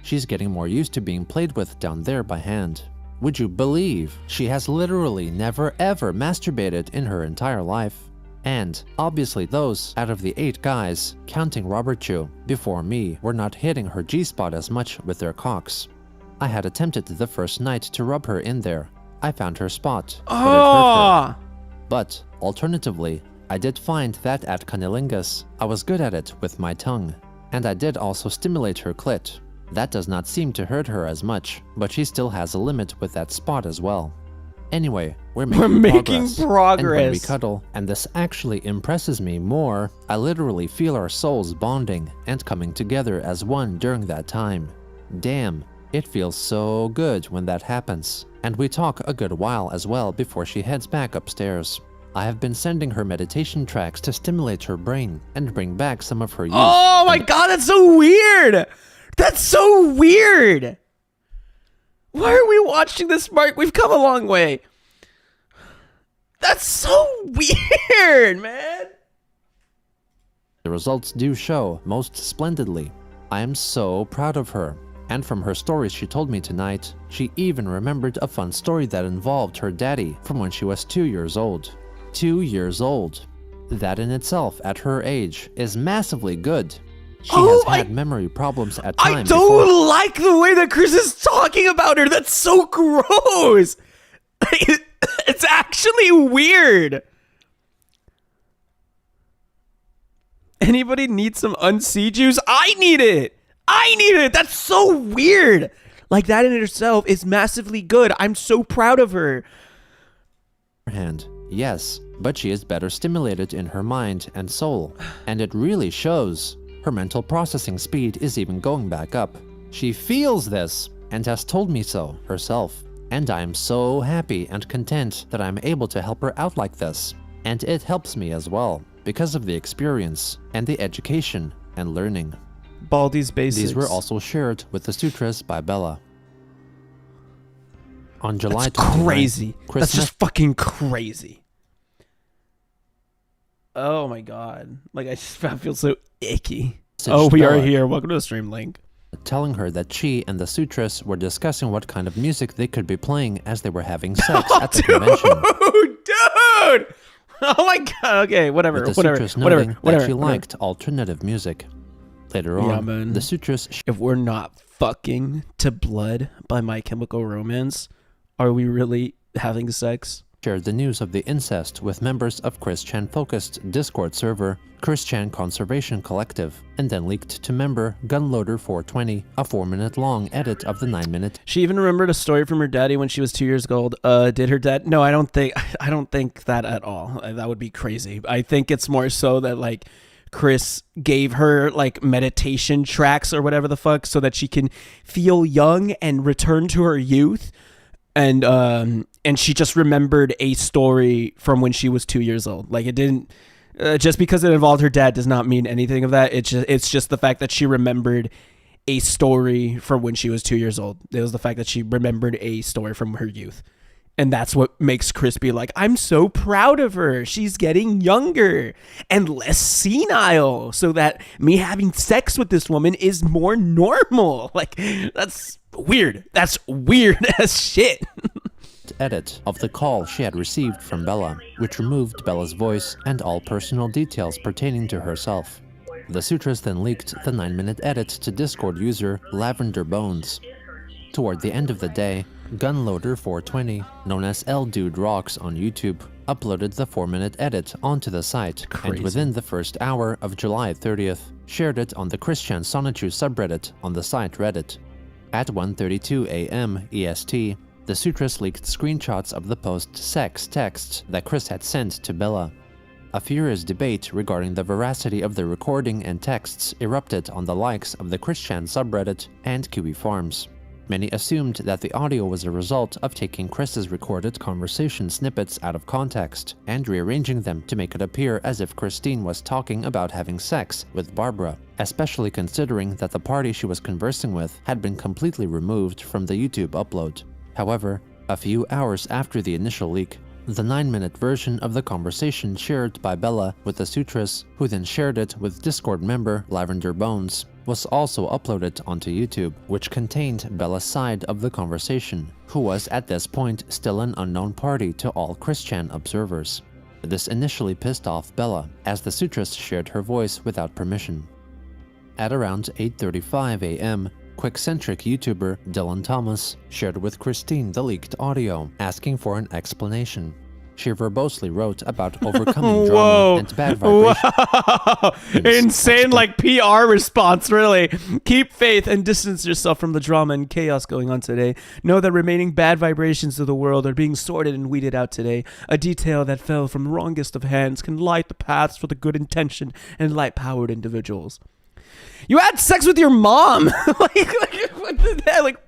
She's getting more used to being played with down there by hand. Would you believe she has literally never ever masturbated in her entire life? And obviously those out of the 8 guys, counting Robert Chu, before me were not hitting her G-spot as much with their cocks. I had attempted the first night to rub her in there. I found her spot, but it hurt her. But, alternatively, I did find that at Cunnilingus, I was good at it with my tongue. And I did also stimulate her clit. That does not seem to hurt her as much, but she still has a limit with that spot as well. Anyway, we're making progress. And when we cuddle, and this actually impresses me more, I literally feel our souls bonding and coming together as one during that time. Damn, it feels so good when that happens. And we talk a good while as well before she heads back upstairs. I have been sending her meditation tracks to stimulate her brain and bring back some of her youth. Oh my god, that's so weird! That's so weird! Why are we watching this, Mark? We've come a long way. That's so weird, man. The results do show most splendidly. I am so proud of her. And from her stories she told me tonight, she even remembered a fun story that involved her daddy from when she was 2 years old. 2 years old. That in itself, at her age, is massively good. She has had memory problems at times. I don't like the way that Chris is talking about her. That's so gross. It's actually weird. Anybody need some unsea juice? I need it. I need it. That's so weird. Like, that in itself is massively good. I'm so proud of her. Hand, yes, but she is better stimulated in her mind and soul, and it really shows. Her mental processing speed is even going back up. She feels this and has told me so herself. And I am so happy and content that I'm able to help her out like this. And it helps me as well, because of the experience and the education and learning. Baldy's Basics. These were also shared with the sutras by Bella. On July 29th, crazy. That's just fucking crazy. Oh my god. Like, I feel so icky. Oh, we are here. Welcome to the stream link. Telling her that she and the sutras were discussing what kind of music they could be playing as they were having sex at the convention. Dude! Oh my god. Okay, whatever. With the sutras noting that she liked alternative music. Later on, the sutras... If we're not fucking to blood by My Chemical Romance, are we really having sex? Shared the news of the incest with members of Chris Chan-focused Discord server, Chris Chan Conservation Collective, and then leaked to member Gunloader 420, a 4-minute long edit of the 9-minute. She even remembered a story from her daddy when she was 2 years old. Did her dad? No, I don't think that at all. That would be crazy. I think it's more so that, like, Chris gave her like meditation tracks or whatever the fuck so that she can feel young and return to her youth. And she just remembered a story from when she was 2 years old. Like, it didn't, just because it involved her dad does not mean anything of that. It's just the fact that she remembered a story from when she was 2 years old. It was the fact that she remembered a story from her youth. And that's what makes Chris be like, I'm so proud of her. She's getting younger and less senile so that me having sex with this woman is more normal. Like, that's weird. That's weird as shit. Edit of the call she had received from Bella, which removed Bella's voice and all personal details pertaining to herself. The sutras then leaked the 9-minute edit to Discord user Lavender Bones. Toward the end of the day, Gunloader 420, known as L Dude Rocks on YouTube, uploaded the 4-minute edit onto the site, and within the first hour of July 30th, shared it on the Christian Sonichu subreddit on the site Reddit. At 1:32 a.m. EST, The Sutress leaked screenshots of the post-sex texts that Chris had sent to Bella. A furious debate regarding the veracity of the recording and texts erupted on the likes of the Christian subreddit and QB forums. Many assumed that the audio was a result of taking Chris's recorded conversation snippets out of context and rearranging them to make it appear as if Christine was talking about having sex with Barbara, especially considering that the party she was conversing with had been completely removed from the YouTube upload. However, a few hours after the initial leak, the 9-minute version of the conversation shared by Bella with the Sutress, who then shared it with Discord member Lavender Bones, was also uploaded onto YouTube, which contained Bella's side of the conversation, who was at this point still an unknown party to all Christian observers. This initially pissed off Bella, as the Sutress shared her voice without permission. At around 8:35 a.m., Quick-centric YouTuber Dylan Thomas shared with Christine the leaked audio, asking for an explanation. She verbosely wrote about overcoming drama and bad vibrations. Whoa. Insane, like, PR response, really. Keep faith and distance yourself from the drama and chaos going on today. Know that remaining bad vibrations of the world are being sorted and weeded out today. A detail that fell from the wrongest of hands can light the paths for the good intention and light-powered individuals. You had sex with your mom. like, what the hell? Like,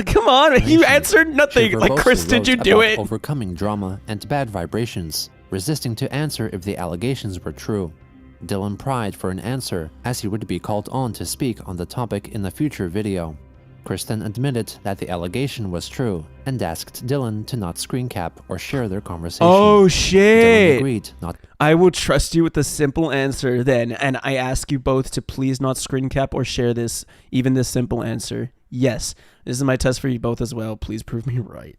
come on, you answered nothing. Like, Chris, did you do it? Overcoming drama and bad vibrations, resisting to answer if the allegations were true. Dylan pried for an answer, as he would be called on to speak on the topic in a future video. Kristen admitted that the allegation was true and asked Dylan to not screen cap or share their conversation. Oh shit! Dylan agreed not. I will trust you with a simple answer then, and I ask you both to please not screen cap or share this, even this simple answer. Yes, this is my test for you both as well. Please prove me right.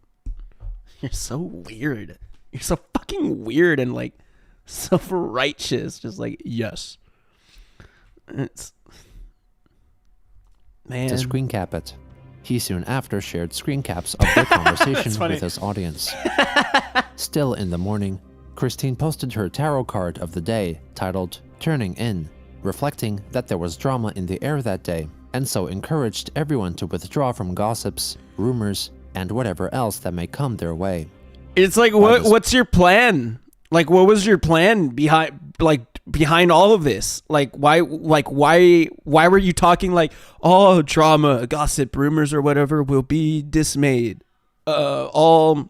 You're so weird. You're so fucking weird and like self-righteous. Just like, yes. It's... Man. To screen cap it. He soon after shared screen caps of their conversation with his audience. Still in the morning, Christine posted her tarot card of the day, titled Turning In, reflecting that there was drama in the air that day, and so encouraged everyone to withdraw from gossips, rumors, and whatever else that may come their way. It's like, what's your plan? Like, what was your plan behind all of this? Why were you talking like, oh, drama, gossip, rumors, or whatever will be dismayed? All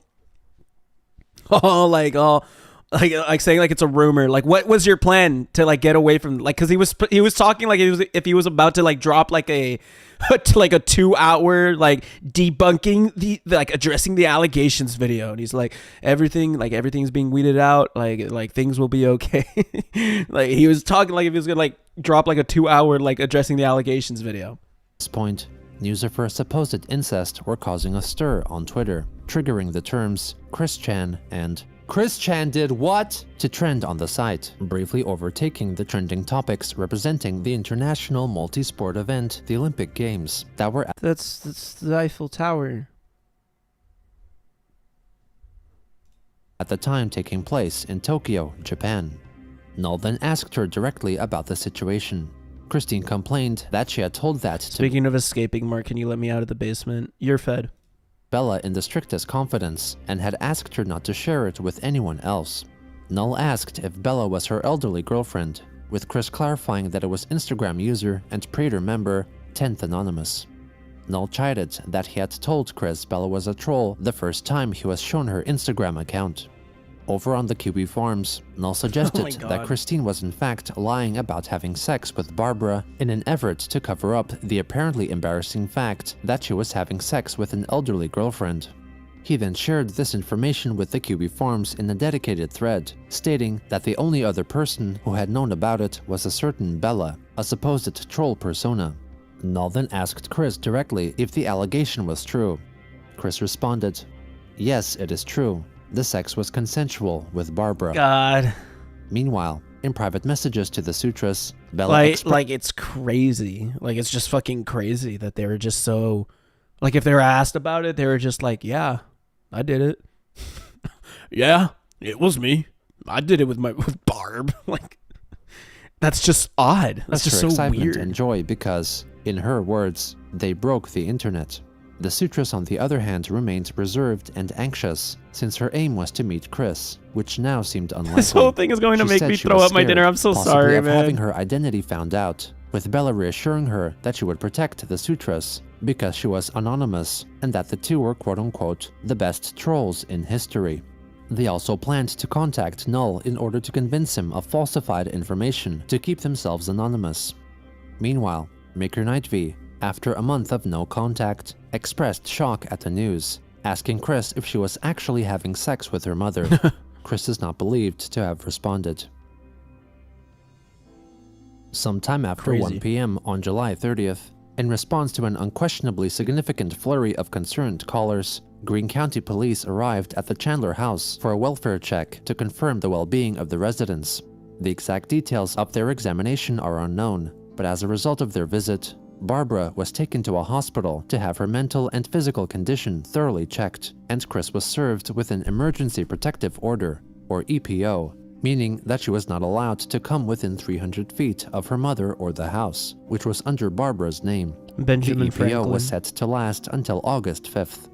saying like it's a rumor. Like, what was your plan to like get away from, like, because he was talking like if he was about to like drop like a 2-hour like debunking the like addressing the allegations video, and he's like everything's being weeded out, like things will be okay. Like, he was talking like if he was gonna like drop like a 2-hour like addressing the allegations video. At this point, news of her supposed incest were causing a stir on Twitter, triggering the terms Chris Chan and Chris Chan did what? To trend on the site, briefly overtaking the trending topics representing the international multi-sport event, the Olympic Games, that were That's the Eiffel Tower. at the time taking place in Tokyo, Japan. Null then asked her directly about the situation. Christine complained that she had told that to Speaking of escaping, Mark, can you let me out of the basement? You're fed. Bella in the strictest confidence and had asked her not to share it with anyone else. Null asked if Bella was her elderly girlfriend, with Chris clarifying that it was Instagram user and Prater member 10th Anonymous. Null chided that he had told Chris Bella was a troll the first time he was shown her Instagram account. Over on the QB forums, Null suggested that Christine was in fact lying about having sex with Barbara in an effort to cover up the apparently embarrassing fact that she was having sex with an elderly girlfriend. He then shared this information with the QB forums in a dedicated thread, stating that the only other person who had known about it was a certain Bella, a supposed troll persona. Null then asked Chris directly if the allegation was true. Chris responded, "Yes, it is true. The sex was consensual with Barbara." God. Meanwhile, in private messages to the Sutress, Bella like it's crazy. Like, it's just fucking crazy that they were just so, like, if they were asked about it, they were just like, yeah, I did it. Yeah, it was me. I did it with Barb. Like, that's just odd. That's just her so excitement weird. and joy because, in her words, they broke the internet. The Sutress, on the other hand, remained reserved and anxious, since her aim was to meet Chris, which now seemed unlikely. This whole thing is going to She make said me she throw was up my scared, dinner. I'm so possibly sorry, of having man. her identity found out, with Bella reassuring her that she would protect the Sutress because she was anonymous and that the two were quote-unquote the best trolls in history. They also planned to contact Null in order to convince him of falsified information to keep themselves anonymous. Meanwhile, Maker Knight V, after a month of no contact, expressed shock at the news, asking Chris if she was actually having sex with her mother. Chris is not believed to have responded. Sometime after 1 p.m. on July 30th, in response to an unquestionably significant flurry of concerned callers, Greene County Police arrived at the Chandler house for a welfare check to confirm the well-being of the residents. The exact details of their examination are unknown, but as a result of their visit, Barbara was taken to a hospital to have her mental and physical condition thoroughly checked, and Chris was served with an Emergency Protective Order, or EPO, meaning that she was not allowed to come within 300 feet of her mother or the house, which was under Barbara's name. Benjamin The EPO Franklin. was set to last until August 5th.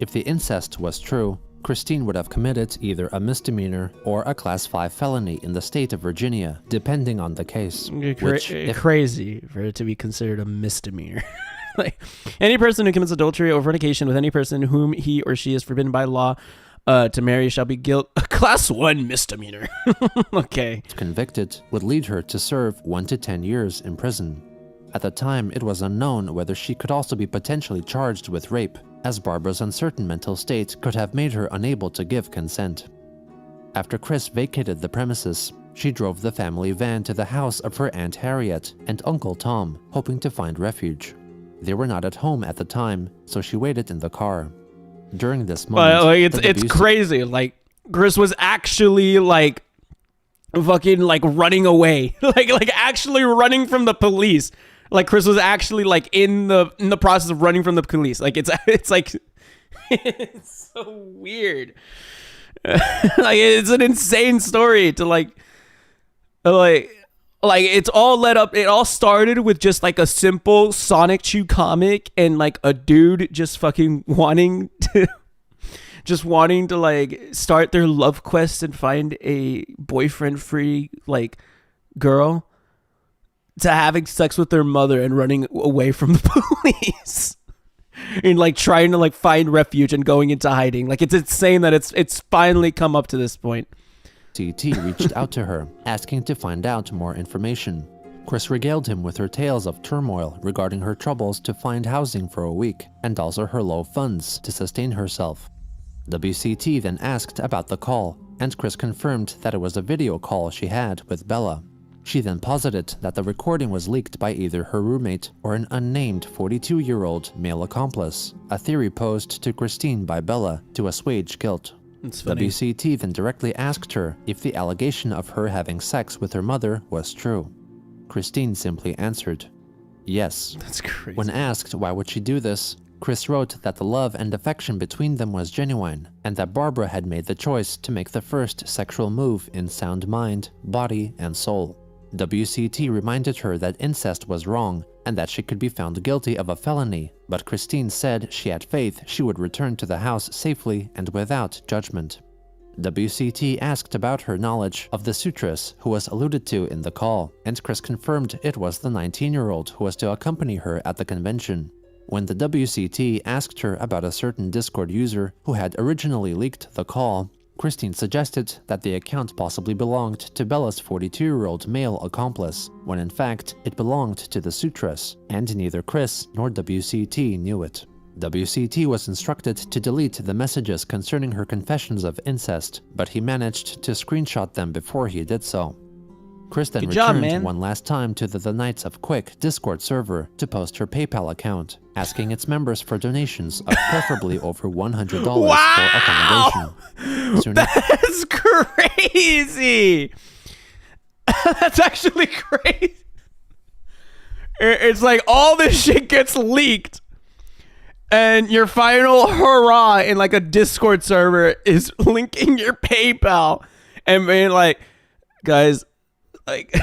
If the incest was true, Christine would have committed either a misdemeanor or a Class 5 felony in the state of Virginia, depending on the case. Which, if Crazy for it to be considered a misdemeanor. Like, any person who commits adultery or fornication with any person whom he or she is forbidden by law to marry shall be a Class 1 misdemeanor. Okay. convicted, would lead her to serve 1 to 10 years in prison. At the time, it was unknown whether she could also be potentially charged with rape, as Barbara's uncertain mental state could have made her unable to give consent. After Chris vacated the premises, she drove the family van to the house of her Aunt Harriet and Uncle Tom, hoping to find refuge. They were not at home at the time, so she waited in the car. During this moment, But like, the it's abuse- crazy. Like, Chris was actually like fucking like running away. like actually running from the police. Like, Chris was actually like in the process of running from the police. Like, it's like it's so weird. Like, it's an insane story to like it's all led up. It all started with just like a simple Sonichu comic and like a dude just fucking wanting to like start their love quest and find a boyfriend free like girl, to having sex with their mother and running away from the police and like trying to like find refuge and going into hiding. Like, it's insane that it's finally come up to this point. CT reached out to her, asking to find out more information. Chris regaled him with her tales of turmoil regarding her troubles to find housing for a week, and also her low funds to sustain herself. WCT then asked about the call, and Chris confirmed that it was a video call she had with Bella. She then posited that the recording was leaked by either her roommate or an unnamed 42-year-old male accomplice, a theory posed to Christine by Bella to assuage guilt. It's funny. WCT then directly asked her if the allegation of her having sex with her mother was true. Christine simply answered, yes. That's crazy. When asked why would she do this, Chris wrote that the love and affection between them was genuine, and that Barbara had made the choice to make the first sexual move in sound mind, body, and soul. WCT reminded her that incest was wrong and that she could be found guilty of a felony, but Christine said she had faith she would return to the house safely and without judgment. WCT asked about her knowledge of the Sutress who was alluded to in the call, and Chris confirmed it was the 19-year-old who was to accompany her at the convention. When the WCT asked her about a certain Discord user who had originally leaked the call, Christine suggested that the account possibly belonged to Bella's 42-year-old male accomplice, when in fact it belonged to the Sutress, and neither Chris nor WCT knew it. WCT was instructed to delete the messages concerning her confessions of incest, but he managed to screenshot them before he did so. Chris then Good job, returned man. one last time to the Knights of Quick Discord server to post her PayPal account, asking its members for donations of preferably over $100 for accommodation. Soon That's crazy. That's actually crazy. It's like all this shit gets leaked, and your final hurrah in like a Discord server is linking your PayPal and being like, guys, like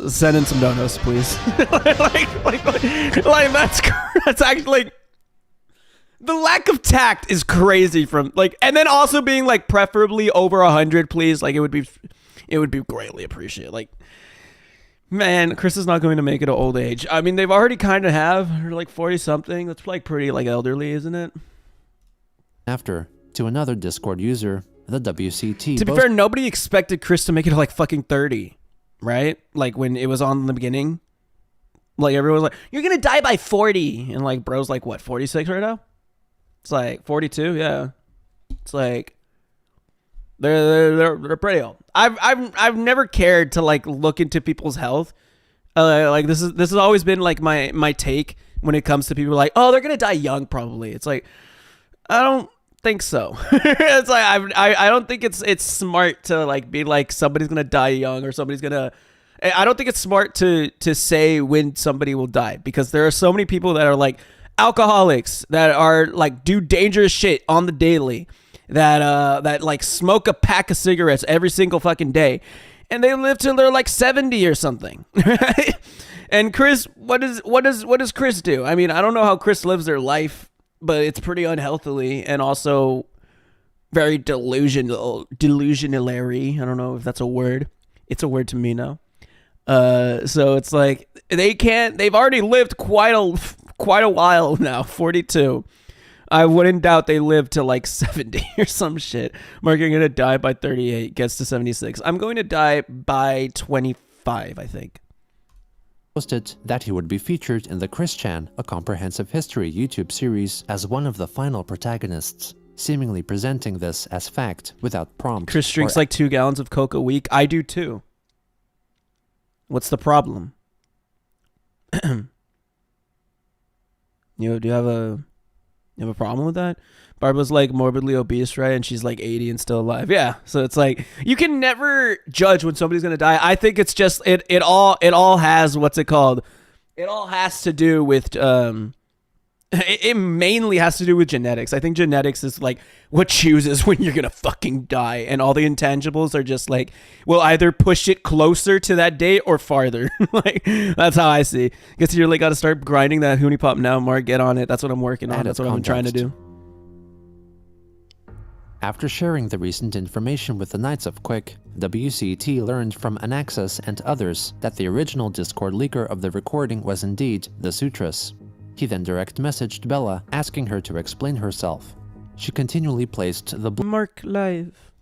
Send in some donuts, please. like that's actually like, the lack of tact is crazy from like, and then also being like preferably over 100, please. Like it would be greatly appreciated. Like, man, Chris is not going to make it to old age. I mean, they've already kind of have. They're like 40 something. That's like pretty like elderly, isn't it? After, to another Discord user, the WCT. To be fair, nobody expected Chris to make it to like fucking 30, right? Like when it was on in the beginning, like everyone was like, "You're gonna die by 40," and like bro's like, what, 46 right now? It's like 42, yeah. It's like they're pretty old. I've never cared to like look into people's health. Like this has always been like my take when it comes to people like, oh, they're gonna die young probably. It's like, I don't think so. It's like I don't think it's smart to like be like somebody's gonna die young or somebody's gonna. I don't think it's smart to say when somebody will die, because there are so many people that are like alcoholics that are like do dangerous shit on the daily, that like smoke a pack of cigarettes every single fucking day, and they live till they're like 70 or something. Right? And Chris, what does Chris do? I mean, I don't know how Chris lives their life, but it's pretty unhealthily and also very delusionary. I don't know if that's a word. It's a word to me now. So it's like they've already lived quite a while now, 42. I wouldn't doubt they live to like 70 or some shit. Marc, you're gonna die by 38, gets to 76. I'm going to die by 25, I think. Posted that he would be featured in the Chris Chan, a comprehensive history YouTube series, as one of the final protagonists, seemingly presenting this as fact without prompt. Chris drinks like 2 gallons of Coke a week. I do too. What's the problem? Do you have a problem with that? Barbara's like morbidly obese, right? And she's like 80 and still alive. Yeah. So it's like you can never judge when somebody's gonna die. I think it's just it all has, what's it called? It all has to do with it mainly has to do with genetics. I think genetics is like what chooses when you're gonna fucking die, and all the intangibles are just like will either push it closer to that date or farther. Like that's how I see. Guess you really got to start grinding that Hoonie Pop now, Marc. Get on it. That's what I'm working on. That's what I'm trying to do. After sharing the recent information with the Knights of Quick, WCT learned from Anaxis and others that the original Discord leaker of the recording was indeed the Sutras. He then direct messaged Bella, asking her to explain herself. She continually placed the Marc live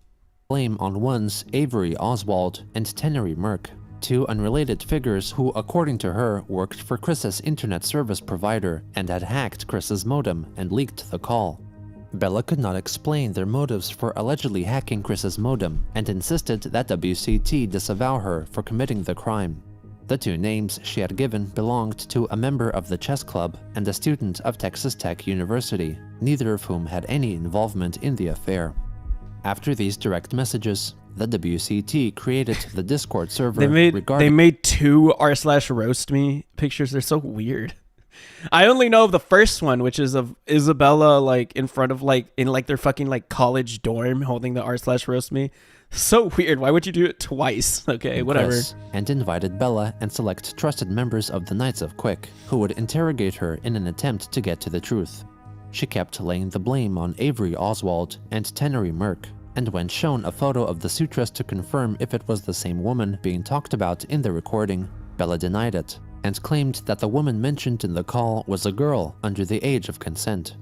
blame on ones Avery Oswald and Tenery Merc, 2 unrelated figures who, according to her, worked for Chris's internet service provider and had hacked Chris's modem and leaked the call. Bella could not explain their motives for allegedly hacking Chris's modem and insisted that WCT disavow her for committing the crime. The 2 names she had given belonged to a member of the chess club and a student of Texas Tech University, neither of whom had any involvement in the affair. After these direct messages, the WCT created the Discord server. They made 2 r/roast me pictures. They're so weird. I only know of the first one, which is of Isabella like in front of like in like their fucking like college dorm holding the r/roast me. So weird. Why would you do it twice? Okay, whatever. And invited Bella and select trusted members of the Knights of Quick, who would interrogate her in an attempt to get to the truth. She kept laying the blame on Avery Oswald and Tenery Merc, and when shown a photo of the Sutras to confirm if it was the same woman being talked about in the recording, Bella denied it, and claimed that the woman mentioned in the call was a girl under the age of consent.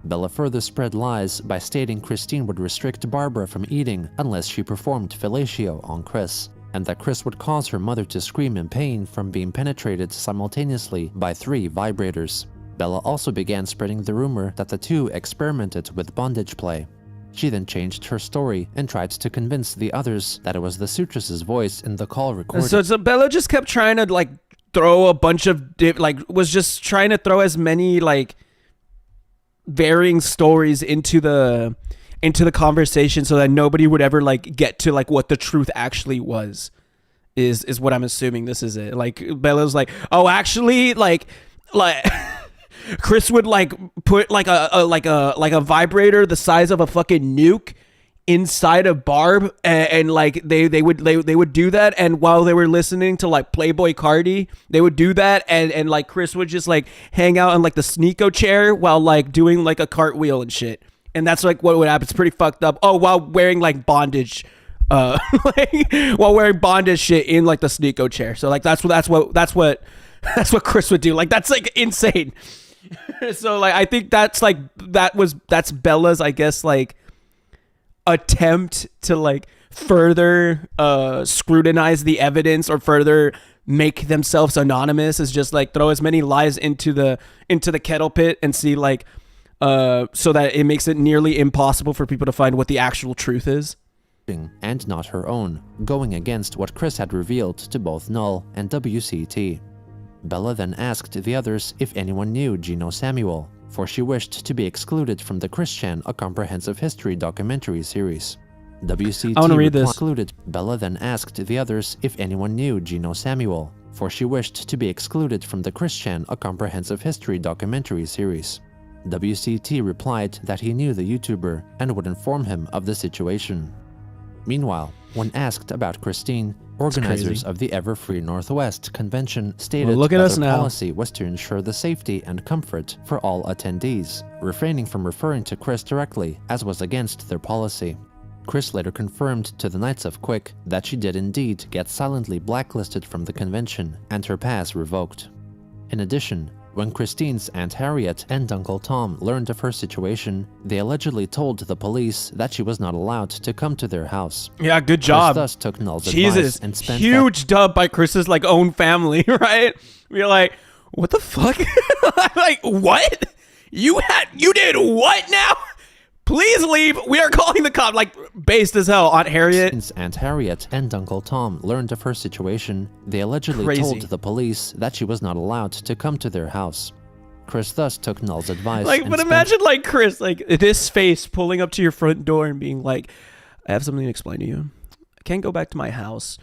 Bella further spread lies by stating Christine would restrict Barbara from eating unless she performed fellatio on Chris, and that Chris would cause her mother to scream in pain from being penetrated simultaneously by 3 vibrators. Bella also began spreading the rumor that the 2 experimented with bondage play. She then changed her story and tried to convince the others that it was the Sutras' voice in the call recording. So Bella just kept trying to like throw a bunch of was just trying to throw as many like varying stories into the conversation so that nobody would ever like get to like what the truth actually was, is what I'm assuming. This is it. Like Bella's like, oh, actually like Chris would like put like a vibrator the size of a fucking nuke inside of Barb, and like they would do that, and while they were listening to like Playboy Cardi, they would do that, and like Chris would just like hang out on like the Sonichu chair while like doing like a cartwheel and shit, and that's like what would happen. It's pretty fucked up. Oh, while wearing like bondage, like, while wearing bondage shit in like the Sonichu chair. So like that's what Chris would do. Like that's like insane. So like I think that's Bella's, I guess, like attempt to like further scrutinize the evidence or further make themselves anonymous, is just like throw as many lies into the kettle pit and see like so that it makes it nearly impossible for people to find what the actual truth is. And not her own, going against what Chris had revealed to both Null and WCT. Bella then asked the others if anyone knew Gino Samuel, for she wished to be excluded from the Christian, a comprehensive history documentary series. WCT I want to read this. excluded. Bella then asked the others if anyone knew Gino Samuel, for she wished to be excluded from the Christian, a comprehensive history documentary series. WCT replied that he knew the YouTuber and would inform him of the situation. Meanwhile, when asked about Christine, organizers of the Ever Free Northwest convention stated look at that us their now. policy was to ensure the safety and comfort for all attendees, refraining from referring to Chris directly, as was against their policy. Chris later confirmed to the Knights of Quick that she did indeed get silently blacklisted from the convention and her pass revoked. In addition, when Christine's Aunt Harriet and Uncle Tom learned of her situation, they allegedly told the police that she was not allowed to come to their house. Yeah, good job. Chris thus took Null's Jesus, advice and spent huge dub by Chris's like own family, right? We're like, what the fuck? Like, what? You did what now? Please leave. We are calling the cop. Like, based as hell. Aunt Harriet. Since Aunt Harriet and Uncle Tom learned of her situation, they allegedly Crazy. told the police that she was not allowed to come to their house. Chris thus took Null's advice. Like, and but spent imagine like Chris, like this face pulling up to your front door and being like, I have something to explain to you. I can't go back to my house.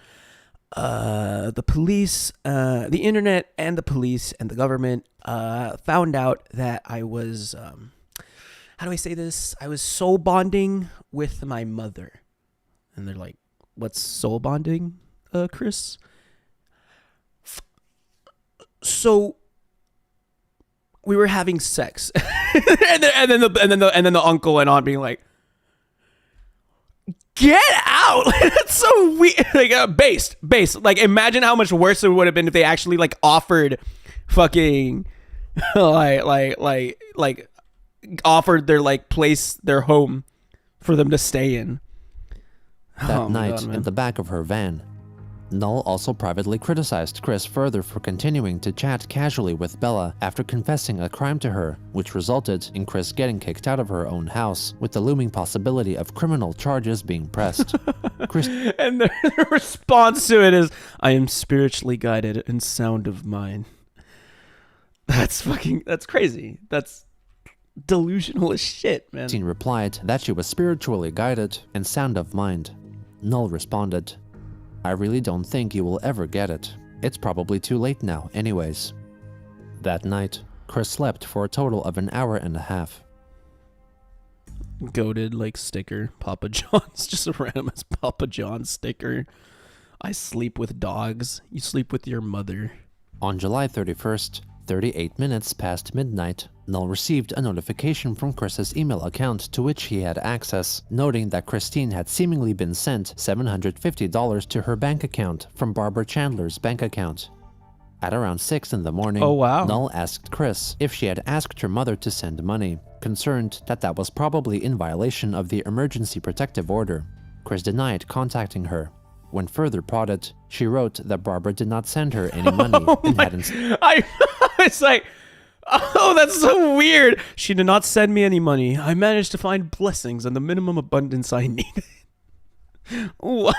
The police, the internet and the police and the government found out that I was, how do I say this? I was soul bonding with my mother. And they're like, what's soul bonding, Chris? So we were having sex. and then the uncle and aunt being like, get out. That's so weird. Like based. Like imagine how much worse it would have been if they actually like offered fucking like offered their like place, their home for them to stay in. that night in the back of her van. Null also privately criticized Chris further for continuing to chat casually with Bella after confessing a crime to her, which resulted in Chris getting kicked out of her own house, with the looming possibility of criminal charges being pressed. Chris And the response to it is, I am spiritually guided and sound of mind. That's crazy. That's delusional as shit, man. replied that she was spiritually guided and sound of mind. Null responded, I really don't think you will ever get it. It's probably too late now anyways. That night, Chris slept for a total of an hour and a half. Goated like sticker. Papa John's, just a random as Papa John's sticker. I sleep with dogs. You sleep with your mother. On July 31st, 38 minutes past midnight, Null received a notification from Chris's email account to which he had access, noting that Christine had seemingly been sent $750 to her bank account from Barbara Chandler's bank account. At around 6 in the morning, Oh, wow. Null asked Chris if she had asked her mother to send money, concerned that that was probably in violation of the emergency protective order. Chris denied contacting her. When further prodded, she wrote that Barbara did not send her any money and hadn't. It's like, oh, that's so weird. She did not send me any money. I managed to find blessings and the minimum abundance I needed. What?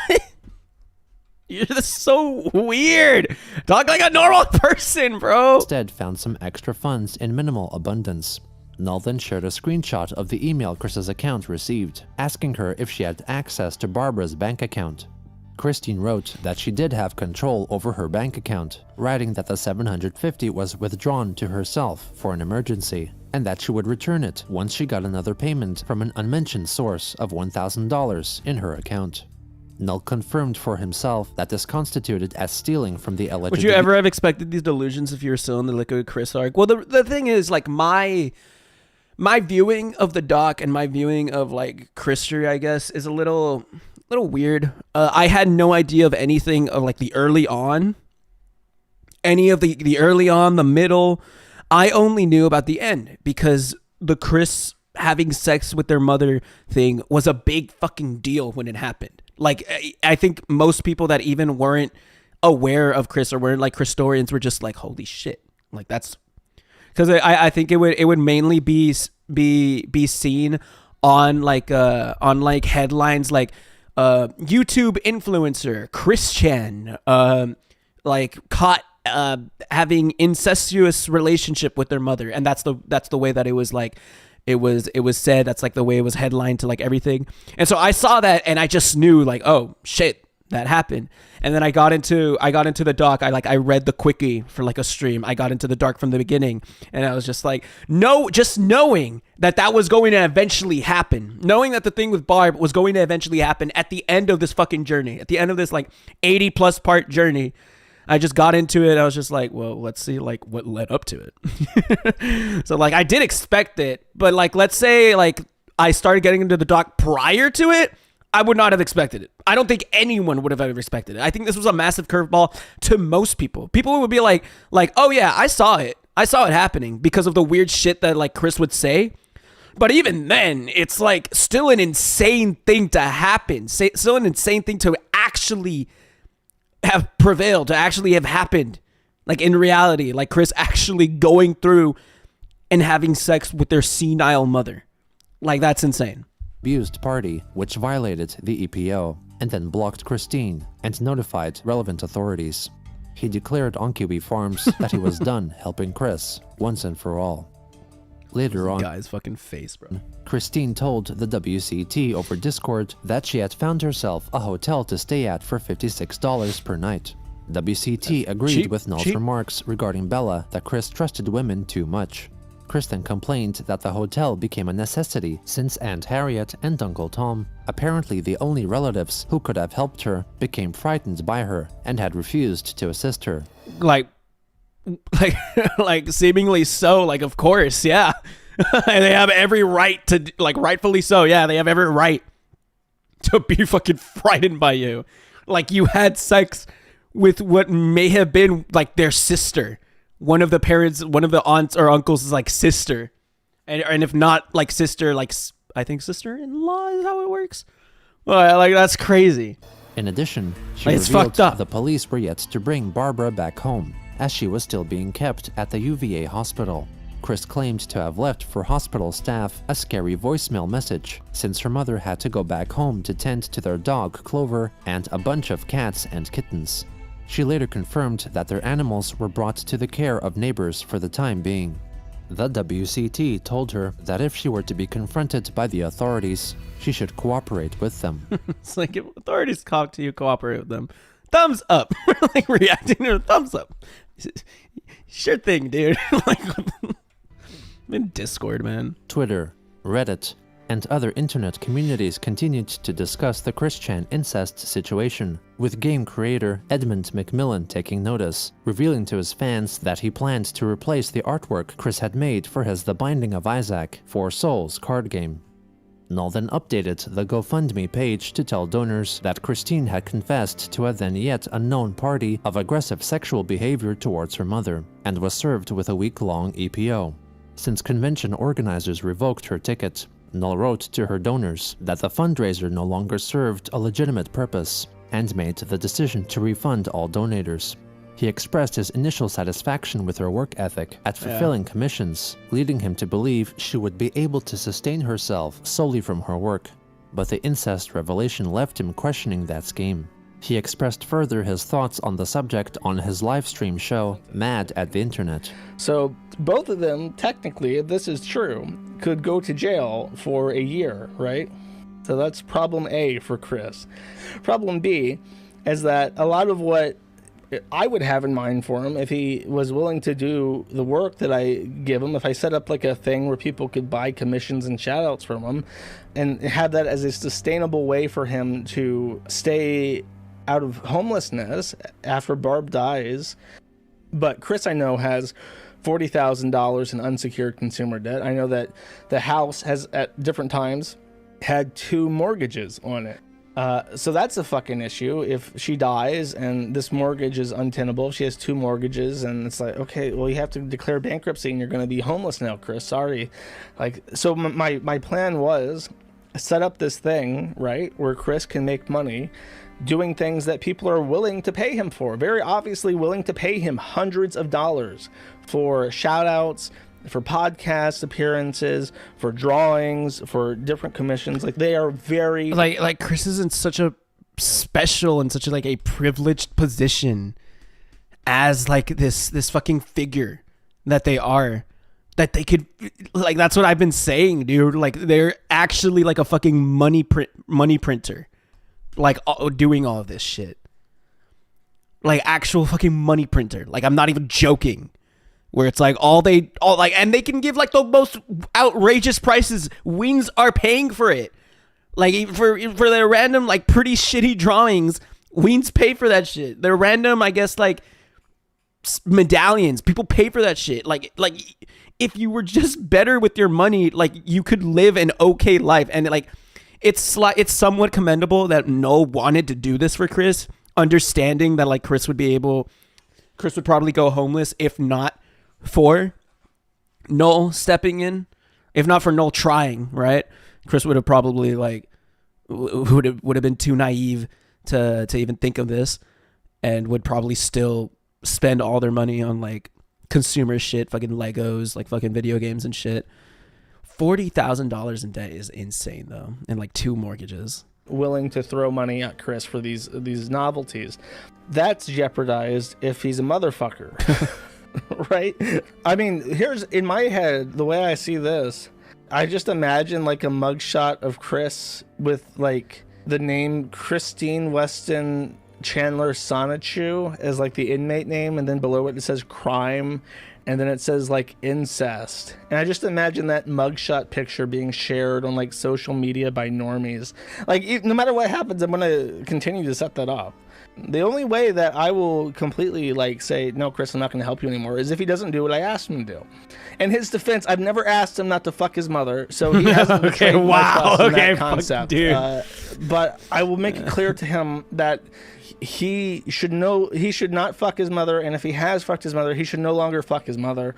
You're so weird. Talk like a normal person, bro. Instead found some extra funds in minimal abundance. Null then shared a screenshot of the email Chris's account received, asking her if she had access to Barbara's bank account. Christine wrote that she did have control over her bank account, writing that the $750 was withdrawn to herself for an emergency, and that she would return it once she got another payment from an unmentioned source of $1,000 in her account. Null confirmed for himself that this constituted as stealing from the alleged... Would you ever have expected these delusions if you were still in the Liquid Chris arc? Well, the thing is, like, my viewing of the doc and my viewing of, like, Christery, I guess, is a little weird. I had no idea of anything of, like, the early on. Any of the early on, the middle. I only knew about the end because the Chris having sex with their mother thing was a big fucking deal when it happened. Like, I think most people that even weren't aware of Chris or weren't like Christorians were just like, holy shit. Like, that's because I think it would mainly be seen on like headlines like YouTube influencer Christian like caught having incestuous relationship with their mother, and that's the way that it was like it was said. That's like the way it was headlined to like everything. And so I saw that and I just knew like, oh shit, that happened. And then I got into the doc. I read the quickie for like a stream. I got into the dark from the beginning, and I was just like, no, just knowing that was going to eventually happen, knowing that the thing with Barb was going to eventually happen at the end of this fucking journey, at the end of this like 80+ part journey. I just got into it. I was just like, well, let's see like what led up to it. So like I did expect it, but like let's say like I started getting into the doc prior to it, I would not have expected it. I don't think anyone would have ever expected it. I think this was a massive curveball to most people. People would be like, oh yeah, I saw it happening because of the weird shit that like Chris would say. But even then, it's like still an insane thing to happen. Still an insane thing to actually have prevailed, to actually have happened, like in reality, like Chris actually going through and having sex with their senile mother. Like, that's insane. Abused party, which violated the EPO, and then blocked Christine and notified relevant authorities. He declared on QB Farms that he was done helping Chris once and for all. Later on, guy's fucking face, bro. Christine told the WCT over Discord that she had found herself a hotel to stay at for $56 per night. WCT agreed with Null's remarks regarding Bella that Chris trusted women too much. Chris then complained that the hotel became a necessity since Aunt Harriet and Uncle Tom, apparently the only relatives who could have helped her, became frightened by her and had refused to assist her. Like seemingly so, like, of course, yeah. And they have every right to, like, rightfully so, yeah, they have every right to be fucking frightened by you. Like, you had sex with what may have been, like, their sister. One of the parents, one of the aunts or uncles is, like, sister. And if not, like, sister, like, I think sister-in-law is how it works. Well, like, that's crazy. In addition, she it's revealed fucked up. The police were yet to bring Barbara back home, as she was still being kept at the UVA hospital. Chris claimed to have left for hospital staff a scary voicemail message, since her mother had to go back home to tend to their dog Clover and a bunch of cats and kittens. She later confirmed that their animals were brought to the care of neighbors for the time being. The WCT told her that if she were to be confronted by the authorities, she should cooperate with them. It's like, if authorities talk to you, cooperate with them. Thumbs up. Like, reacting to a thumbs up. Sure thing, dude. Like, I'm in Discord, man. Twitter, Reddit, and other internet communities continued to discuss the Christian incest situation, with game creator Edmund McMillan taking notice, revealing to his fans that he planned to replace the artwork Chris had made for his The Binding of Isaac 4 Souls card game. Null then updated the GoFundMe page to tell donors that Christine had confessed to a then yet unknown party of aggressive sexual behavior towards her mother, and was served with a week-long EPO. Since convention organizers revoked her ticket, Null wrote to her donors that the fundraiser no longer served a legitimate purpose, and made the decision to refund all donators. He expressed his initial satisfaction with her work ethic at fulfilling commissions, leading him to believe she would be able to sustain herself solely from her work. But the incest revelation left him questioning that scheme. He expressed further his thoughts on the subject on his livestream show, Mad at the Internet. So both of them, technically, if this is true, could go to jail for a year, right? So that's problem A for Chris. Problem B, is that a lot of what I would have in mind for him, if he was willing to do the work that I give him, if I set up like a thing where people could buy commissions and shout outs from him and have that as a sustainable way for him to stay out of homelessness after Barb dies. But Chris, I know, has $40,000 in unsecured consumer debt. I know that the house has at different times had 2 mortgages on it. So that's a fucking issue. If she dies and this mortgage is untenable, she has 2 mortgages, and it's like, okay, well, you have to declare bankruptcy and you're going to be homeless now, Chris. Sorry. Like, so my plan was set up this thing, right, where Chris can make money doing things that people are willing to pay him for. Very obviously willing to pay him hundreds of dollars for shout outs, for podcast appearances, for drawings, for different commissions. Like, they are very like Chris is in such a special and such a like a privileged position as like this fucking figure that they are, that they could, like, that's what I've been saying, dude. Like, they're actually like a fucking money printer, like doing all of this shit, like actual fucking money printer. Like, I'm not even joking. Where it's like and they can give like the most outrageous prices. Weens are paying for it. Like, for their random like pretty shitty drawings, Weens pay for that shit. Their random, I guess, like medallions, people pay for that shit. Like if you were just better with your money, like, you could live an okay life. And like, it's somewhat commendable that Noel wanted to do this for Chris, understanding that like Chris would probably go homeless if not for Noel stepping in, if not for Noel trying, right? Chris would have probably like would have been too naive to even think of this, and would probably still spend all their money on like consumer shit, fucking Legos, like fucking video games and shit. $40,000 in debt is insane though, and like 2 mortgages. Willing to throw money at Chris for these novelties. That's jeopardized if he's a motherfucker. Right? I mean, here's, in my head, the way I see this, I just imagine like a mugshot of Chris with like the name Christine Weston Chandler Sonichu as like the inmate name, and then below it says crime, and then it says like incest. And I just imagine that mugshot picture being shared on like social media by normies. Like, no matter what happens, I'm gonna continue to set that up. The only way that I will completely like say, no, Chris, I'm not going to help you anymore, is if he doesn't do what I asked him to do. In his defense, I've never asked him not to fuck his mother, so he hasn't okay, betrayed my trust in that concept. Dude. But I will make it clear to him that he should not fuck his mother, and if he has fucked his mother, he should no longer fuck his mother.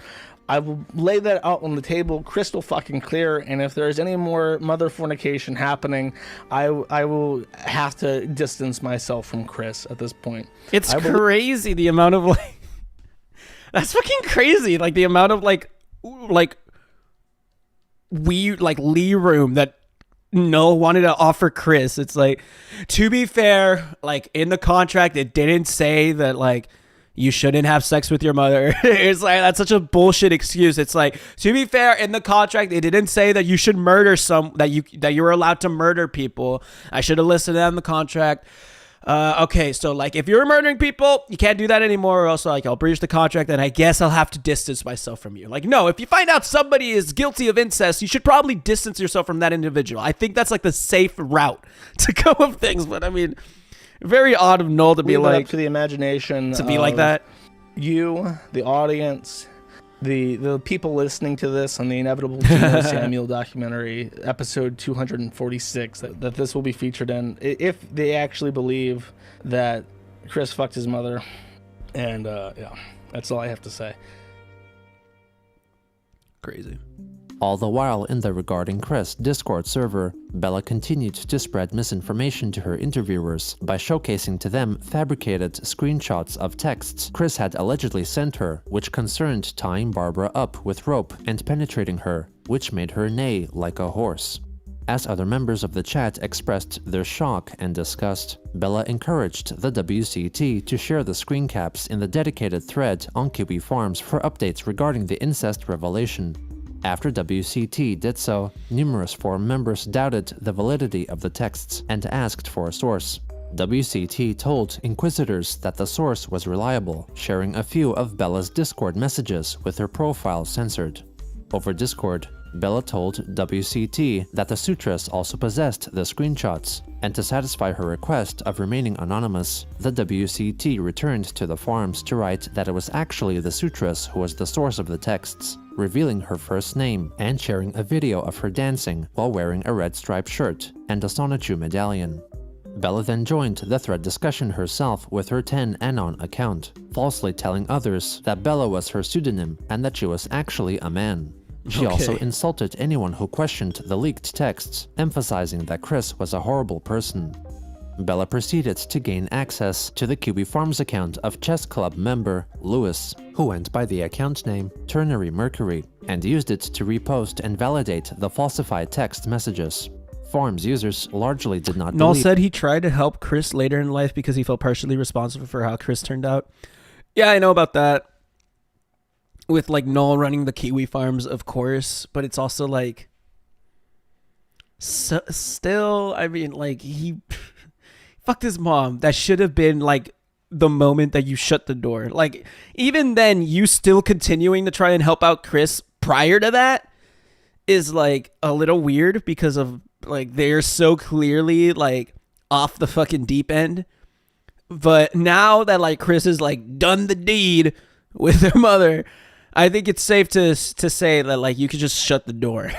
I will lay that out on the table crystal fucking clear, and if there's any more mother fornication happening, I will have to distance myself from Chris at this point. It's crazy the amount of like that's fucking crazy, like the amount of like weird like Lee room that Noel wanted to offer Chris. It's like, to be fair, like in the contract it didn't say that like you shouldn't have sex with your mother. It's like, that's such a bullshit excuse. It's like, to be fair, in the contract, it didn't say that you should murder that you were allowed to murder people. I should have listed that in the contract. Okay, so like, if you're murdering people, you can't do that anymore, or else like I'll breach the contract, and I guess I'll have to distance myself from you. Like, no, if you find out somebody is guilty of incest, you should probably distance yourself from that individual. I think that's like the safe route to go with things. But I mean, very odd of Noel to be like, up to the imagination to be like that. You, the audience, the people listening to this on the Inevitable Gino Samuel documentary, episode 246, that this will be featured in, if they actually believe that Chris fucked his mother. And yeah, that's all I have to say. Crazy. All the while in the Regarding Chris Discord server, Bella continued to spread misinformation to her interviewers by showcasing to them fabricated screenshots of texts Chris had allegedly sent her, which concerned tying Barbara up with rope and penetrating her, which made her neigh like a horse. As other members of the chat expressed their shock and disgust, Bella encouraged the WCT to share the screen caps in the dedicated thread on Kiwi Farms for updates regarding the incest revelation. After WCT did so, numerous forum members doubted the validity of the texts and asked for a source. WCT told Inquisitors that the source was reliable, sharing a few of Bella's Discord messages with her profile censored. Over Discord, Bella told WCT that the Sutras also possessed the screenshots, and to satisfy her request of remaining anonymous, the WCT returned to the forums to write that it was actually the Sutras who was the source of the texts, revealing her first name and sharing a video of her dancing while wearing a red striped shirt and a Sonichu medallion. Bella then joined the thread discussion herself with her 10 Anon account, falsely telling others that Bella was her pseudonym and that she was actually a man. She also insulted anyone who questioned the leaked texts, emphasizing that Chris was a horrible person. Bella proceeded to gain access to the Kiwi Farms account of chess club member Lewis, who went by the account name Ternary Mercury, and used it to repost and validate the falsified text messages. Forums users largely did not Null believe. said he tried to help Chris later in life because he felt partially responsible for how Chris turned out. Yeah, I know about that. With like Null running the Kiwi Farms, of course, but it's also like still, I mean, like he fucked his mom. That should have been like the moment that you shut the door. Like even then, you still continuing to try and help out Chris prior to that is like a little weird because of like they're so clearly like off the fucking deep end. But now that like Chris has like done the deed with their mother, I think it's safe to say that like you could just shut the door.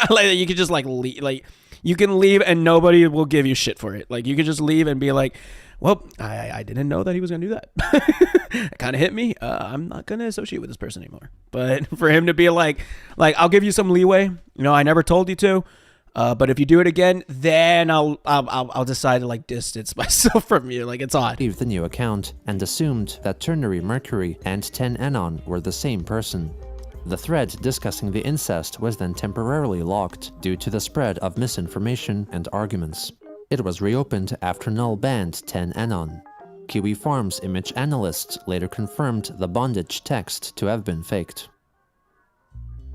Like you could just like leave, like you can leave and nobody will give you shit for it. Like you could just leave and be like, well, I didn't know that he was gonna do that. It kind of hit me. I'm not gonna associate with this person anymore. But for him to be like I'll give you some leeway. You know, I never told you to. But if you do it again, then I'll decide to like distance myself from you. Like it's odd. The new account and assumed that Ternary Mercury and 10 Anon were the same person. The thread discussing the incest was then temporarily locked due to the spread of misinformation and arguments. It was reopened after Null banned 10 Anon. Kiwi Farms image analysts later confirmed the bondage text to have been faked.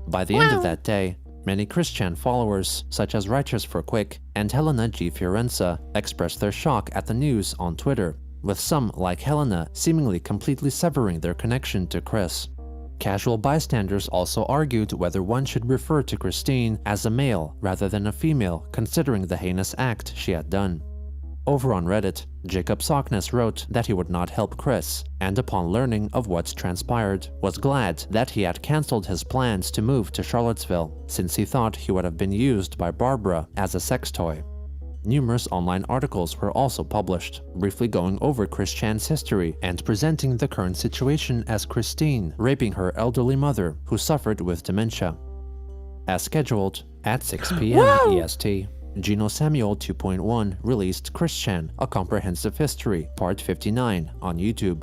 By the end of that day, many Christian followers, such as Writers for Quick and Helena G. Fiorenza, expressed their shock at the news on Twitter, with some, like Helena, seemingly completely severing their connection to Chris. Casual bystanders also argued whether one should refer to Christine as a male rather than a female, considering the heinous act she had done. Over on Reddit, Jacob Sockness wrote that he would not help Chris, and upon learning of what's transpired, was glad that he had cancelled his plans to move to Charlottesville, since he thought he would have been used by Barbara as a sex toy. Numerous online articles were also published, briefly going over Chris Chan's history and presenting the current situation as Christine raping her elderly mother, who suffered with dementia. As scheduled, at 6 p.m. EST, Gino Samuel 2.1 released Chris Chan, A Comprehensive History, Part 59 on YouTube.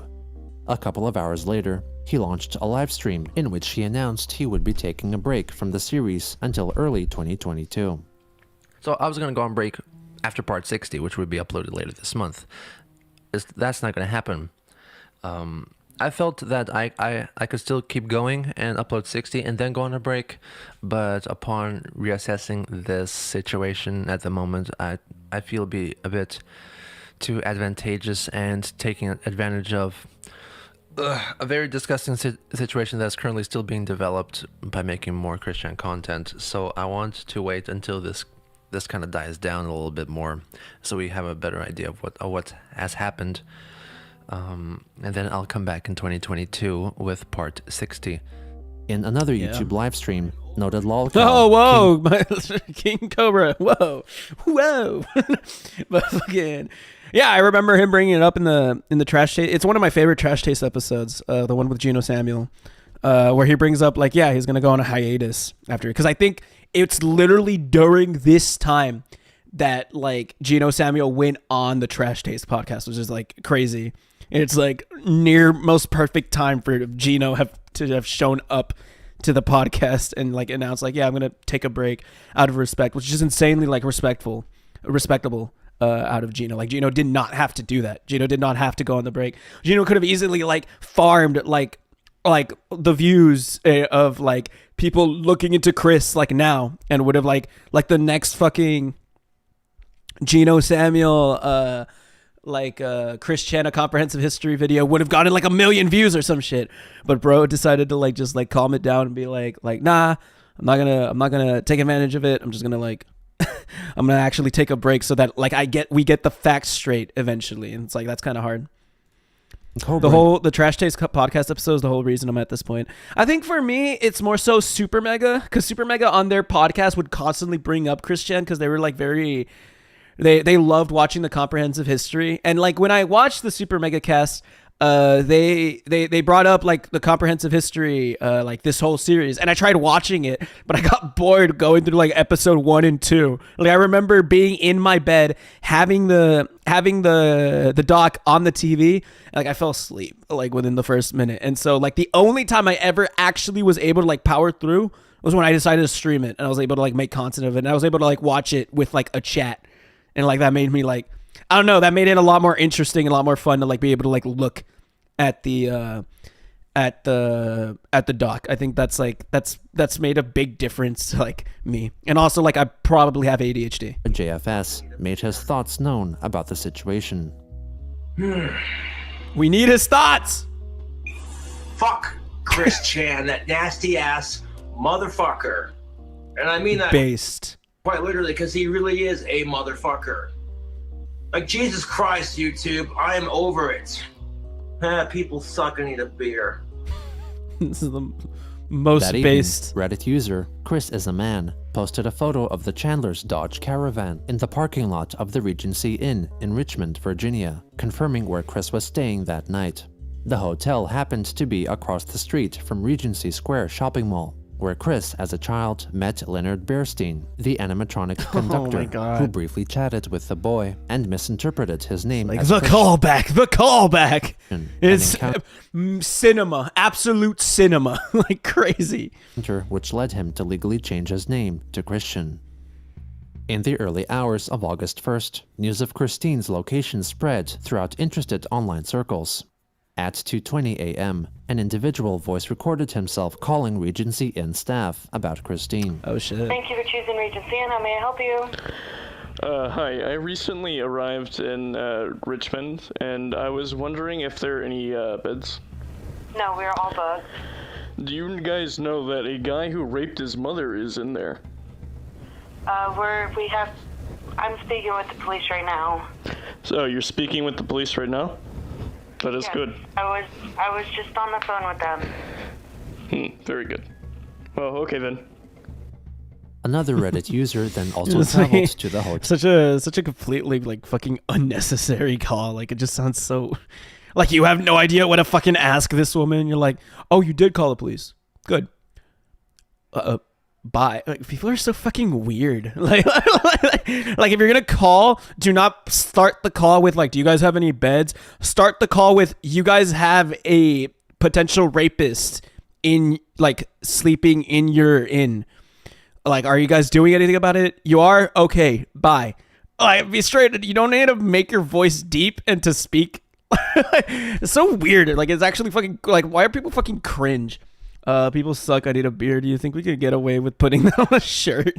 A couple of hours later, he launched a livestream in which he announced he would be taking a break from the series until early 2022. So I was going to go on break after Part 60, which would be uploaded later this month. That's not going to happen. I felt that I could still keep going and upload 60 and then go on a break, but upon reassessing this situation at the moment, I feel it'd be a bit too advantageous and taking advantage of a very disgusting situation that's currently still being developed by making more Christian content. So I want to wait until this kind of dies down a little bit more, so we have a better idea of what has happened. And then I'll come back in 2022 with Part 60. In another YouTube live stream, noted lolcow. Oh, whoa, King Cobra, whoa. But fucking, yeah, I remember him bringing it up in the Trash Taste. It's one of my favorite Trash Taste episodes, the one with Gino Samuel, where he brings up like, yeah, he's gonna go on a hiatus after, because I think it's literally during this time that like Gino Samuel went on the Trash Taste podcast, which is like crazy. It's like near most perfect time for Gino to have shown up to the podcast and like announced like, yeah, I'm gonna take a break out of respect, which is insanely like respectable out of Gino. Like Gino did not have to do that. Gino did not have to go on the break. Gino could have easily like farmed like the views of like people looking into Chris like now, and would have like the next fucking Gino Samuel Chris Chan, a comprehensive history video would have gotten like 1 million views or some shit. But bro decided to like just like calm it down and be like nah, I'm not gonna take advantage of it. I'm just gonna like I'm gonna actually take a break so that like we get the facts straight eventually. And it's like that's kind of hard. The Trash Taste podcast episode is the whole reason I'm at this point. I think for me, it's more so Super Mega, because Super Mega on their podcast would constantly bring up Chris Chan because they were like very, they loved watching the comprehensive history. And like when I watched the Super Mega cast, they brought up like the comprehensive history, like this whole series, and I tried watching it, but I got bored going through like episode 1 and 2. Like I remember being in my bed, having the doc on the TV, and like I fell asleep like within the first minute. And so like the only time I ever actually was able to like power through was when I decided to stream it, and I was able to like make content of it, and I was able to like watch it with like a chat, and like that made me like, I don't know, that made it a lot more interesting and a lot more fun to like be able to like look at the doc. I think that's made a big difference to like me. And also like I probably have ADHD. JFS made his thoughts known about the situation. We need his thoughts. Fuck Chris Chan, that nasty ass motherfucker. And I mean that based quite literally, because he really is a motherfucker. Like, Jesus Christ, YouTube, I am over it. People suck, I need a beer. This is the most that based. Evening, Reddit user, Chris is a Man, posted a photo of the Chandler's Dodge Caravan in the parking lot of the Regency Inn in Richmond, Virginia, confirming where Chris was staying that night. The hotel happened to be across the street from Regency Square Shopping Mall, where Chris, as a child, met Leonard Bernstein, the animatronic conductor, who briefly chatted with the boy and misinterpreted his name like as the Christian. callback. It's cinema, absolute cinema, like crazy. Which led him to legally change his name to Christian. In the early hours of August 1st, news of Christine's location spread throughout interested online circles. At 2:20 a.m., an individual voice recorded himself calling Regency Inn staff about Christine. Oh shit. Thank you for choosing Regency Inn. How may I help you? Hi, I recently arrived in Richmond, and I was wondering if there are any beds. No, we're all booked. Do you guys know that a guy who raped his mother is in there? I'm speaking with the police right now. So you're speaking with the police right now? That is good. I was just on the phone with them. Very good. Well, okay then. Another Reddit user then also traveled to the hotel. Such a completely like fucking unnecessary call. Like it just sounds so like you have no idea what to fucking ask this woman. You're like, oh, you did call the police. Good. Bye. Like, people are so fucking weird. Like if you're gonna call, do not start the call with like, do you guys have any beds? Start the call with, you guys have a potential rapist in like sleeping in your inn. Like, are you guys doing anything about it? You are? Okay, bye. Like, be straight. You don't need to make your voice deep and to speak. It's so weird. Like, it's actually fucking like, why are people fucking cringe? People suck. I need a beer. Do you think we could get away with putting that on a shirt?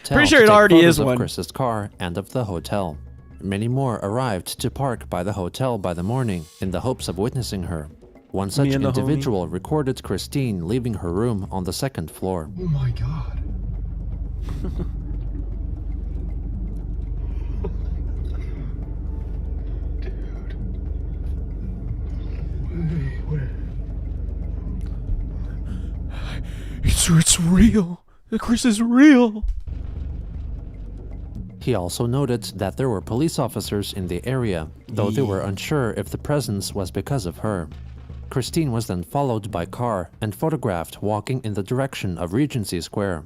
Pretty sure it already is one. Of Chris's car and of the hotel. Many more arrived to park by the hotel by the morning in the hopes of witnessing her. One such individual recorded Christine leaving her room on the second floor. Oh my god. Dude. Wait. It's real. Chris is real. He also noted that there were police officers in the area, though they were unsure if the presence was because of her. Christine was then followed by car and photographed walking in the direction of Regency Square.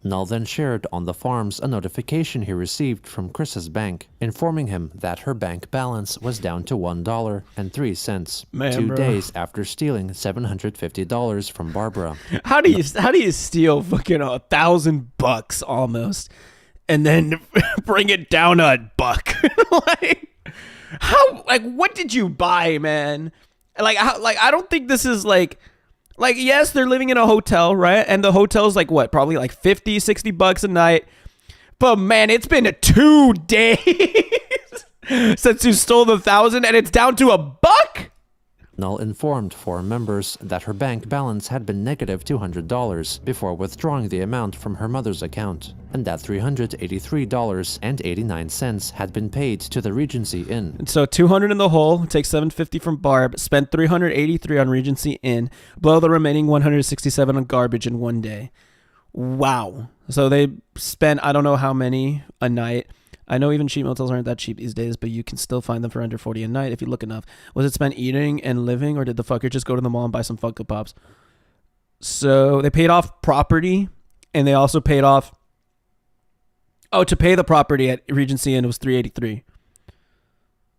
Null then shared on the forums a notification he received from Chris's bank, informing him that her bank balance was down to $1.03, 2 days after stealing $750 from Barbara. How do you steal fucking $1,000 almost, and then bring it down $1? Like what did you buy, man? I don't think this is like, yes, they're living in a hotel, right? And the hotel's like what? Probably like $50, $60 a night. But man, it's been 2 days. since you stole the 1,000 and it's down to $1? Null informed forum members that her bank balance had been negative $200 before withdrawing the amount from her mother's account, and that $383.89 had been paid to the Regency Inn. So 200 in the hole, take 750 from Barb, spent 383 on Regency Inn, blow the remaining 167 on garbage in one day. Wow. So they spent I don't know how many a night. I know even cheap motels aren't that cheap these days, but you can still find them for under 40 a night if you look enough. Was it spent eating and living, or did the fucker just go to the mall and buy some Funko Pops? So they paid off property, and they also paid off... Oh, to pay the property at Regency Inn was $383.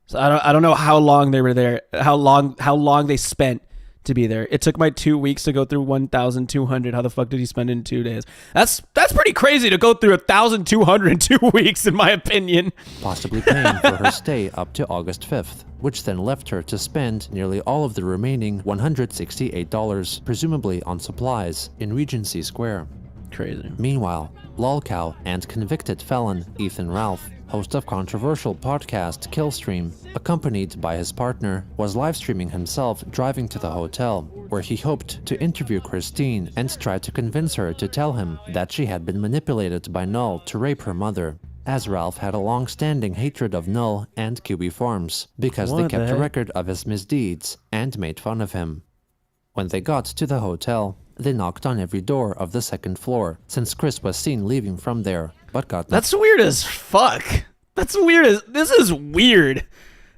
So I don't know how long they were there, how long they spent to be there. It took my 2 weeks to go through 1,200. How the fuck did he spend it in 2 days? That's pretty crazy to go through 1,200 in 2 weeks, in my opinion. Possibly paying for her stay up to August 5th, which then left her to spend nearly all of the remaining $168, presumably on supplies, in Regency Square. Crazy. Meanwhile, lolcow and convicted felon Ethan Ralph, host of controversial podcast Killstream, accompanied by his partner, was live-streaming himself driving to the hotel, where he hoped to interview Christine and try to convince her to tell him that she had been manipulated by Null to rape her mother, as Ralph had a long-standing hatred of Null and QB Farms, because they kept a record of his misdeeds and made fun of him. When they got to the hotel, they knocked on every door of the second floor, since Chris was seen leaving from there, but got That's weird as fuck. This is weird.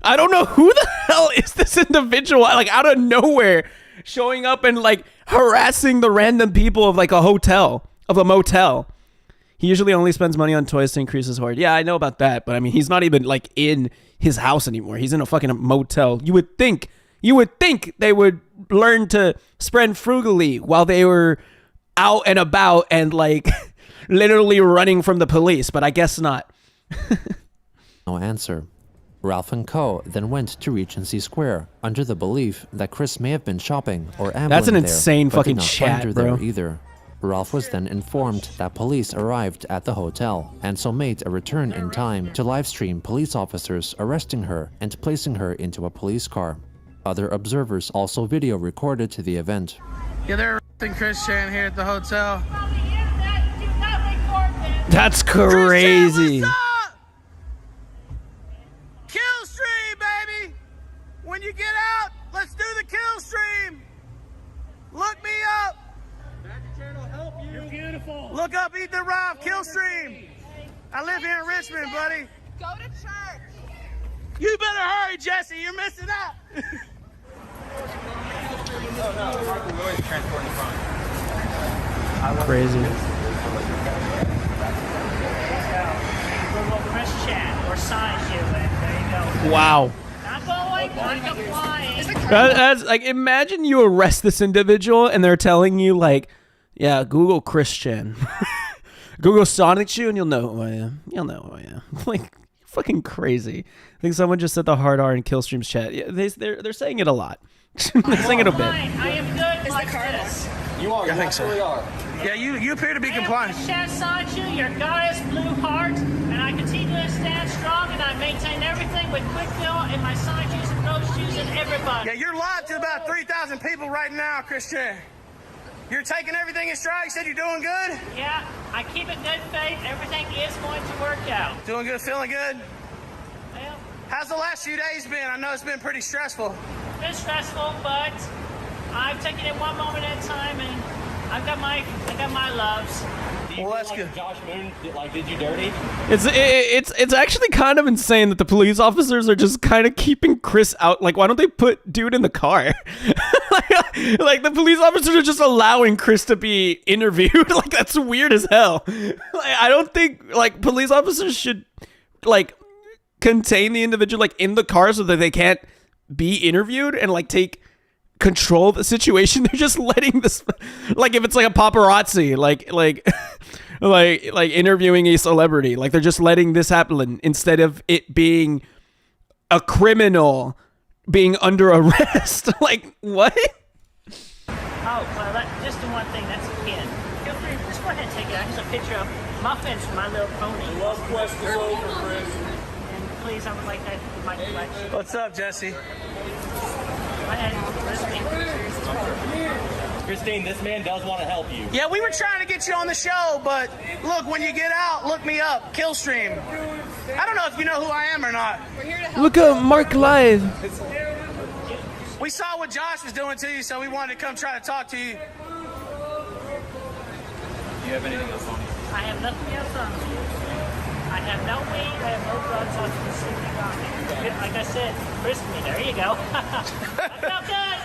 I don't know who the hell is this individual, like out of nowhere, showing up and like harassing the random people of like a motel. He usually only spends money on toys to increase his hoard. Yeah, I know about that, but I mean, he's not even like in his house anymore. He's in a fucking motel. You would think they would learn to spend frugally while they were out and about and like literally running from the police, but I guess not. No answer. Ralph and Co. then went to Regency Square under the belief that Chris may have been shopping or ambling That's an there, insane but fucking did not chat, find her bro. there either. Ralph was then informed that police arrived at the hotel and so made a return in time to livestream police officers arresting her and placing her into a police car. Other observers also video recorded the event. Yeah, they're arresting Christian here at the hotel. That's crazy. Kill stream, baby! When you get out, let's do the kill stream! Look me up! Help you. You're beautiful. Look up Ethan Ralph, kill stream! I live here in Richmond, buddy. Go to church. You better hurry, Jesse, you're missing out! Crazy. Christian or Sonichu, and there you go. Wow. Not going, not complying. That's like, imagine you arrest this individual and they're telling you like, yeah, Google Christian, Google Sonichu, and you'll know who I am. You'll know who I am. Like, fucking crazy. I think someone just said the hard R in Killstream's chat. Yeah, they're saying it a lot. They're saying it a bit. I am good like this. You are. I think so. Really are. Yeah, you appear to be compliant. Chef Sonichu, your goddess blue heart, and I continue to stand strong, and I maintain everything with quick fill and my Sonichus and rose shoes and everybody. Yeah, you're live to about 3,000 people right now, Christian. You're taking everything in stride. You said you're doing good? Yeah, I keep it good faith. Everything is going to work out. Doing good, feeling good? Well, how's the last few days been? I know it's been pretty stressful. It's been stressful, but I've taken it one moment at a time, and I got my loves. Well, that's good. Josh Moon did you dirty? It's actually kind of insane that the police officers are just kind of keeping Chris out. Like, why don't they put dude in the car? like the police officers are just allowing Chris to be interviewed. Like, that's weird as hell. Like, I don't think like police officers should like contain the individual like in the car so that they can't be interviewed and like take control of the situation. They're just letting this, like, if it's like a paparazzi, like interviewing a celebrity, like they're just letting this happen instead of it being a criminal being under arrest. Like, what? Oh, well, just the one thing, that's a kid. Feel free, just go ahead and take it out. Just a picture of muffins from My Little Pony. Love quest is over, Chris. And please. I would like that in my collection. What's up, Jesse? Christine, this man does want to help you. Yeah, we were trying to get you on the show, but look, when you get out, look me up. Killstream. I don't know if you know who I am or not. Look at Marc live. We saw what Josh was doing to you, so we wanted to come try to talk to you. Do you have anything else on you? I have nothing else on me. I have no weed. I have no drugs on me. Like I said, Christine, there you go. That felt good.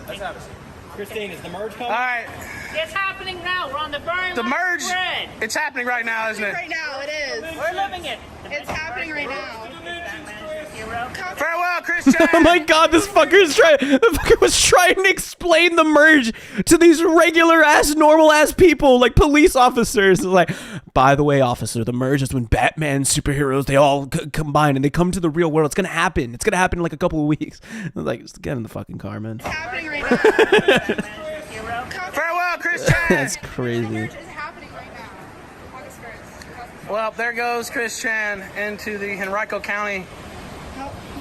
Let's have a seat. Christine, is the merge coming? All right. It's happening now. We're on the very The last merge, thread. it's happening right now, isn't it? Right now, it is. We're living it. It's happening right now. Farewell, Christian. Oh my god, the fucker was trying to explain the merge to these regular ass, normal ass people, like police officers. Like, by the way, officer, the merge is when Batman superheroes, they all combine and they come to the real world. It's gonna happen. It's gonna happen in like a couple of weeks. I was like, just get in the fucking car, man. It's happening right now. Farewell, Christian. That's crazy. Well, there goes Chris Chan into the Henrico County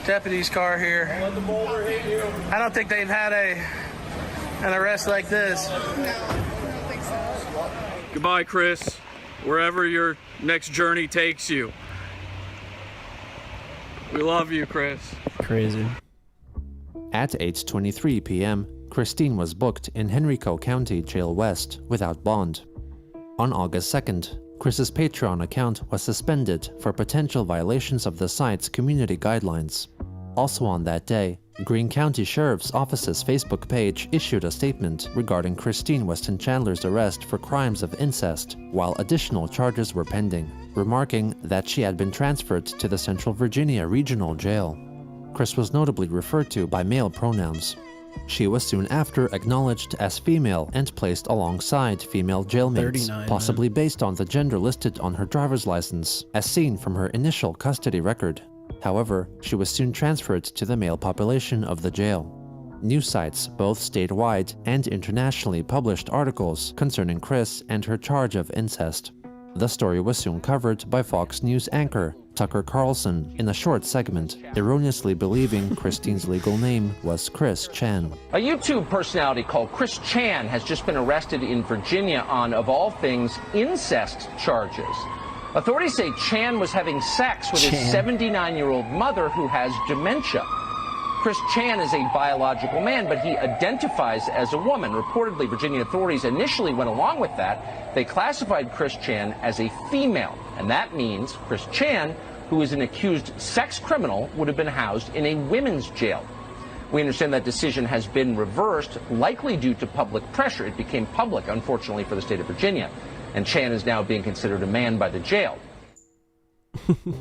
deputy's car here. I don't think they've had an arrest like this. No, I don't think so. Goodbye, Chris. Wherever your next journey takes you. We love you, Chris. Crazy. At 8:23 p.m., Christine was booked in Henrico County Jail West without bond. On August 2nd, Chris's Patreon account was suspended for potential violations of the site's community guidelines. Also on that day, Greene County Sheriff's Office's Facebook page issued a statement regarding Christine Weston Chandler's arrest for crimes of incest, while additional charges were pending, remarking that she had been transferred to the Central Virginia Regional Jail. Chris was notably referred to by male pronouns. She was soon after acknowledged as female and placed alongside female jailmates, possibly based on the gender listed on her driver's license, as seen from her initial custody record. However, she was soon transferred to the male population of the jail. News sites, both statewide and internationally, published articles concerning Chris and her charge of incest. The story was soon covered by Fox News anchor Tucker Carlson in a short segment, erroneously believing Christine's legal name was Chris Chan. A YouTube personality called Chris Chan has just been arrested in Virginia on, of all things, incest charges. Authorities say Chan was having sex with his 79-year-old mother who has dementia. Chris Chan is a biological man, but he identifies as a woman. Reportedly, Virginia authorities initially went along with that. They classified Chris Chan as a female, and that means Chris Chan, who is an accused sex criminal, would have been housed in a women's jail. We understand that decision has been reversed, likely due to public pressure. It became public, unfortunately, for the state of Virginia, and Chan is now being considered a man by the jail.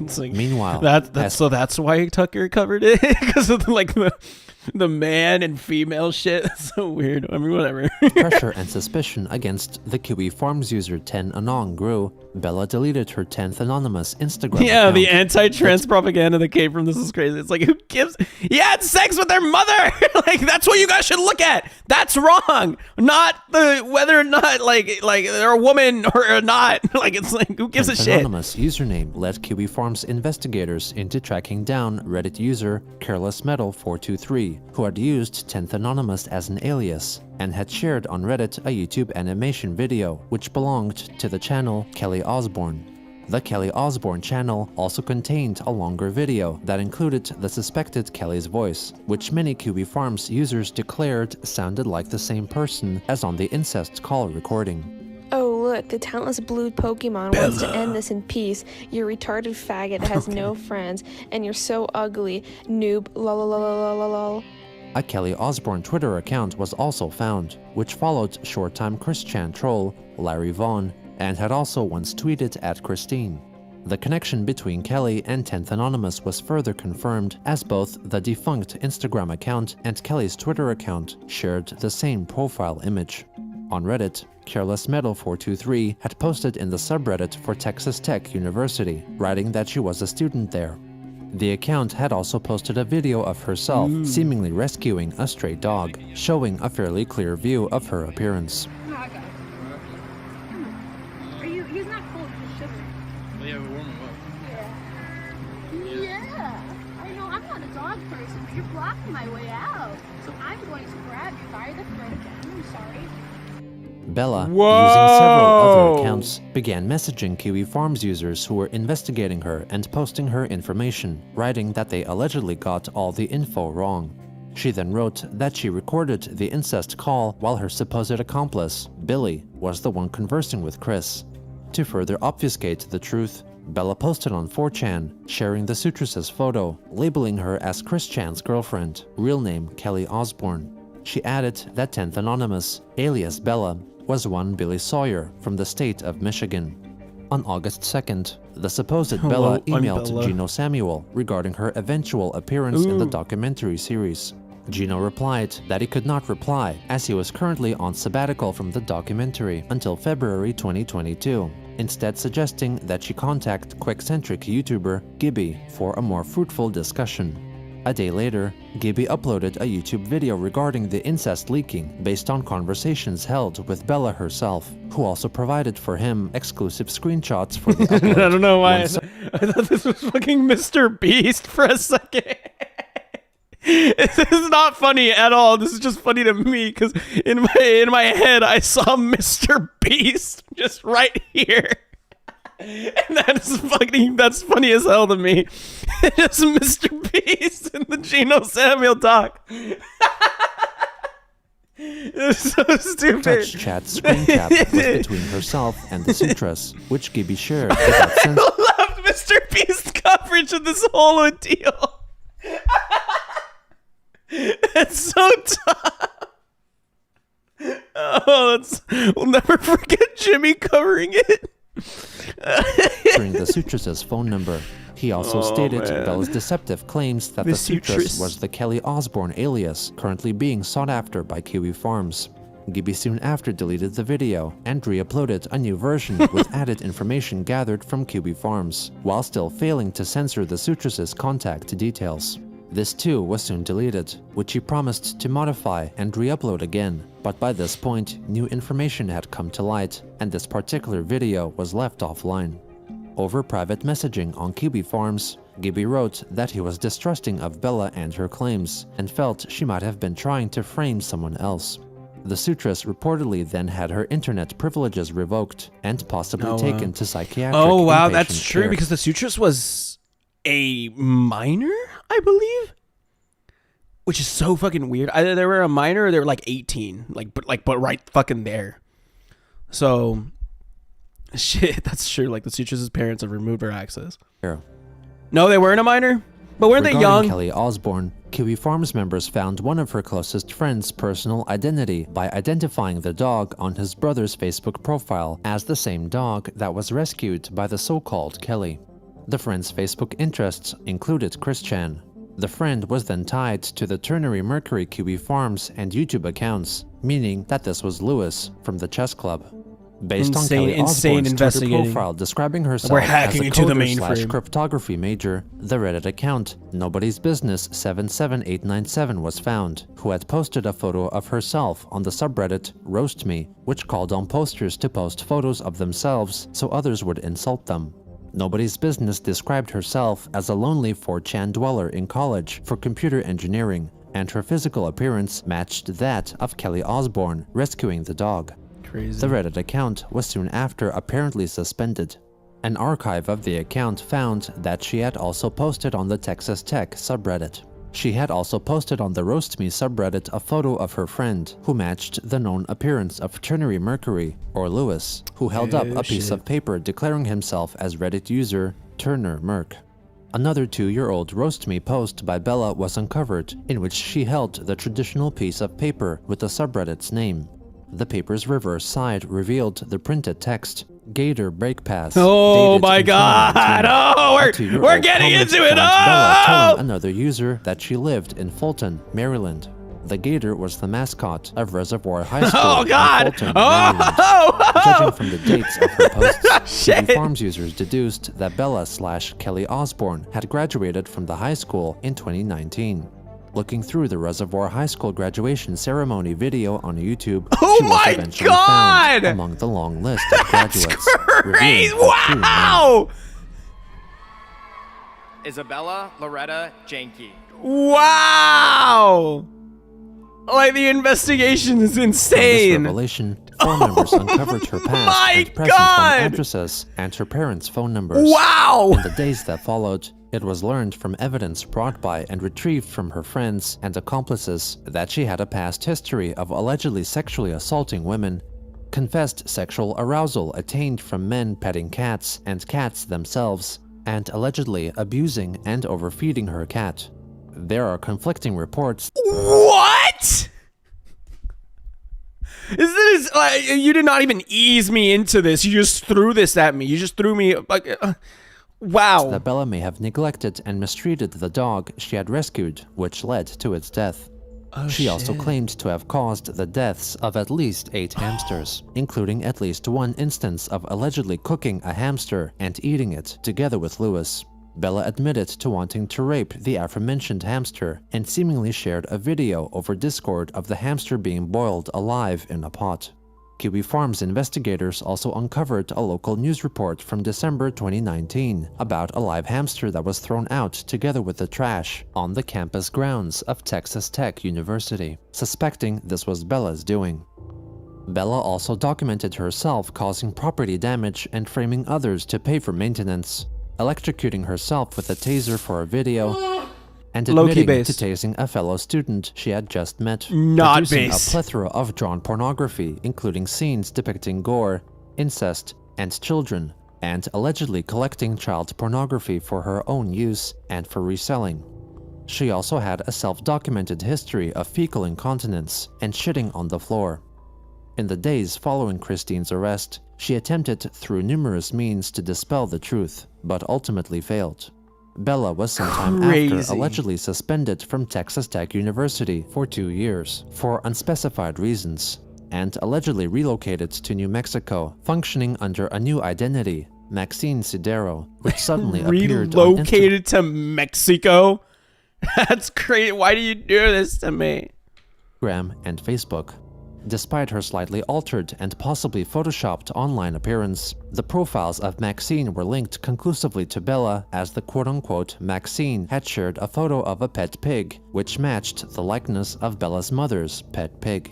It's like, meanwhile, that's why Tucker covered it, because of the man and female shit. It's so weird. I mean, whatever. Pressure and suspicion against the Kiwi Farms user 10 Anong grew. Bella deleted her 10th anonymous Instagram account. The anti-trans propaganda that came from this is crazy. It's like, who gives? He had sex with their mother. Like, that's what you guys should look at. That's wrong. Not the whether or not like they're a woman or not. Like, it's like, who gives a shit? Anonymous username led Kiwi Farms investigators into tracking down Reddit user Careless Metal 423, who had used 10th Anonymous as an alias and had shared on Reddit a YouTube animation video which belonged to the channel Kelly Osbourne. The Kelly Osbourne channel also contained a longer video that included the suspected Kelly's voice, which many Kiwi Farms users declared sounded like the same person as on the incest call recording. Oh look, the talentless blue Pokemon wants to end this in peace. Your retarded faggot has no friends, and you're so ugly, noob, lol. A Kelly Osbourne Twitter account was also found, which followed short-time Chris Chan troll Larry Vaughn, and had also once tweeted at Christine. The connection between Kelly and 10th Anonymous was further confirmed, as both the defunct Instagram account and Kelly's Twitter account shared the same profile image. On Reddit, Careless Metal 423 had posted in the subreddit for Texas Tech University, writing that she was a student there. The account had also posted a video of herself seemingly rescuing a stray dog, showing a fairly clear view of her appearance. He's not cold. sugar. Oh, yeah, we're warming up. Yeah. I know I'm not a dog person, but you're blocking my way out. So I'm going to grab you by the throat again. I'm sorry. Bella, Whoa! using several other accounts, began messaging Kiwi Farms users who were investigating her and posting her information, writing that they allegedly got all the info wrong. She then wrote that she recorded the incest call while her supposed accomplice, Billy, was the one conversing with Chris. To further obfuscate the truth, Bella posted on 4chan, sharing the Sutress's photo, labeling her as Chris Chan's girlfriend, real name Kelly Osborne. She added that 10th anonymous, alias Bella, was one Billy Sawyer from the state of Michigan. On August 2nd, the supposed Bella emailed Bella. Gino Samuel regarding her eventual appearance in the documentary series. Gino replied that he could not reply as he was currently on sabbatical from the documentary until February 2022, instead suggesting that she contact Quickcentric YouTuber Gibby for a more fruitful discussion. A day later, Gibby uploaded a YouTube video regarding the incest leaking based on conversations held with Bella herself, who also provided for him exclusive screenshots for the upload. I don't know why. Once- I thought this was fucking Mr. Beast for a second. This is not funny at all. This is just funny to me because in my head I saw Mr. Beast just right here. And that's funny as hell to me. Just Mr. Beast in the Gino Samuel doc. It's so stupid. Touch chat screen cap was between herself and the Sutress, which Gibby shared without I love Mr. Beast's coverage of this whole ordeal. That's so tough. Oh, we'll never forget Jimmy covering it. During the Sutress's phone number. He also stated Bella's deceptive claims that the Sutress was the Kelly Osborne alias currently being sought after by Kiwi Farms. Gibby soon after deleted the video and re-uploaded a new version with added information gathered from Kiwi Farms, while still failing to censor the Sutress's contact details. This too was soon deleted, which he promised to modify and re-upload again, but by this point, new information had come to light, and this particular video was left offline. Over private messaging on Kiwi Farms, Gibby wrote that he was distrusting of Bella and her claims, and felt she might have been trying to frame someone else. The Sutress reportedly then had her internet privileges revoked, and possibly taken to psychiatric Oh wow, inpatient that's true care. because the Sutress was a minor, I believe, which is so fucking weird. Either they were a minor or they were like 18, but right fucking there. So, shit, that's true. Like the Sutress's parents have removed her access. No, they weren't a minor, but weren't they young? Kelly Osborne, Kiwi Farms members found one of her closest friends' personal identity by identifying the dog on his brother's Facebook profile as the same dog that was rescued by the so-called Kelly. The friend's Facebook interests included Chris Chan. The friend was then tied to the Ternary Mercury Kiwi Farms and YouTube accounts, meaning that this was Lewis from the chess club. Based on Kelly Osborne's Twitter profile describing herself as a coder / cryptography major, the Reddit account Nobody's Business 77897 was found, who had posted a photo of herself on the subreddit Roast Me, which called on posters to post photos of themselves so others would insult them. Nobody's Business described herself as a lonely 4chan dweller in college for computer engineering, and her physical appearance matched that of Kelly Osborne rescuing the dog. Crazy. The Reddit account was soon after apparently suspended. An archive of the account found that she had also posted on the Texas Tech subreddit. She had also posted on the Roast Me subreddit a photo of her friend, who matched the known appearance of Ternary Mercury, or Lewis, who held up a piece of paper declaring himself as Reddit user Turner Merc. Another 2-year-old Roast Me post by Bella was uncovered, in which she held the traditional piece of paper with the subreddit's name. The paper's reverse side revealed the printed text, Gator Break Pass. Oh my god! Oh, we're getting into it! Bella Oh! telling another user that she lived in Fulton, Maryland. The gator was the mascot of Reservoir High School. Oh god! In Fulton, Oh! Maryland. Judging from the dates of her posts, Kiwi Farms users deduced that Bella / Kelly Osborne had graduated from the high school in 2019. Looking through the Reservoir High School graduation ceremony video on YouTube, Oh she was my eventually God! found among the long list of graduates. Crazy! revealing her true name. Wow! Isabella Loretta Janke. Wow! Like, the investigation is From this insane. revelation, four members uncovered her past my and present God! home addresses and her parents' phone numbers. Wow! In the days that followed, it was learned from evidence brought by and retrieved from her friends and accomplices that she had a past history of allegedly sexually assaulting women, confessed sexual arousal attained from men petting cats and cats themselves, and allegedly abusing and overfeeding her cat. There are conflicting reports. What? Is this you did not even ease me into this. You just threw this at me. You just threw me like wow. That Bella may have neglected and mistreated the dog she had rescued, which led to its death. She also claimed to have caused the deaths of at least 8 hamsters, including at least one instance of allegedly cooking a hamster and eating it together with Lewis. Bella admitted to wanting to rape the aforementioned hamster and seemingly shared a video over Discord of the hamster being boiled alive in a pot. Kiwi Farms investigators also uncovered a local news report from December 2019 about a live hamster that was thrown out together with the trash on the campus grounds of Texas Tech University, suspecting this was Bella's doing. Bella also documented herself causing property damage and framing others to pay for maintenance, electrocuting herself with a taser for a video, and admitting to tasing a fellow student she had just met, Not producing base. a plethora of drawn pornography, including scenes depicting gore, incest, and children, and allegedly collecting child pornography for her own use and for reselling. She also had a self-documented history of fecal incontinence and shitting on the floor. In the days following Christine's arrest, she attempted through numerous means to dispel the truth, but ultimately failed. Bella was sometime after allegedly suspended from Texas Tech University for 2 years for unspecified reasons, and allegedly relocated to New Mexico, functioning under a new identity, Maxine Sidero, which suddenly appeared on Relocated to Mexico? That's crazy. Why do you do this to me? Instagram and Facebook. Despite her slightly altered and possibly photoshopped online appearance, the profiles of Maxine were linked conclusively to Bella, as the quote-unquote Maxine had shared a photo of a pet pig, which matched the likeness of Bella's mother's pet pig.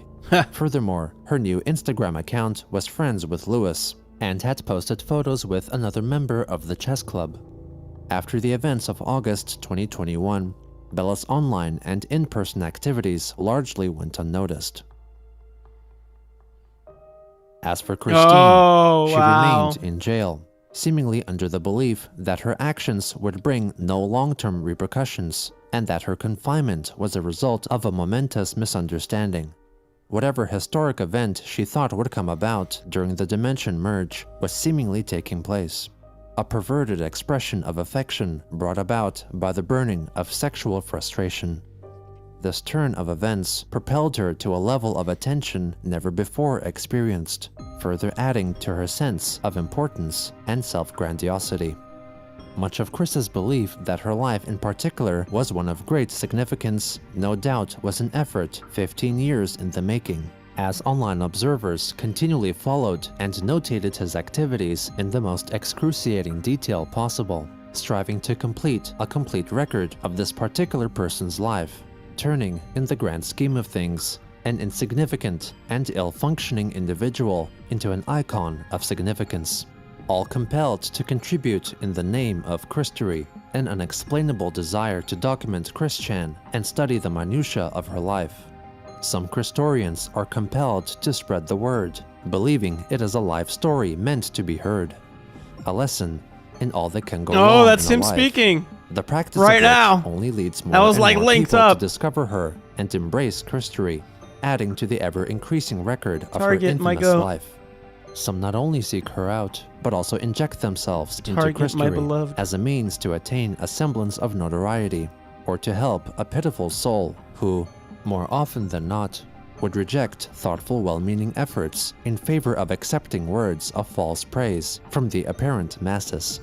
Furthermore, her new Instagram account was friends with Lewis, and had posted photos with another member of the chess club. After the events of August 2021, Bella's online and in-person activities largely went unnoticed. As for Christine, she remained in jail, seemingly under the belief that her actions would bring no long-term repercussions, and that her confinement was a result of a momentous misunderstanding. Whatever historic event she thought would come about during the Dimension merge was seemingly taking place. A perverted expression of affection brought about by the burning of sexual frustration. This turn of events propelled her to a level of attention never before experienced, further adding to her sense of importance and self-grandiosity. Much of Chris's belief that her life in particular was one of great significance, no doubt was an effort 15 years in the making, as online observers continually followed and notated his activities in the most excruciating detail possible, striving to complete a complete record of this particular person's life, turning, in the grand scheme of things, an insignificant and ill-functioning individual into an icon of significance, all compelled to contribute in the name of Christery, an unexplainable desire to document Chris-chan and study the minutiae of her life. Some Christorians are compelled to spread the word, believing it is a life story meant to be heard. A lesson in all that can go wrong. Oh, that's in a him life. speaking. The practice right of now only leads more that was and like more linked people up to discover her and embrace Christery, adding to the ever-increasing record of Target, her infamous my goat. life. Some not only seek her out, but also inject themselves into Target, my Christery beloved. as a means to attain a semblance of notoriety, or to help a pitiful soul who, more often than not, would reject thoughtful, well-meaning efforts in favor of accepting words of false praise from the apparent masses.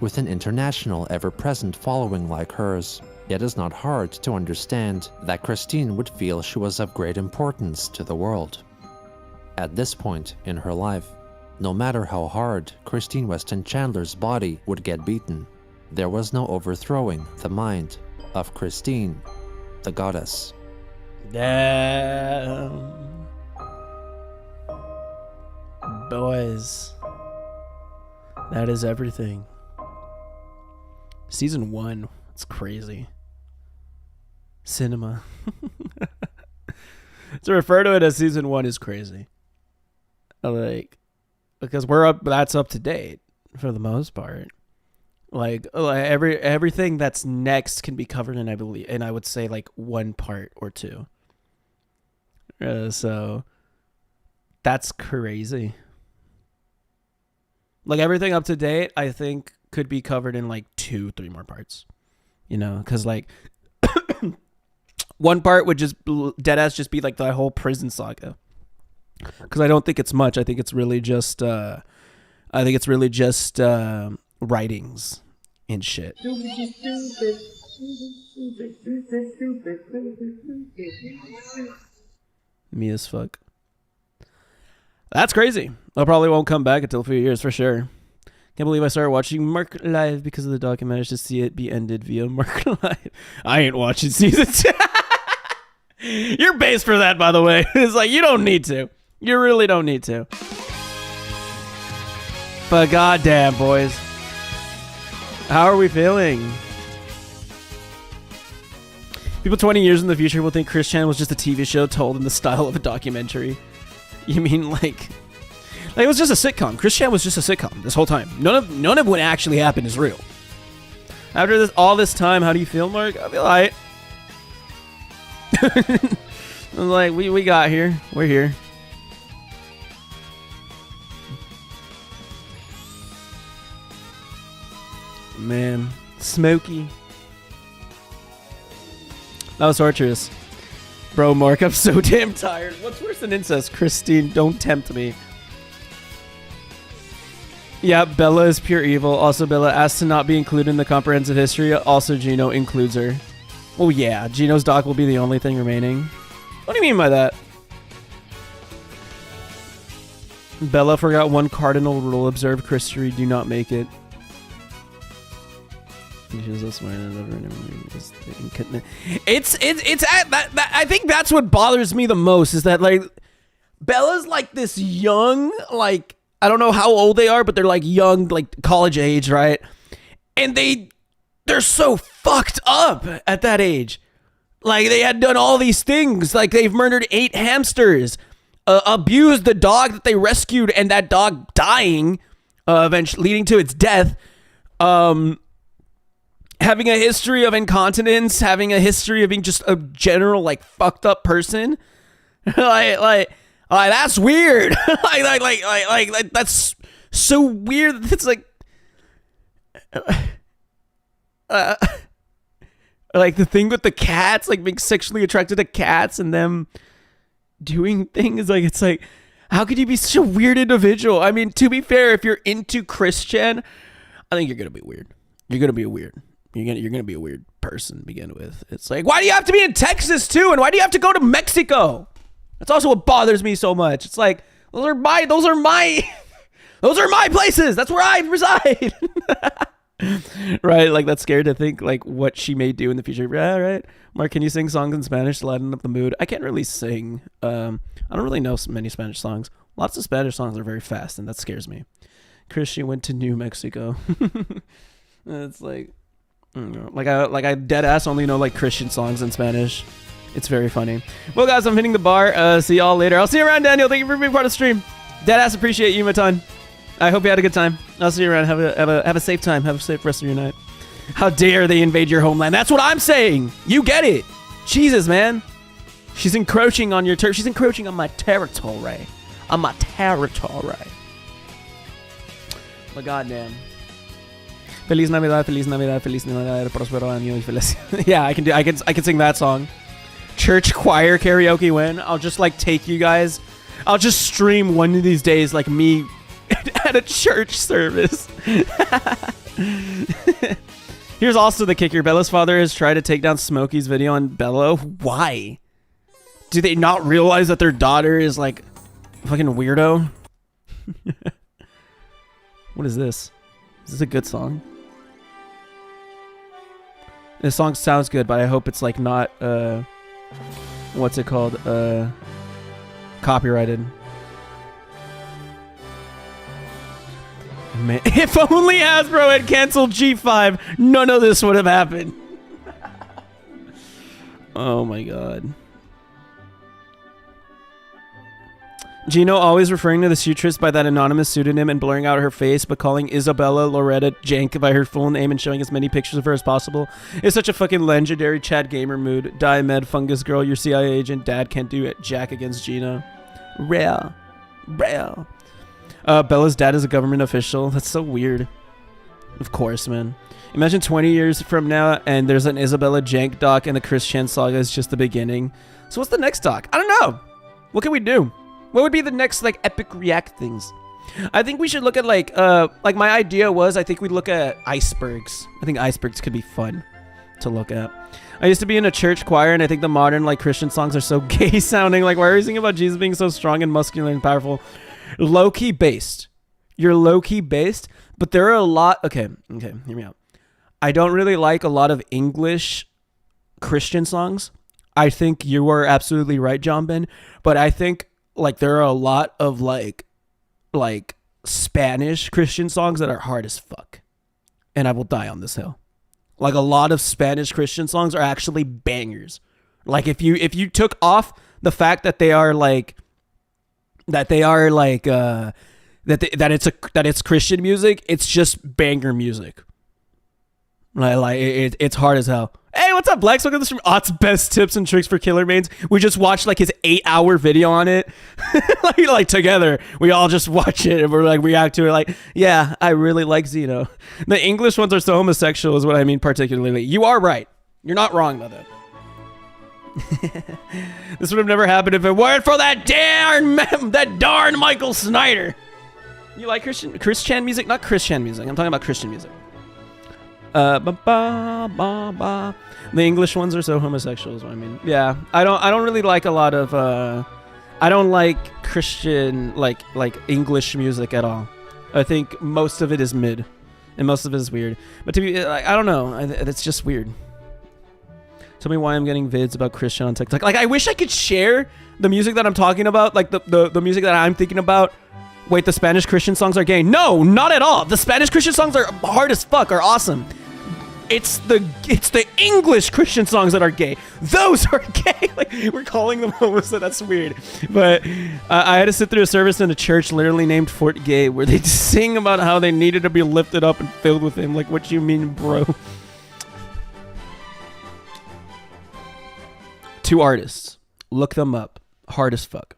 With an international, ever-present following like hers, It is not hard to understand that Christine would feel she was of great importance to the world. At this point in her life, no matter how hard Christine Weston Chandler's body would get beaten, there was no overthrowing the mind of Christine, the goddess. Damn. Boys. That is everything. Season 1. It's crazy. Cinema. To refer to it as season 1 is crazy. Like, because that's up to date for the most part. Like everything that's next can be covered in, I would say like 1 part or 2. So that's crazy. Like everything up to date, I think could be covered in like 2-3 more parts. You know, because like 1 part would just deadass just be like the whole prison saga. Because I don't think it's much. I think it's really just writings and shit. Me as fuck. That's crazy. I probably won't come back until a few years for sure. Can't believe I started watching Marc Live because of the doc and managed to see it be ended via Marc Live. I ain't watching season 2. You're based for that, by the way. It's like, you don't need to. You really don't need to. But goddamn, boys. How are we feeling? People 20 years in the future will think Chris Chan was just a TV show told in the style of a documentary. You mean like it was just a sitcom. Chris Chan was just a sitcom this whole time. None of what actually happened is real. After all this time, how do you feel, Mark? I feel alright. I'm like, we got here. We're here. Man, Smokey. That was torturous. Bro, Mark, I'm so damn tired. What's worse than incest? Christine, don't tempt me. Yeah, Bella is pure evil. Also, Bella asked to not be included in the comprehensive history. Also, Gino includes her. Oh yeah, Gino's doc will be the only thing remaining. What do you mean by that? Bella forgot 1 cardinal rule. Observe Christery, do not make it. It's I think that's what bothers me the most is that like Bella's like this young, like I don't know how old they are, but they're like young, like college age, right? And they're so fucked up at that age. Like they had done all these things, like they've murdered 8 hamsters, abused the dog that they rescued, and that dog dying, eventually leading to its death. Having a history of incontinence, having a history of being just a general like fucked up person, like that's weird. like that's so weird. It's like, like the thing with the cats, like being sexually attracted to cats and them doing things. Like it's like, how could you be such a weird individual? I mean, to be fair, if you're into Christian, I think you're gonna be weird. You're gonna be weird. You're gonna be a weird person to begin with. It's like, why do you have to be in Texas too? And why do you have to go to Mexico? That's also what bothers me so much. It's like, those are my places. That's where I reside. Right? Like that's scary to think like what she may do in the future. Yeah, right. Mark, can you sing songs in Spanish to lighten up the mood? I can't really sing. I don't really know many Spanish songs. Lots of Spanish songs are very fast, and that scares me. Christian went to New Mexico. It's like, I dead ass only know like Christian songs in Spanish. It's very funny. Well, guys, I'm hitting the bar. See y'all later. I'll see you around, Daniel. Thank you for being part of the stream. Dead ass appreciate you a ton. I hope you had a good time. I'll see you around. Have a safe time. Have a safe rest of your night. How dare they invade your homeland? That's what I'm saying. You get it. Jesus, man. She's encroaching on your turf. She's encroaching on my territory. On my territory. But goddamn. Feliz Navidad, Feliz Navidad, Feliz Navidad, Prospero Año y Feliz. Yeah, I can sing that song. Church choir karaoke when I'll just like take you guys. I'll just stream one of these days like me at a church service. Here's also the kicker. Bella's father has tried to take down Smokey's video on Bella. Why? Do they not realize that their daughter is like a fucking weirdo? What is this? Is this a good song? This song sounds good, but I hope it's like not what's it called? Copyrighted. Man, if only Hasbro had canceled G5, none of this would have happened. Oh my god. Gino always referring to the Sutress by that anonymous pseudonym and blurring out her face, but calling Isabella Loretta Jank by her full name and showing as many pictures of her as possible is such a fucking legendary Chad Gamer mood. Diomed, Fungus Girl, your CIA agent, Dad can't do it. Jack against Gino. Rare. Bella's dad is a government official. That's so weird. Of course, man. Imagine 20 years from now and there's an Isabella Jank doc and the Chris Chan saga is just the beginning. So what's the next doc? I don't know. What can we do? What would be the next like epic react things? I think we should look at like my idea was I think we'd look at icebergs. I think icebergs could be fun to look at. I used to be in a church choir and I think the modern like Christian songs are so gay sounding. Like why are you singing about Jesus being so strong and muscular and powerful? Low-key based. You're low-key based, but there are a lot. Okay, hear me out. I don't really like a lot of English Christian songs. I think you are absolutely right, John Ben, but I think like there are a lot of like Spanish Christian songs that are hard as fuck. And I will die on this hill. Like a lot of Spanish Christian songs are actually bangers. Like if you took off the fact that they are like that it's Christian music, it's just banger music. It's hard as hell. Hey, what's up, Black? Welcome to the stream. Ott's best tips and tricks for killer mains. We just watched like his 8-hour video on it. like together. We all just watch it and we're like react to it like, yeah, I really like Xeno. The English ones are so homosexual is what I mean particularly. You are right. You're not wrong about that. This would have never happened if it weren't for that darn Michael Snyder. You like Chris Chan music? Not Chris Chan music. I'm talking about Christian music. The English ones are so homosexual is what I mean. Yeah, I don't really like a lot of I don't like Christian like English music at all. I think most of it is mid and most of it is weird. But to be I don't know, it's just weird. Tell me why I'm getting vids about Christian on TikTok. Like I wish I could share the music that I'm talking about, like the music that I'm thinking about. Wait, the Spanish Christian songs are gay? No, not at all. The Spanish Christian songs are hard as fuck, are awesome. It's the English Christian songs that are gay. Those are gay. Like we're calling them homo, so that's weird. But I had to sit through a service in a church literally named Fort Gay where they sing about how they needed to be lifted up and filled with him. Like, what you mean, bro? 2 artists. Look them up. Hard as fuck.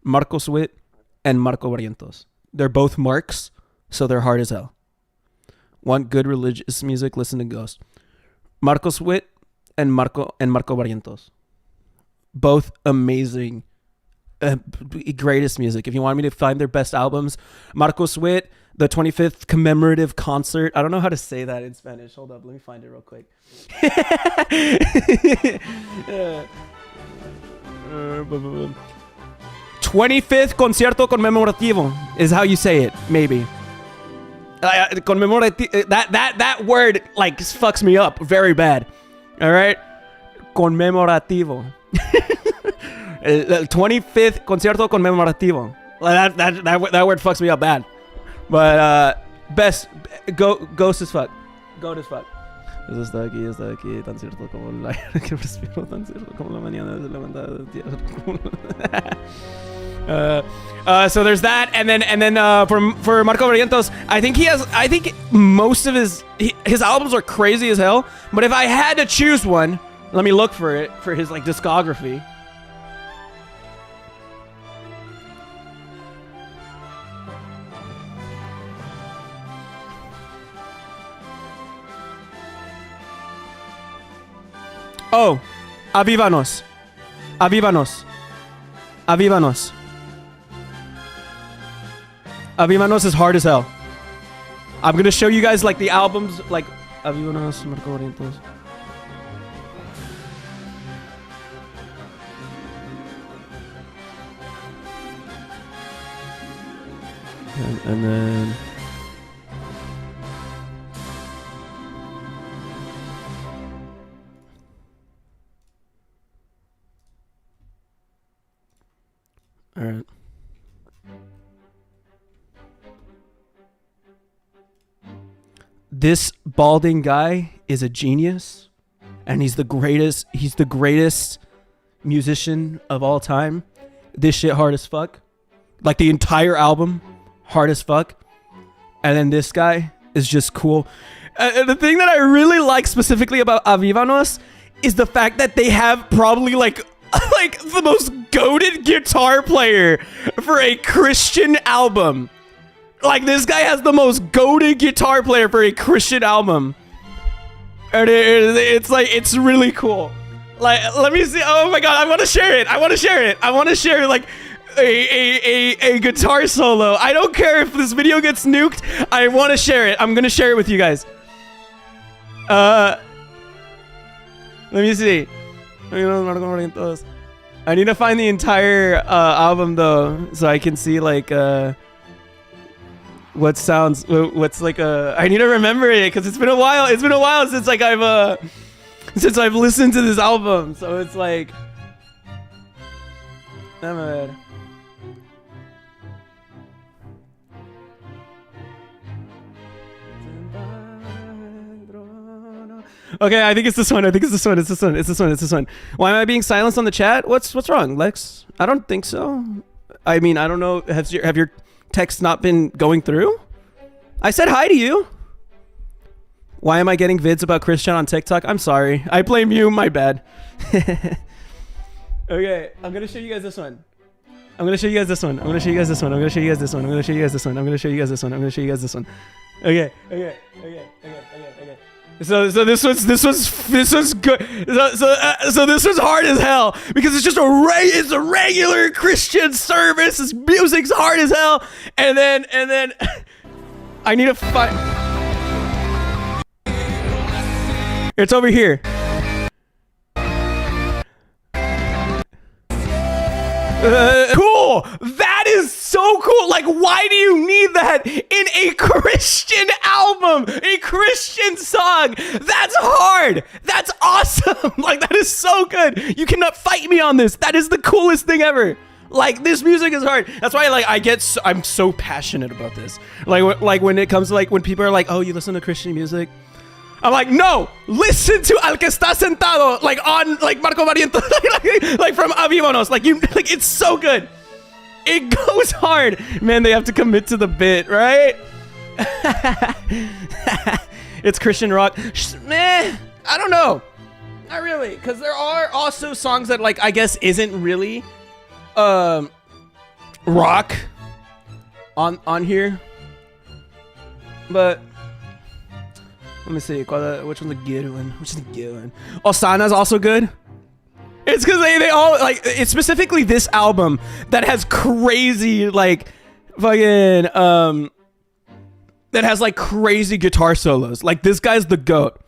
Marcos Witt and Marco Barrientos. They're both Marks, so they're hard as hell. Want good religious music? Listen to Ghost. Marcos Witt and Marco Barrientos. Both amazing, greatest music. If you want me to find their best albums, Marcos Witt, the 25th commemorative concert. I don't know how to say that in Spanish. Hold up, let me find it real quick. 25th concierto conmemorativo is how you say it, maybe. That word like fucks me up very bad. All right, conmemorativo. 25th concierto conmemorativo. That word fucks me up bad. But best ghost as fuck. Goat as fuck. Eso está aquí, tan cierto como el aire que respiro, tan cierto como la mañana se levanta del tierra. So there's that, and then for Marco Barrientos, I think most of his albums are crazy as hell. But if I had to choose one, let me look for it for his like discography. Oh, Avívanos. Avívanos is hard as hell. I'm gonna show you guys like the albums, like Avívanos, Marco Barrientos. And then all right. This balding guy is a genius, and he's the greatest musician of all time. This shit hard as fuck. Like the entire album, hard as fuck. And then this guy is just cool. The thing that I really like specifically about Avívanos is the fact that they have probably like the most goated guitar player for a Christian album. Like, this guy has the most goated guitar player for a Christian album. And it's like, it's really cool. Like, let me see. Oh my God, I want to share it. I want to share like a guitar solo. I don't care if this video gets nuked. I want to share it. I'm going to share it with you guys. Let me see. I need to find the entire album though, so I can see like what's like I need to remember it because it's been a while. It's been a while since like since I've listened to this album, so it's like okay, I think it's this one. It's this one. Why am I being silenced on the chat? What's wrong, Lex? I don't think so. I mean, I don't know. Have your texts not been going through? I said hi to you. Why am I getting vids about Christian on TikTok? I'm sorry. I blame you. My bad. Okay, I'm gonna show you guys this one. Okay. So this was good. So this was hard as hell because it's just it's a regular Christian service. This music's hard as hell, and then I need to find. It's over here. Cool. That is so cool. Like, why do you need that in a Christian album, a Christian song? That's hard. That's awesome. Like, that is so good. You cannot fight me on this. That is the coolest thing ever. Like, this music is hard. That's why, like, I'm so passionate about this. Like when it comes to, like, when people are like, oh, you listen to Christian music? I'm like, no, listen to Al que está sentado, like on, like Marco Barrientos, like from Avívanos, like it's so good. It goes hard. Man, they have to commit to the bit, right? It's Christian rock. Man, I don't know. Not really, because there are also songs that, like, I guess isn't really rock on here. But let me see. Which one's a good one? Osana's also good. It's because they all, like, it's specifically this album that has crazy, like, fucking, that has, like, crazy guitar solos. Like, this guy's the GOAT.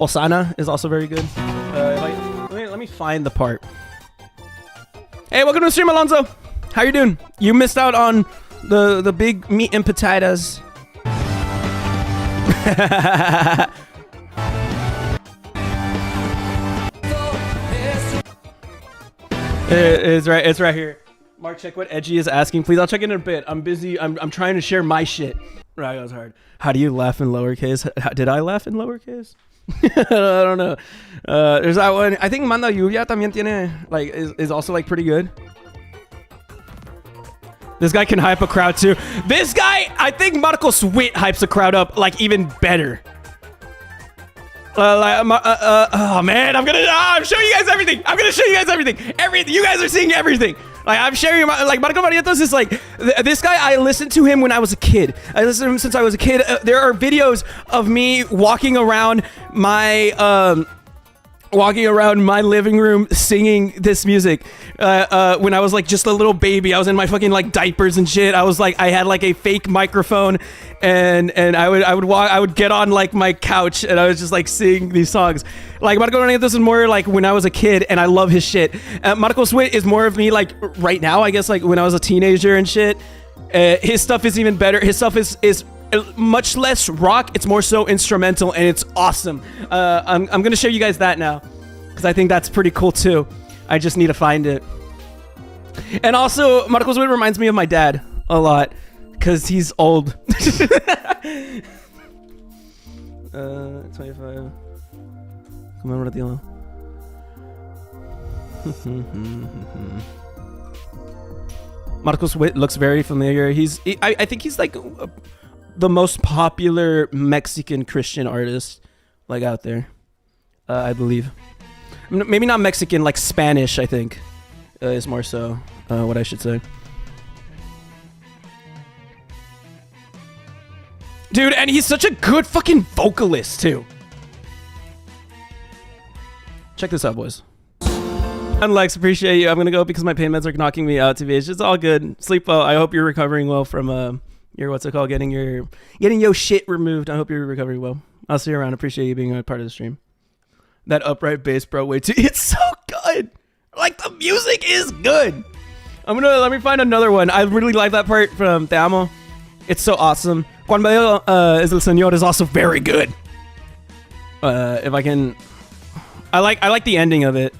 Osana is also very good. Let me find the part. Hey, welcome to the stream, Alonso. How you doing? You missed out on the big meat and potatoes. It's right here. Mark, check what Edgy is asking, please. I'll check it in a bit. I'm busy. I'm trying to share my shit. Right, that was hard. How do you laugh in lowercase? Did I laugh in lowercase? I don't know. There's that one. I think Manda Lluvia también tiene, like, is also, like, pretty good. This guy can hype a crowd too. This guy, I think Marcos Witt hypes a crowd up, like, even better. Oh man, I'm showing you guys everything. Everything. You guys are seeing everything. Like, I'm sharing, like, Marco Barrientos is like, this guy, I listened to him when I was a kid. I listened to him since I was a kid. There are videos of me walking around my walking around my living room singing this music when I was like just a little baby. I was in my fucking like diapers and shit. I was like, I had like a fake microphone, and I would get on like my couch and I was just like singing these songs. Like Marco Netos is more like when I was a kid, and I love his shit. Marcos Witt is more of me like right now, I guess, like when I was a teenager and shit. His stuff is even better. His stuff is much less rock. It's more so instrumental, and it's awesome. I'm gonna show you guys that now because I think that's pretty cool too. I just need to find it. And also, Marcos Witt reminds me of my dad a lot because he's old. 25. Come on, Ratio. Marcos Witt looks very familiar. I think he's like the most popular Mexican Christian artist like out there, I believe. Maybe not Mexican, like Spanish, I think is more so what I should say. Dude, and he's such a good fucking vocalist too. Check this out, boys. And Lex, appreciate you. I'm gonna go because my pain meds are knocking me out. TBH, it's all good. Sleep well. I hope you're recovering well from your what's it called? Getting your shit removed. I hope you're recovering well. I'll see you around. Appreciate you being a part of the stream. That upright bass, bro. Way too. It's so good. Like the music is good. Let me find another one. I really like that part from Te Amo. It's so awesome. Juan Bello es el Señor is also very good. If I can, I like the ending of it.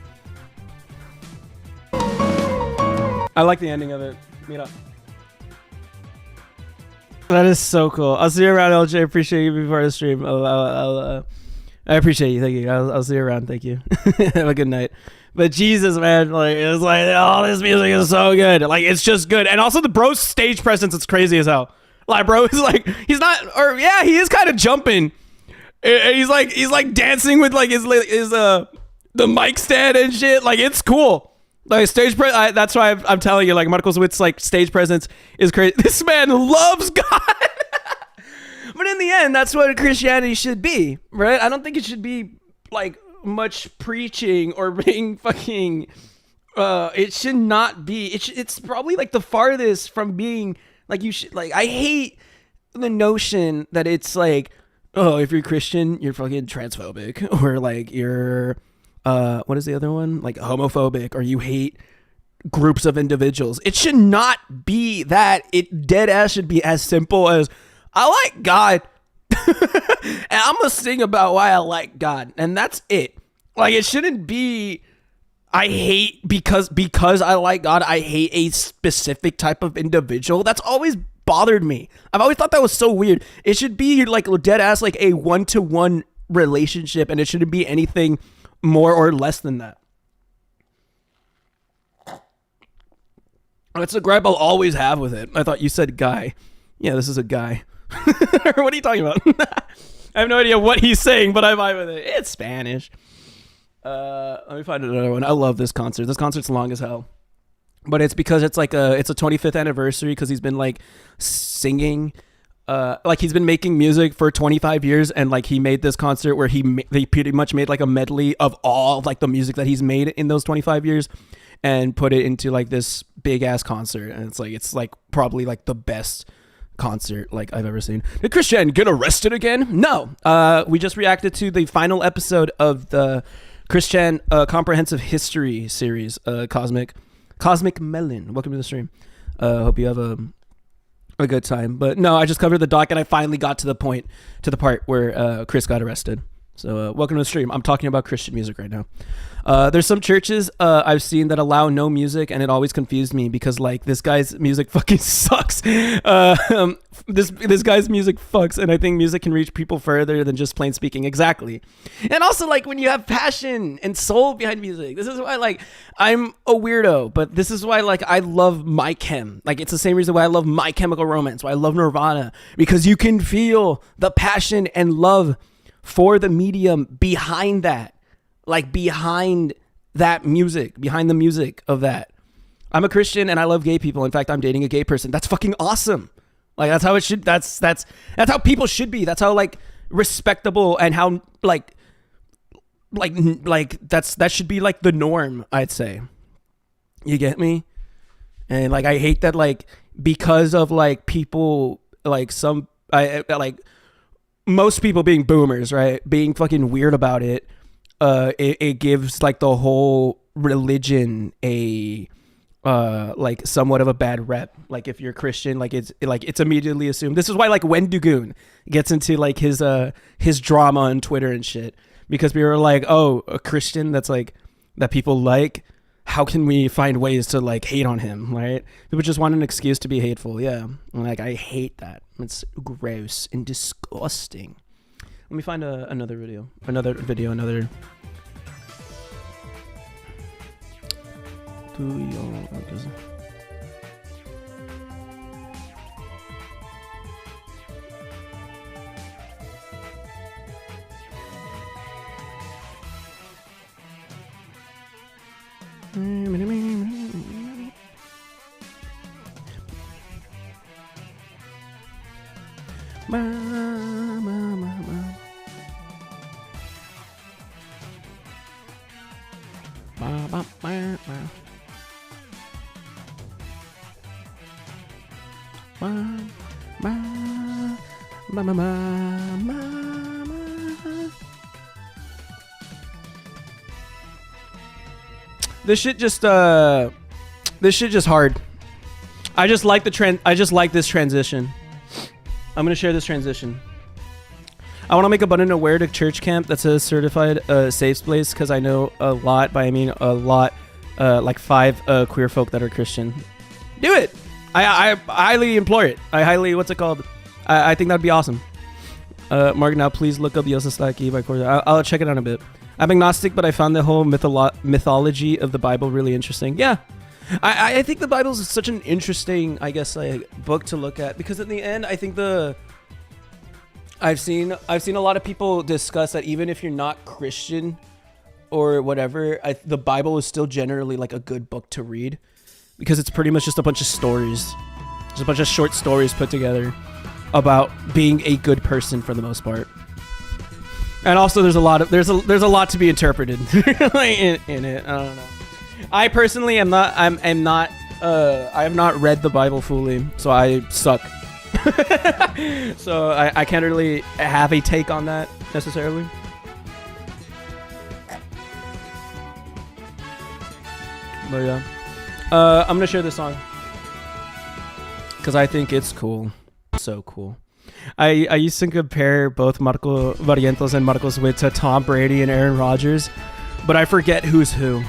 I like the ending of it. Mira. That is so cool. I'll see you around, LJ. Appreciate you being part of the stream. I appreciate you. Thank you. I'll see you around. Thank you. Have a good night. But Jesus, man, like it's like all this music is so good. Like it's just good, and also the bro's stage presence is crazy as hell. Like bro is like he's not, or yeah, he is kind of jumping. He's like dancing with like his the mic stand and shit. Like it's cool. Like stage that's why I'm telling you, like Marcos Witt's like stage presence is crazy. This man loves God. But in the end, that's what Christianity should be, right? I don't think it should be like much preaching or being fucking it should not be. It's probably like the farthest from being like you should, like I hate the notion that it's like, oh, if you're Christian, you're fucking transphobic, or like you're what is the other one? Like homophobic, or you hate groups of individuals. It should not be that. It dead ass should be as simple as I like God and I'm gonna sing about why I like God, and that's it. Like it shouldn't be I hate because I like God, I hate a specific type of individual. That's always bothered me. I've always thought that was so weird. It should be like dead ass like a one-to-one relationship, and it shouldn't be anything more or less than that. That's a gripe I'll always have with it. I thought you said guy. Yeah, this is a guy. What are you talking about? I have no idea what he's saying, but I vibe with it. It's Spanish. Let me find another one. I love this concert. This concert's long as hell. But it's because it's like it's a 25th anniversary because he's been like singing. Like he's been making music for 25 years, and like he made this concert where he pretty much made like a medley of all like the music that he's made in those 25 years and put it into like this big ass concert. And it's like probably like the best concert like I've ever seen. Did Christian get arrested again? No. We just reacted to the final episode of the Christian Comprehensive History series, Cosmic Melon. Welcome to the stream. Hope you have a good time. But no, I just covered the doc, and I finally got to the part where Chris got arrested. So welcome to the stream. I'm talking about Christian music right now. There's some churches I've seen that allow no music, and it always confused me because like this guy's music fucking sucks. This guy's music fucks, and I think music can reach people further than just plain speaking. Exactly. And also like when you have passion and soul behind music, this is why like I'm a weirdo, but this is why like I love My Chem. Like it's the same reason why I love My Chemical Romance, why I love Nirvana, because you can feel the passion and love for the medium behind that. Like behind that music, behind the music of that. I'm a Christian and I love gay people. In fact, I'm dating a gay person. That's fucking awesome. Like that's how it should, that's how people should be. That's how like respectable and how like like that should be like the norm, I'd say. You get me? And like I hate that like because of like people like like most people being boomers, right? Being fucking weird about it, it gives like the whole religion a like somewhat of a bad rep. Like if you're Christian, like it's immediately assumed. This is why like Wendigoon gets into like his drama on Twitter and shit, because people are like, oh, a Christian that's like that people like, how can we find ways to like hate on him, right? People just want an excuse to be hateful. Yeah, like I hate that. It's gross and disgusting. Let me find another video. This shit just hard. I just like this transition. I'm gonna share this transition. I want to make abundant aware to church camp that says certified safe place, because I know a lot, by I mean a lot, like 5 queer folk that are Christian. Do it. I highly implore it. What's it called? I think that'd be awesome. Mark, now please look up Yosastaki by Corda. I'll check it out in a bit. I'm agnostic, but I found the whole mythology of the Bible really interesting. Yeah, I think the Bible is such an interesting, I guess, like book to look at, because in the end, I think I've seen a lot of people discuss that even if you're not Christian or whatever, the Bible is still generally like a good book to read, because it's pretty much just a bunch of stories, just a bunch of short stories put together about being a good person for the most part. And also, there's a lot to be interpreted in it. I don't know. I personally am not. I have not read the Bible fully, so I suck. So I can't really have a take on that necessarily. But yeah, I'm gonna share this song because I think it's cool. So cool. I used to compare both Marco Barrientos and Marcos Witt to Tom Brady and Aaron Rodgers, but I forget who's who.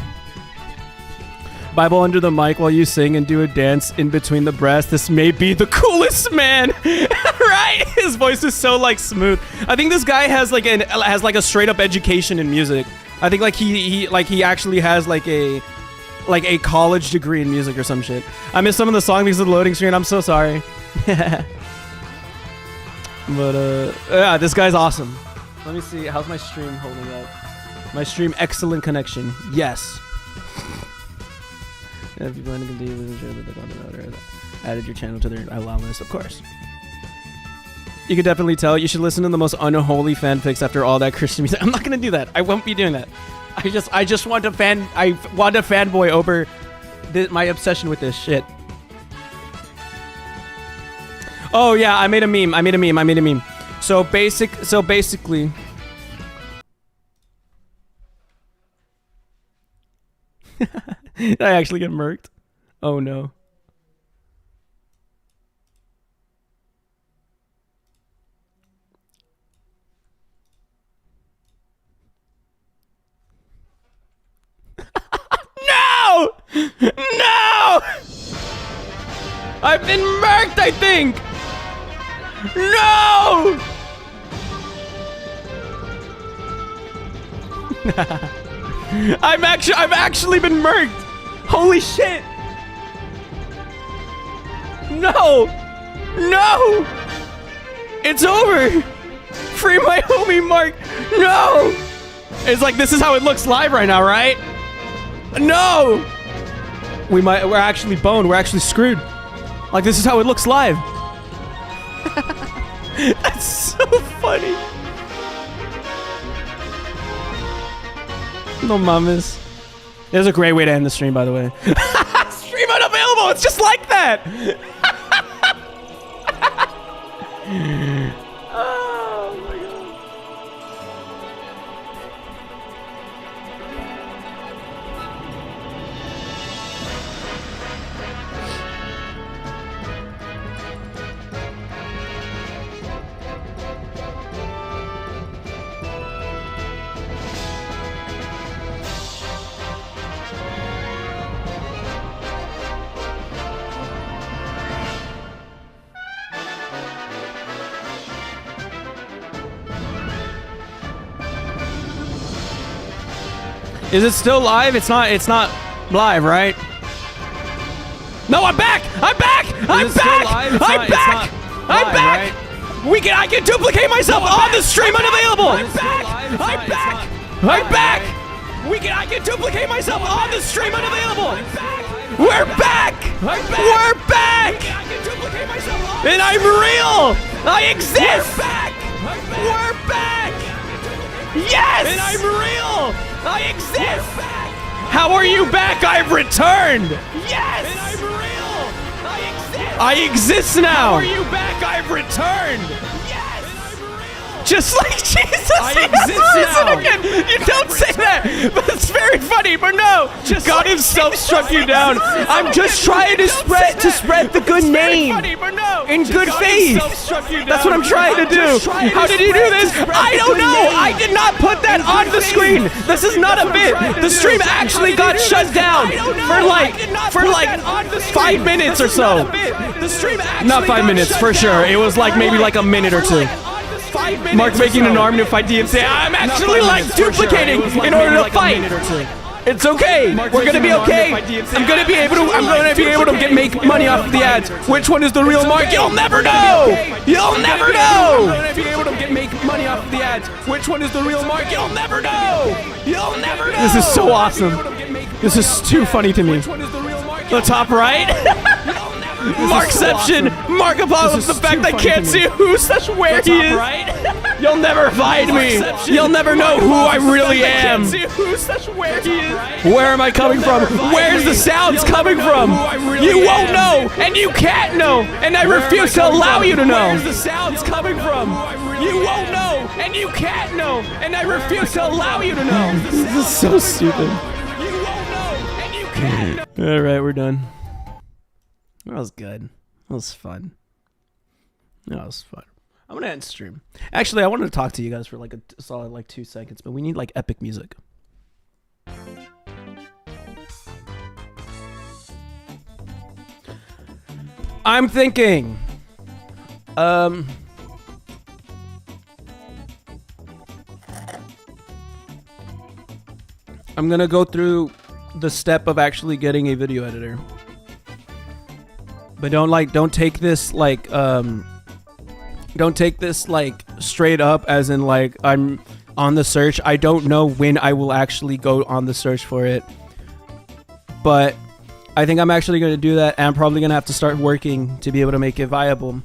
Bible under the mic while you sing and do a dance in between the breasts. This may be the coolest man, right? His voice is so like smooth. I think this guy has like a straight up education in music. I think like he actually has like a college degree in music or some shit. I missed some of the song because of the loading screen. I'm so sorry. But yeah, this guy's awesome. Let me see, how's my stream holding up? My stream, excellent connection. Yes. If you want to continue with the show that they added your channel to their allow list, of course. You could definitely tell. You should listen to the most unholy fanfics after all that Christian music. I'm not gonna do that. I won't be doing that. I just want to fanboy over my obsession with this shit. Oh yeah, I made a meme. So basically. Did I actually get murked? Oh no. No! No! I've been murked, I think! No! I've actually been murked! Holy shit! No! No! It's over! Free my homie Mark! No! It's like, this is how it looks live right now, right? No! We're actually boned. We're actually screwed. Like, this is how it looks live. That's so funny. No mames. There's a great way to end the stream, by the way. Stream unavailable. It's just like that. Oh my god. Is it still live? It's not live, right? No, I'm back! I'm back! I'm back! I'm back! I'm back! I can duplicate myself on the stream unavailable! I'm back! I'm back! I'm back! I can duplicate myself on the stream unavailable! We're back! We're back! And I'm real! I exist! We're back! Yes! And I'm real! I exist! How are you back? I've returned! Yes! And I'm real! I exist! I exist now! How are you back? I've returned! Yes! Just like Jesus! I exist now! Again. You don't say that! But it's very funny, but no! Just God like himself struck you down! I'm just trying to spread the good name! Funny, but no. In good faith! That's what I'm trying to do! How did you do this? I don't know! I did not put that on the screen! This is not a bit! The stream actually got shut down for like 5 minutes or so! Not 5 minutes, for sure. It was like maybe like a minute or two. Mark making an army to fight DMC. I'm actually like duplicating in order to fight. It's okay. We're gonna be okay. I'm gonna be able to make money off of the ads. Which one is the real Mark? You'll never know. You'll never know. I'm gonna be able to make money off of the ads. Which one is the real Mark? You'll never know. You'll never know. This is so awesome. This is too funny to me. The top right. Markception! Mark apologizes the fact I can't see who such where he is! You'll never find me! You'll never know who I really am! Where am I coming from? Where's the sounds coming from? You won't know! And you can't know! And I refuse to allow you to know! Where's the sounds coming from? You won't know! And you can't know! And I refuse to allow you to know! This is so stupid. Alright, we're done. That was good. That was fun. That was fun. I'm gonna end stream. Actually, I wanted to talk to you guys for like a solid like 2 seconds, but we need like epic music. I'm thinking. I'm gonna go through the step of actually getting a video editor. But don't take this like straight up as in like I'm on the search. I don't know when I will actually go on the search for it. But I think I'm actually going to do that, and I'm probably going to have to start working to be able to make it viable.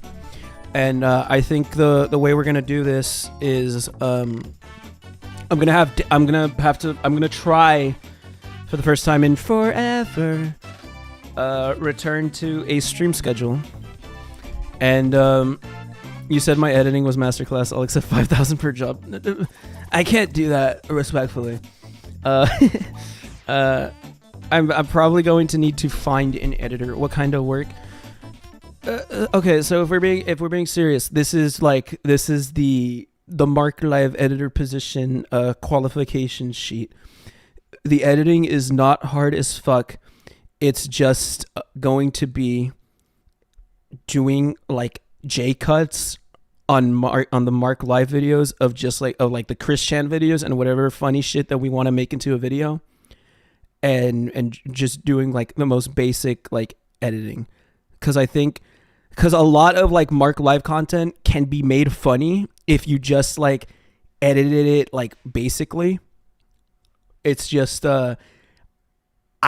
And I think the way we're going to do this is I'm going to try for the first time in forever return to a stream schedule. And you said my editing was masterclass. I'll accept 5,000 per job. I can't do that respectfully. I'm probably going to need to find an editor. What kind of work? Okay, so if we're being serious, this is the Marc Live editor position qualification sheet. The editing is not hard as fuck. It's just going to be doing like J cuts on the Marc Live videos of just like the Chris Chan videos and whatever funny shit that we want to make into a video, and just doing like the most basic like editing, because a lot of like Marc Live content can be made funny if you just like edited it like basically. It's just I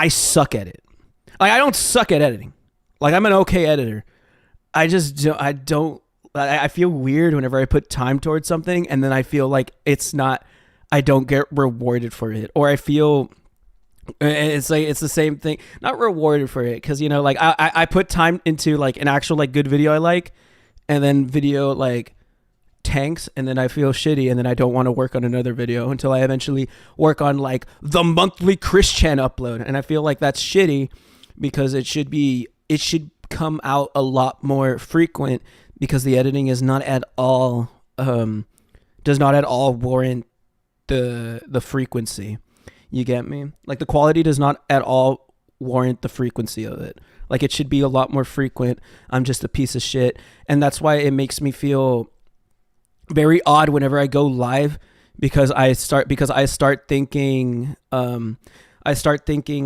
suck at it. Like, I don't suck at editing. Like, I'm an okay editor. I feel weird whenever I put time towards something, and then I feel like it's not I don't get rewarded for it, or I feel it's like it's the same thing. Not rewarded for it, because you know, like I put time into like an actual like good video I like, and then video like tanks, and then I feel shitty, and then I don't want to work on another video until I eventually work on like the monthly Chris Chan upload, and I feel like that's shitty because it should come out a lot more frequent, because the editing is not at all does not at all warrant the frequency. You get me? Like the quality does not at all warrant the frequency of it. Like it should be a lot more frequent. I'm just a piece of shit, and that's why it makes me feel very odd whenever I go live, because I start thinking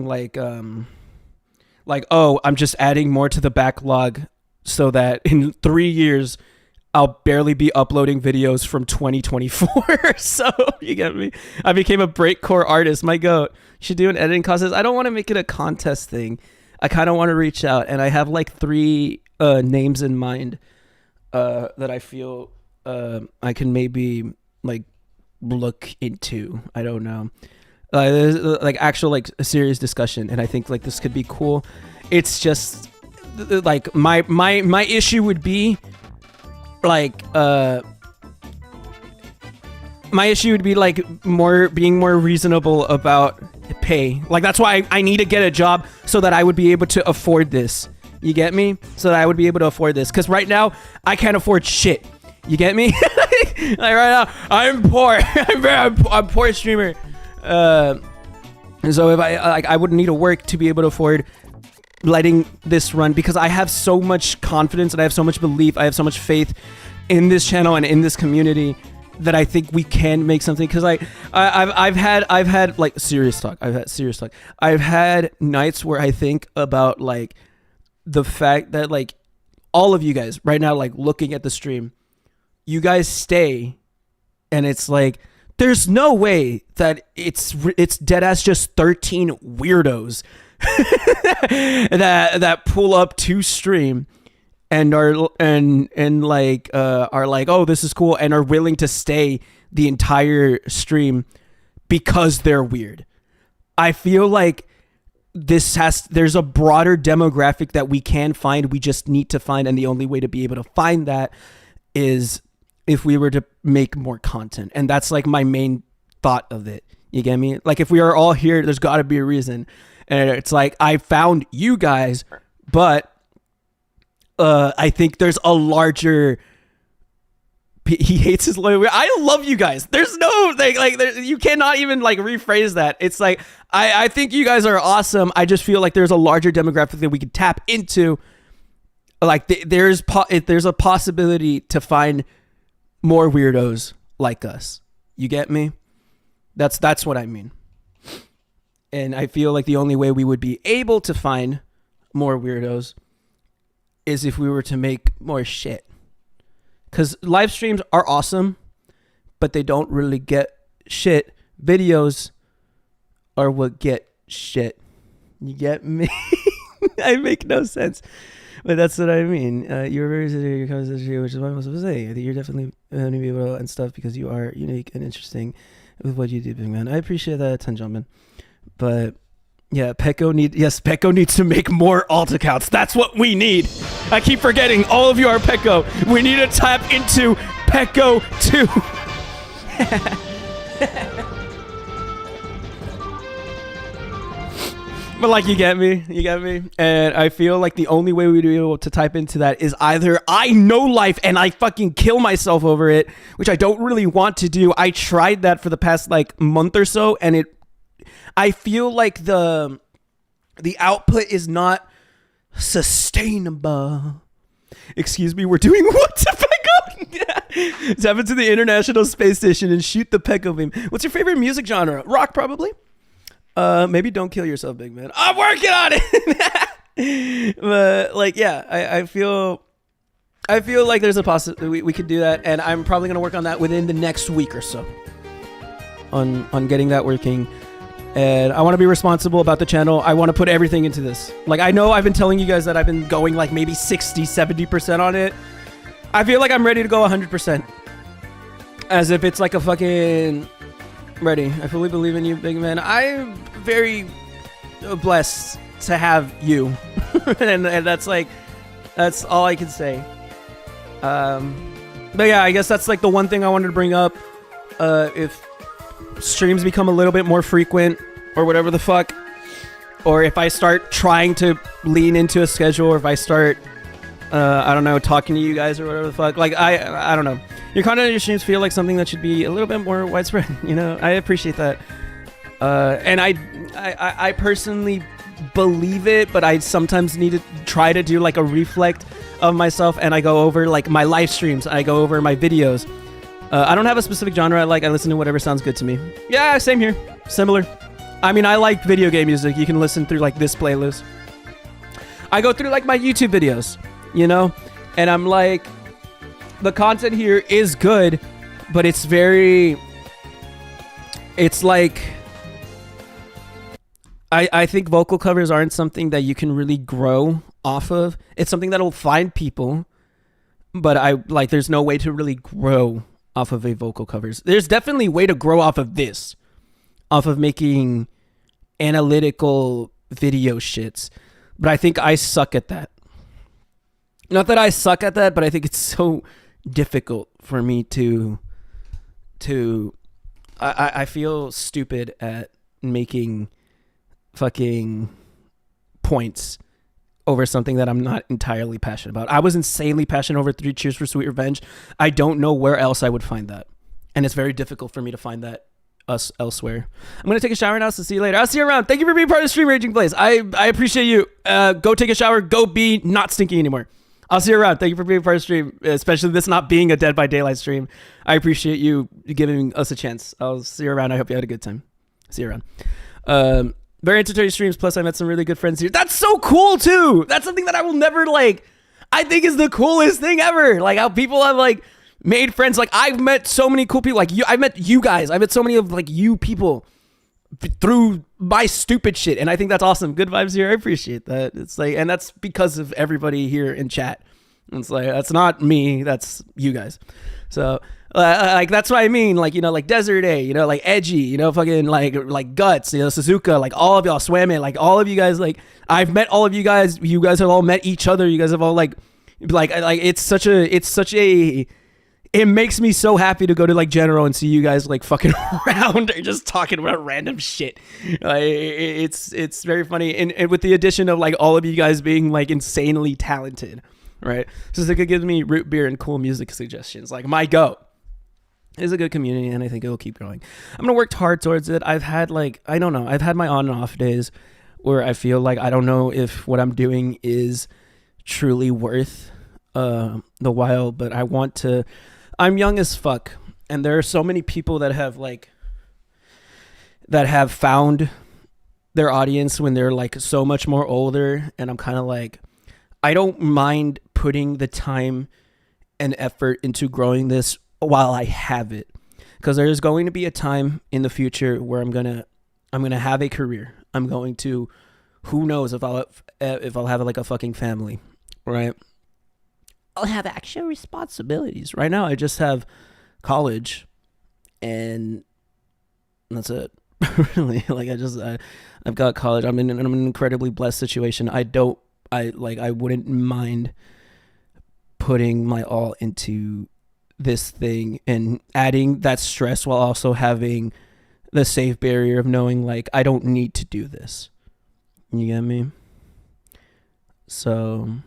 like, oh, I'm just adding more to the backlog so that in 3 years I'll barely be uploading videos from 2024. So you get me? I became a breakcore artist. My goat. Should do an editing contest. I don't want to make it a contest thing. I kind of want to reach out, and I have like 3 names in mind that I feel I can maybe like look into. I don't know. There's like actual like a serious discussion, and I think like this could be cool. It's just like my issue would be like my issue would be like being more reasonable about pay. Like that's why I need to get a job so that I would be able to afford this. You get me? So that I would be able to afford this, because right now I can't afford shit. You get me? Like right now I'm poor. I'm poor streamer. So if I would need to work to be able to afford letting this run, because I have so much confidence and I have so much belief, I have so much faith in this channel and in this community that I think we can make something. Because I've had like serious talk. I've had nights where I think about like the fact that like all of you guys right now, like looking at the stream, you guys stay, and it's like there's no way that it's dead ass just 13 weirdos that pull up to stream and are like oh, this is cool, and are willing to stay the entire stream because they're weird. I feel like there's a broader demographic that we can find. We just need to find, and the only way to be able to find that is if we were to make more content. And that's like my main thought of it. You get me? Like if we are all here, there's got to be a reason. And it's like I found you guys, but I think there's a larger. He hates his lawyer. I love you guys. There's no like you cannot even like rephrase that. It's like I think you guys are awesome. I just feel like there's a larger demographic that we could tap into. Like there's a possibility to find more weirdos like us. You get me? That's what I mean. And I feel like the only way we would be able to find more weirdos is if we were to make more shit. Because live streams are awesome, but they don't really get shit. Videos are what get shit. You get me? I make no sense. But that's what I mean. You're very sincere in your conversation, which is what I'm supposed to say. I think you're definitely going to be able to and stuff, because you are unique and interesting with what you do, big man. I appreciate that a ton, gentlemen. But yeah, Pecco needs to make more alt accounts. That's what we need. I keep forgetting all of you are Pecco. We need to tap into Pecco too. But like, you get me? And I feel like the only way we'd be able to type into that is either I know life and I fucking kill myself over it, which I don't really want to do. I tried that for the past like month or so, and I feel like the output is not sustainable. Excuse me, we're doing what to Pecco? Tap into the International Space Station and shoot the Pecco beam. What's your favorite music genre? Rock, probably. Maybe don't kill yourself, big man. I'm working on it. But like, yeah, I feel like there's a possibility we could do that, and I'm probably gonna work on that within the next week or so. On getting that working. And I want to be responsible about the channel. I want to put everything into this. Like, I know I've been telling you guys that I've been going like maybe 60-70% on it. I feel like I'm ready to go 100%. As if it's like a fucking Ready. I fully believe in you, big man. I'm very blessed to have you. and that's like, that's all I can say. But yeah, I guess that's like the one thing I wanted to bring up. If streams become a little bit more frequent or whatever the fuck, or if I start trying to lean into a schedule, or if I start, I don't know, talking to you guys or whatever the fuck, like I don't know. Your content and your streams feel like something that should be a little bit more widespread. You know, I appreciate that. And I personally believe it, but I sometimes need to try to do like a reflect of myself, and I go over like my live streams, I go over my videos. I don't have a specific genre I like. I listen to whatever sounds good to me. Yeah, same here. Similar. I mean, I like video game music. You can listen through like this playlist. I go through like my YouTube videos, you know, and I'm like, the content here is good, but it's like, I think vocal covers aren't something that you can really grow off of. It's something that'll find people, but there's no way to really grow off of a vocal covers. There's definitely a way to grow off of this, off of making analytical video shits, but I think I suck at that. Not that I suck at that, but I think it's so difficult for me to I feel stupid at making fucking points over something that I'm not entirely passionate about. I was insanely passionate over 3 Cheers for Sweet Revenge. I don't know where else I would find that, and it's very difficult for me to find that elsewhere. I'm gonna take a shower now, so see you later. I'll see you around. Thank you for being part of the Stream Raging Blaze. I appreciate you. Go take a shower. Go be not stinky anymore. I'll see you around. Thank you for being part of the stream, especially this not being a Dead by Daylight stream. I appreciate you giving us a chance. I'll see you around. I hope you had a good time. See you around. Very entertaining streams. Plus, I met some really good friends here. That's so cool too. That's something that I will never like. I think is the coolest thing ever. Like how people have like made friends. Like I've met so many cool people. Like you, I've met you guys. I've met so many of like you people through my stupid shit, and I think that's awesome. Good vibes here. I appreciate that. It's like, and that's because of everybody here in chat. It's like, that's not me, that's you guys. So like that's what I mean, like, you know, like Desert A, you know, like Edgy, you know, fucking like Guts, you know, Suzuka, like all of y'all, Swam It, like all of you guys, like I've met all of you guys. You guys have all met each other. You guys have all like it's such a it makes me so happy to go to like General and see you guys like fucking around or just talking about random shit. It's very funny, and with the addition of like all of you guys being like insanely talented, right? So it could give me root beer and cool music suggestions. Like my goat is a good community, and I think it'll keep growing. I'm gonna work hard towards it. I've had like, I don't know, I've had my on and off days where I feel like I don't know if what I'm doing is truly worth the while, but I want to. I'm young as fuck, and there are so many people that have found their audience when they're like so much more older, and I'm kind of like, I don't mind putting the time and effort into growing this while I have it, because there's going to be a time in the future where I'm gonna have a career. I'm going to, who knows if I'll have like a fucking family, right? I'll have actual responsibilities. Right now, I just have college, and that's it. Really, like I've got college. I'm in an incredibly blessed situation. I wouldn't mind putting my all into this thing and adding that stress while also having the safe barrier of knowing like I don't need to do this. You get me? So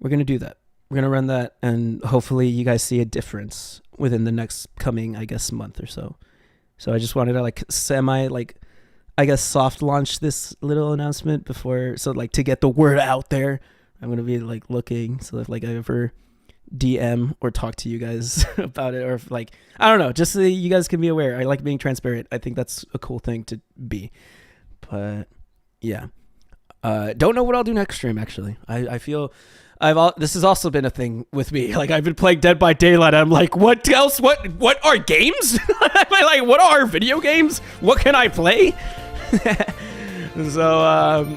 we're gonna do that. We're going to run that, and hopefully you guys see a difference within the next coming, I guess, month or so. So I just wanted to like soft launch this little announcement before, so like to get the word out there. I'm going to be like looking, so if like I ever DM or talk to you guys about it, or if like, I don't know, just so you guys can be aware. I like being transparent. I think that's a cool thing to be. But yeah. Don't know what I'll do next stream, actually. I feel... this has also been a thing with me. Like I've been playing Dead by Daylight. I'm like, what else? What are games? Am I like, what are video games? What can I play? So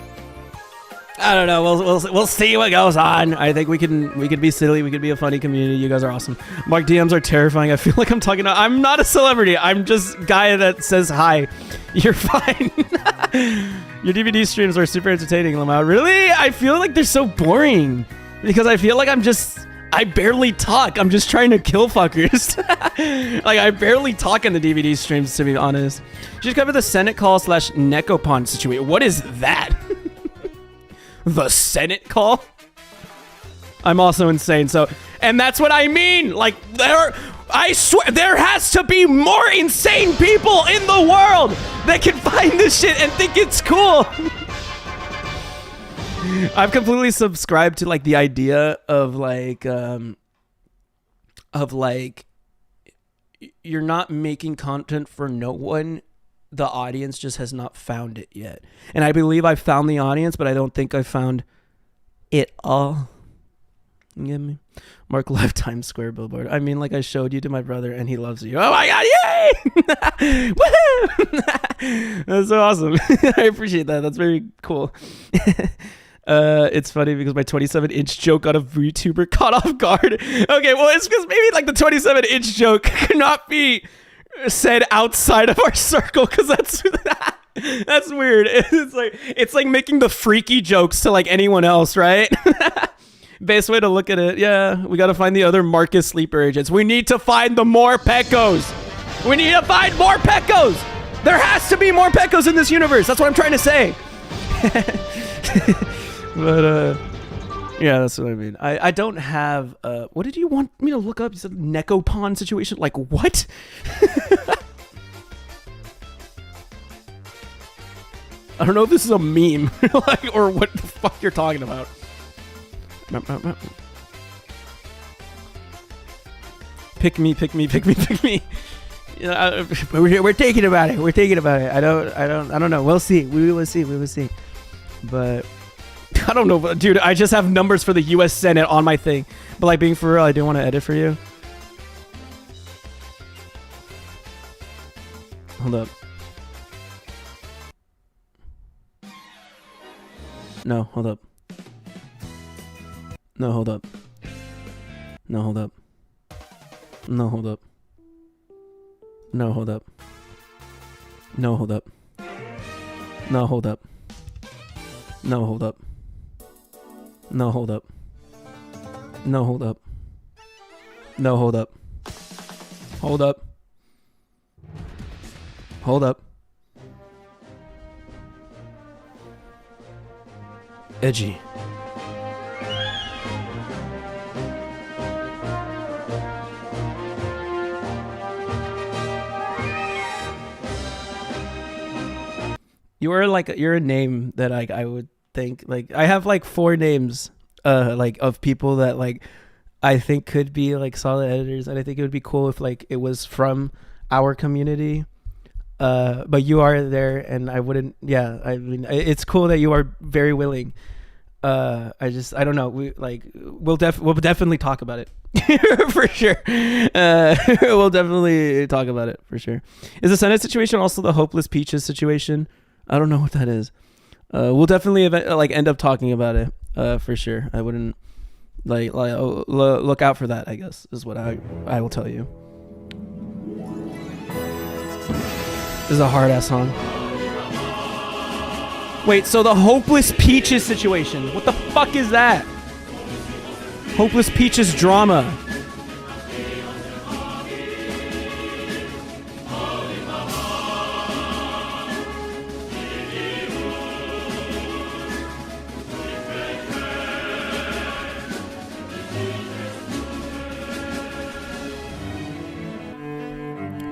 I don't know. We'll see what goes on. I think we can be silly. We could be a funny community. You guys are awesome. Mark, DMs are terrifying. I feel like I'm talking to. I'm not a celebrity. I'm just guy that says hi. You're fine. Your DVD streams are super entertaining, Lamau. Really? I feel like they're so boring because I feel like I barely talk. I'm just trying to kill fuckers. Like, I barely talk in the DVD streams, to be honest. Just cover the Senate call / Necopon situation. What is that? The Senate call? I'm also insane. So, and that's what I mean. Like, I swear, there has to be more insane people in the world that can find this shit and think it's cool. I've completely subscribed to like the idea of like you're not making content for no one. The audience just has not found it yet. And I believe I found the audience, but I don't think I found it all. You get me? Mark left Times Square billboard. I mean, like I showed you to my brother and he loves you. Oh my God, yay! Woohoo! That's so awesome. I appreciate that. That's very cool. It's funny because my 27-inch joke got a VTuber caught off guard. Okay, well, it's because maybe like the 27-inch joke cannot be said outside of our circle because that's weird. It's like making the freaky jokes to like anyone else, right? Best way to look at it. Yeah, we got to find the other Marcus sleeper agents. We need to find the more Peckos. We need to find more Peckos. There has to be more Peckos in this universe. That's what I'm trying to say. But yeah, that's what I mean. I don't have what did you want me to look up? You said Necopon situation? Like what? I don't know if this is a meme like, or what the fuck you're talking about. Pick me. Yeah, we're thinking about it. I don't know. We'll see. We will see. But I don't know, dude. I just have numbers for the U.S. Senate on my thing. But like being for real, I do want to edit for you. Hold up. No, hold up. No, hold up. No, hold up. No, hold up. No, hold up. No, hold up. No, hold up. No, hold up. No, hold up. No, hold up. No, hold up. Hold up. Hold up. Edgy. You're a name that I would think like I have like 4 names like of people that like I think could be like solid editors, and I think it would be cool if like it was from our community. But you are there, and I wouldn't. Yeah, I mean, it's cool that you are very willing. I don't know. We'll definitely talk about it for sure. We'll definitely talk about it for sure. Is the Senate situation also the Hopeless Peaches situation? I don't know what that is. We'll definitely end up talking about it for sure. I wouldn't look out for that, I guess, is what I will tell you. This is a hard ass song. Wait, so the Hopeless Peaches situation. What the fuck is that? Hopeless Peaches drama.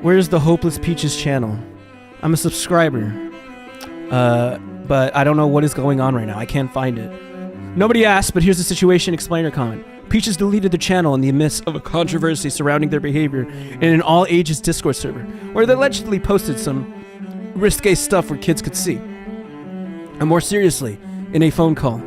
Where's the Hopeless Peaches channel? I'm a subscriber. But I don't know what is going on right now. I can't find it. Nobody asked, but here's the situation explainer comment. Peaches deleted the channel in the midst of a controversy surrounding their behavior in an all-ages Discord server, where they allegedly posted some risque stuff where kids could see. And more seriously, in a phone call,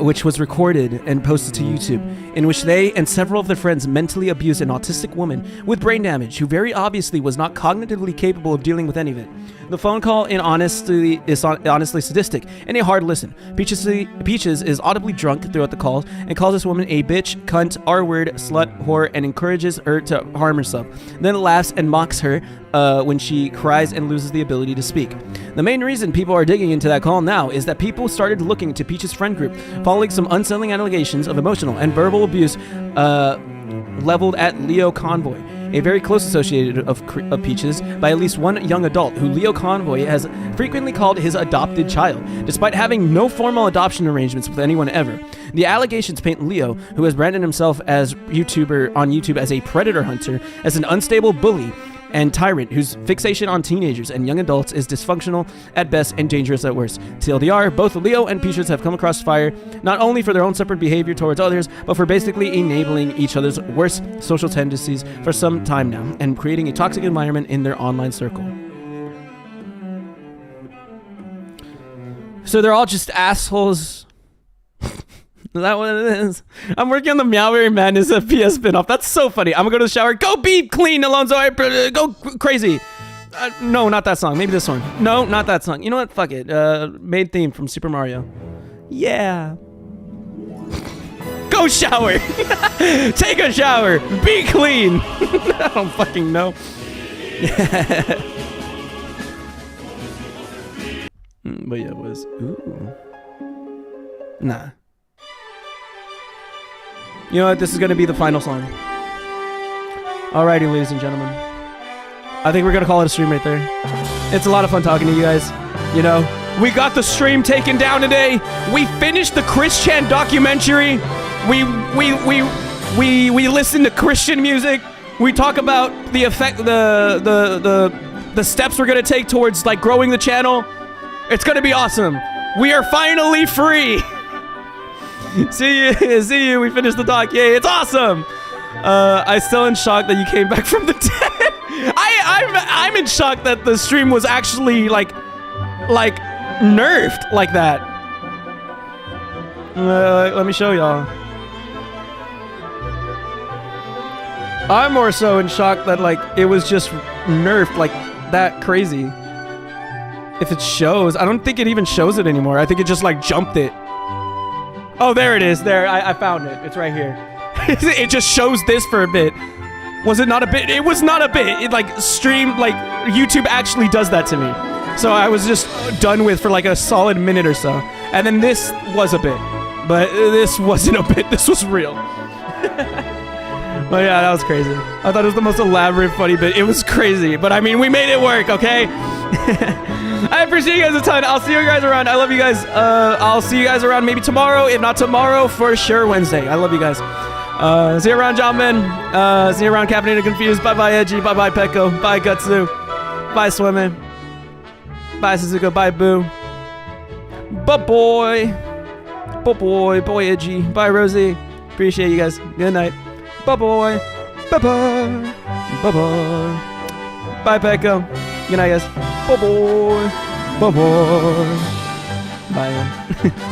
which was recorded and posted to YouTube, in which they and several of their friends mentally abused an autistic woman with brain damage who very obviously was not cognitively capable of dealing with any of it. The phone call is honestly sadistic and a hard listen. Peaches is audibly drunk throughout the call and calls this woman a bitch, cunt, R-word, slut, whore, and encourages her to harm herself. Then laughs and mocks her when she cries and loses the ability to speak. The main reason people are digging into that call now is that people started looking to Peach's friend group following some unsettling allegations of emotional and verbal abuse leveled at Leo Convoy, a very close associate of Peaches, by at least one young adult who Leo Convoy has frequently called his adopted child, despite having no formal adoption arrangements with anyone ever. The allegations paint Leo, who has branded himself as on YouTube as a predator hunter, as an unstable bully and tyrant whose fixation on teenagers and young adults is dysfunctional at best and dangerous at worst. TLDR, both Leo and Peaches have come across fire, not only for their own separate behavior towards others, but for basically enabling each other's worst social tendencies for some time now, and creating a toxic environment in their online circle. So they're all just assholes. Is that what it is? I'm working on the Meowberry Madness FPS spinoff. That's so funny. I'm gonna go to the shower. Go be clean, Alonzo. Go crazy. No, not that song. Maybe this one. No, not that song. You know what? Fuck it. Main theme from Super Mario. Yeah. Go shower. Take a shower. Be clean. I don't fucking know. But yeah, it was. Ooh. Nah. You know what? This is going to be the final song. Alrighty, ladies and gentlemen. I think we're going to call it a stream right there. It's a lot of fun talking to you guys. You know, we got the stream taken down today. We finished the Chris Chan documentary. We listen to Christian music. We talk about the effect, the steps we're going to take towards like growing the channel. It's going to be awesome. We are finally free. See you. We finished the doc. Yay, it's awesome. I'm still in shock that you came back from the dead. I'm in shock that the stream was actually like nerfed like that. Let me show y'all. I'm more so in shock that like it was just nerfed like that crazy. If it shows, I don't think it even shows it anymore. I think it just like jumped it. Oh, there it is. There, I found it. It's right here. It just shows this for a bit. Was it not a bit? It was not a bit. It like YouTube actually does that to me. So I was just done with for like a solid minute or so. And then this was a bit. But this wasn't a bit. This was real. But yeah, that was crazy. I thought it was the most elaborate, funny bit. It was crazy. But I mean, we made it work, okay? I appreciate you guys a ton. I'll see you guys around. I love you guys. I'll see you guys around maybe tomorrow. If not tomorrow, for sure Wednesday. I love you guys. See you around, John Man. See you around, Caffeinated Confused. Bye-bye, Edgy. Bye-bye, Pecco. Bye, Gutsu. Bye, Swimming. Bye, Suzuka. Bye, Boo. Bye-boy. Bye-boy. Boy, Edgy. Bye, Rosie. Appreciate you guys. Good night. Bye-boy. Bye-bye. Bye-bye. Bye, Pecco. Good night, guys. Bye-boy. Bye-boy. Bye, man.